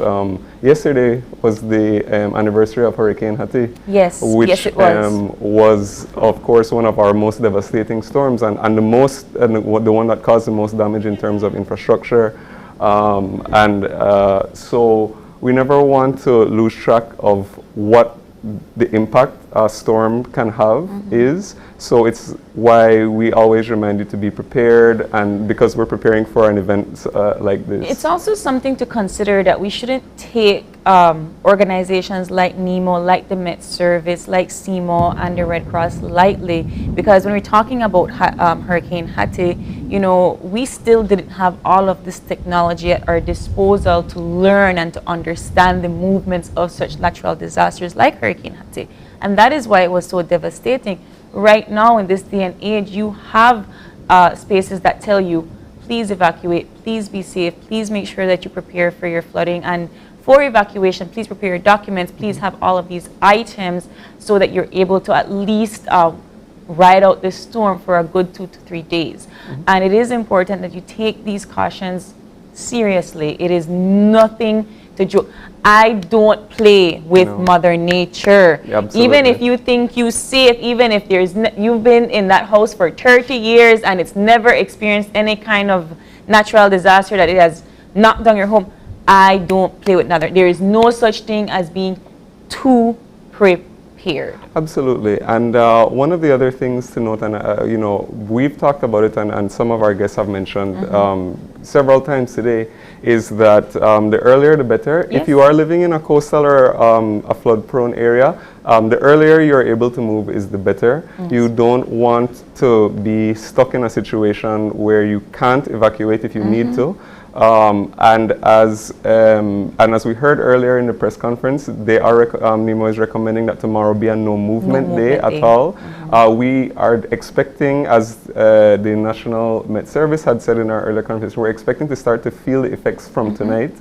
yesterday was the anniversary of Hurricane Hattie. Which it was. Was of course one of our most devastating storms, and the one that caused the most damage in terms of infrastructure. So we never want to lose track of what the impact a storm can have is. So it's why we always remind you to be prepared, and because we're preparing for an event like this. It's also something to consider that we shouldn't take organizations like NEMO, like the Met Service, like CMO and the Red Cross lightly, because when we're talking about Hurricane Hattie, we still didn't have all of this technology at our disposal to learn and to understand the movements of such natural disasters like Hurricane Hattie. And that is why it was so devastating. Right now, in this day and age, you have spaces that tell you, please evacuate, please be safe, please make sure that you prepare for your flooding. And for evacuation, please prepare your documents, please have all of these items so that you're able to at least ride out this storm for a good 2 to 3 days. And it is important that you take these cautions seriously. It is nothing to joke. I don't play with Mother Nature. Even if you think you're safe, even if you've been in that house for 30 years and it's never experienced any kind of natural disaster that it has knocked down your home, I don't play with another. There is no such thing as being too prepared. prepared. Absolutely. And one of the other things to note, and you know, we've talked about it, and some of our guests have mentioned several times today, is that the earlier the better. Yes. If you are living in a coastal or a flood-prone area, the earlier you're able to move is the better. Yes. You don't want to be stuck in a situation where you can't evacuate if you need to. And as we heard earlier in the press conference, they are NEMO is recommending that tomorrow be a no movement day at all. We are expecting, as the National Met Service had said in our earlier conference, we're expecting to start to feel the effects from tonight,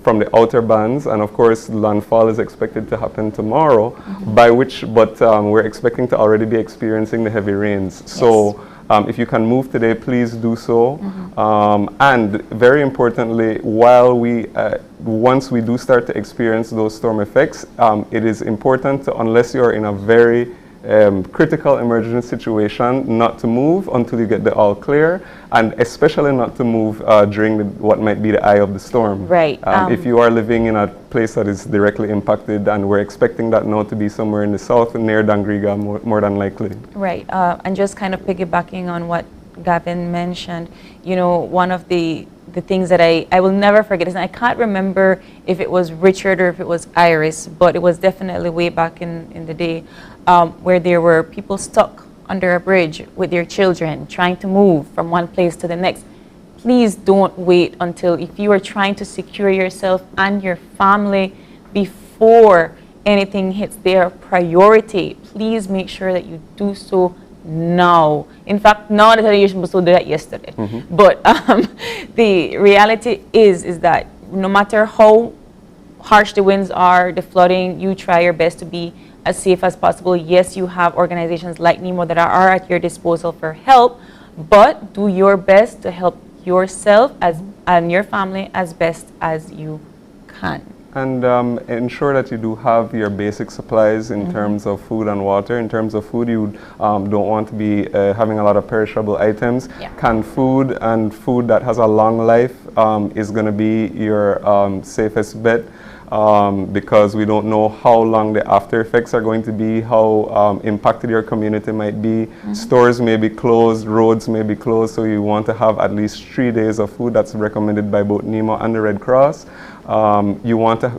from the outer bands, and of course landfall is expected to happen tomorrow. But we're expecting to already be experiencing the heavy rains. So. If you can move today, please do so. And very importantly, while once we do start to experience those storm effects, it is important to, unless you're in a very critical emergency situation, not to move until you get the all clear, and especially not to move during what might be the eye of the storm. Right. If you are living in a place that is directly impacted, and we're expecting that now to be somewhere in the south near Dangriga, more than likely. Right. And just kind of piggybacking on what Gavin mentioned, you know, one of the things that I will never forget is, and I can't remember if it was Richard or if it was Iris, but it was definitely way back in the day, where there were people stuck under a bridge with their children trying to move from one place to the next. Please don't wait until, if you are trying to secure yourself and your family before anything hits their priority, please make sure that you do so now. In fact, now that you're supposed to do that yesterday. But the reality is that no matter how harsh the winds are, the flooding, you try your best to be as safe as possible. Yes, you have organizations like NEMO that are at your disposal for help, but do your best to help yourself and your family as best as you can. And ensure that you do have your basic supplies in terms of food and water. In terms of food, you don't want to be having a lot of perishable items. Canned food and food that has a long life is going to be your safest bet. Because we don't know how long the after effects are going to be, how impacted your community might be. Stores may be closed, roads may be closed, so you want to have at least 3 days of food. That's recommended by both NEMO and the Red Cross. You want to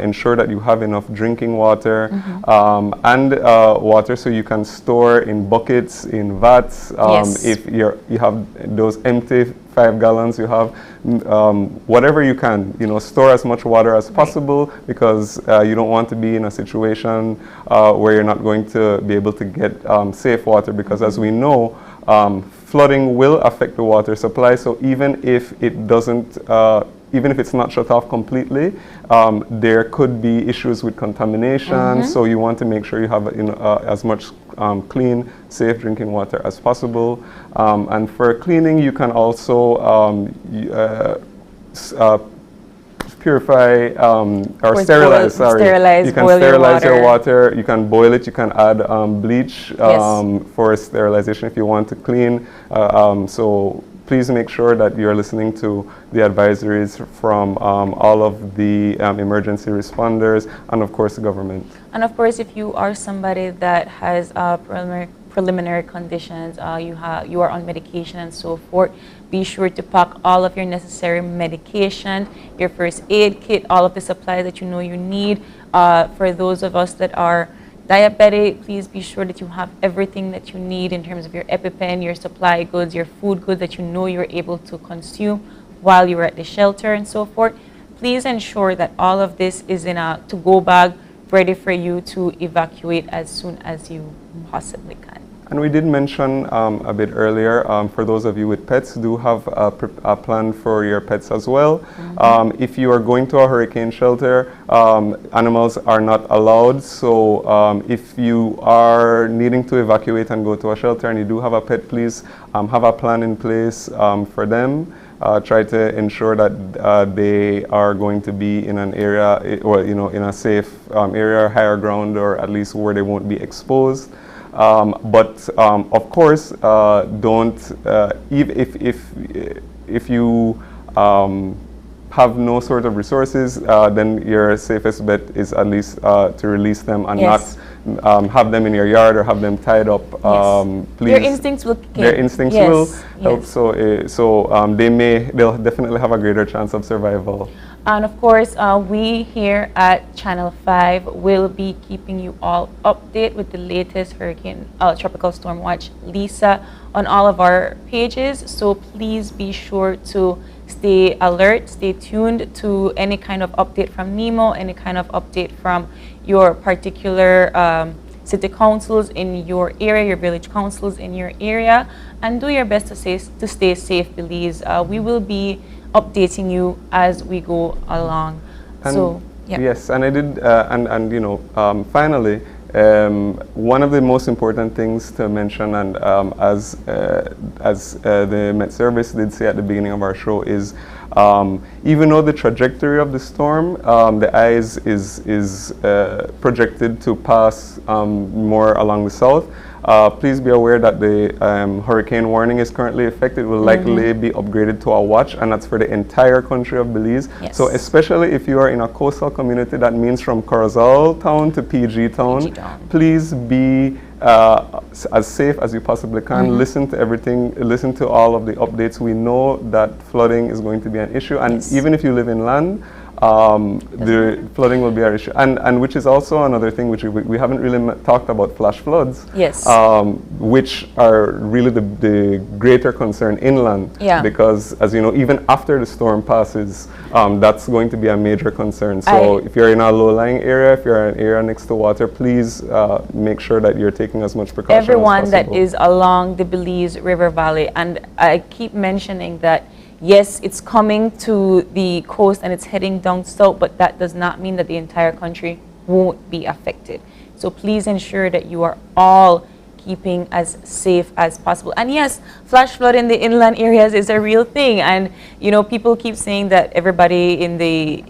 ensure that you have enough drinking water and water, so you can store in buckets, in vats. If you have those empty 5 gallons, you have whatever you can, store as much water as possible, because you don't want to be in a situation where you're not going to be able to get safe water, because as we know, flooding will affect the water supply. So even if it doesn't, even if it's not shut off completely, there could be issues with contamination. So you want to make sure you have as much clean, safe drinking water as possible. And for cleaning, you can also purify or sterilize. You can sterilize your water. You can boil it. You can add bleach for sterilization if you want to clean. So please make sure that you're listening to the advisories from all of the emergency responders and, of course, the government. And, of course, if you are somebody that has preliminary conditions, you are on medication and so forth, be sure to pack all of your necessary medication, your first aid kit, all of the supplies that you know you need. For those of us that are diabetic, please be sure that you have everything that you need in terms of your EpiPen, your supply goods, your food goods that you know you're able to consume while you're at the shelter and so forth. Please ensure that all of this is in a to-go bag, ready for you to evacuate as soon as you possibly can. And we did mention a bit earlier, for those of you with pets, do have a plan for your pets as well. If you are going to a hurricane shelter, animals are not allowed. So if you are needing to evacuate and go to a shelter and you do have a pet, please have a plan in place for them. Try to ensure that they are going to be in an area, or in a safe area, higher ground, or at least where they won't be exposed. But of course, don't if you have no sort of resources, then your safest bet is at least to release them and Yes. not have them in your yard or have them tied up. Please. Their instincts will kick in. Their instincts Yes, will help. yes. So they'll definitely have a greater chance of survival. And of course, we here at Channel 5 will be keeping you all updated with the latest hurricane tropical storm watch Lisa on all of our pages. So please be sure to stay alert, stay tuned to any kind of update from NEMO, any kind of update from your particular city councils in your area, your village councils in your area, and do your best to stay safe, Belize. We will be updating you as we go along. And so, yeah. Yes, and I did, and you know, finally, one of the most important things to mention, and as the Met Service did say at the beginning of our show, is even though the trajectory of the storm, the eye is projected to pass more along the south. Please be aware that the hurricane warning is currently effective. It will likely be upgraded to a watch, and that's for the entire country of Belize. Yes. So especially if you are in a coastal community, that means from Corozal Town to PG Town, please be as safe as you possibly can. Listen to everything, listen to all of the updates. We know that flooding is going to be an issue, and even if you live in land, the flooding will be our issue, and which is also another thing which we haven't really talked about, flash floods, yes, which are really the greater concern inland, because as you know, even after the storm passes, that's going to be a major concern. So if you're in a low-lying area, if you're in an area next to water, please make sure that you're taking as much precaution everyone as that possible. is along the Belize River Valley, and I keep mentioning that yes, it's coming to the coast and it's heading down south, but that does not mean that the entire country won't be affected. So please ensure that you are all keeping as safe as possible. And yes, flash flood in the inland areas is a real thing. And you know, people keep saying that everybody in the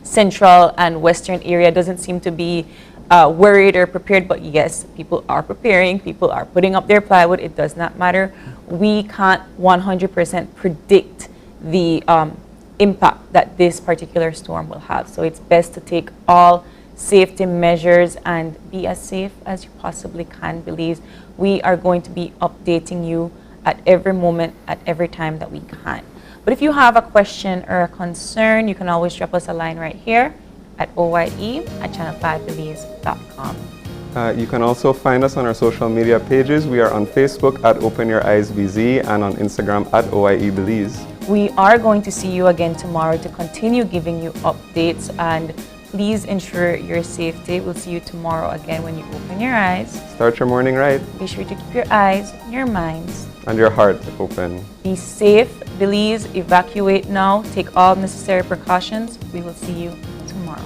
central and western area doesn't seem to be worried or prepared, but yes, people are preparing, people are putting up their plywood. It does not matter. We can't 100% predict the impact that this particular storm will have. So it's best to take all safety measures and be as safe as you possibly can, Belize. We are going to be updating you at every moment, at every time that we can. But if you have a question or a concern, you can always drop us a line right here at oye@channel5belize.com. You can also find us on our social media pages. We are on Facebook at Open Your Eyes BZ and on Instagram at OIE Belize. We are going to see you again tomorrow to continue giving you updates, and please ensure your safety. We'll see you tomorrow again when you open your eyes. Start your morning right. Be sure to keep your eyes, your minds, and your heart open. Be safe. Belize, evacuate now. Take all necessary precautions. We will see you tomorrow.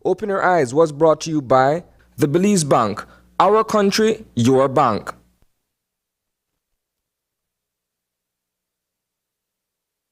Open Your Eyes was brought to you by the Belize Bank. Our country, your bank.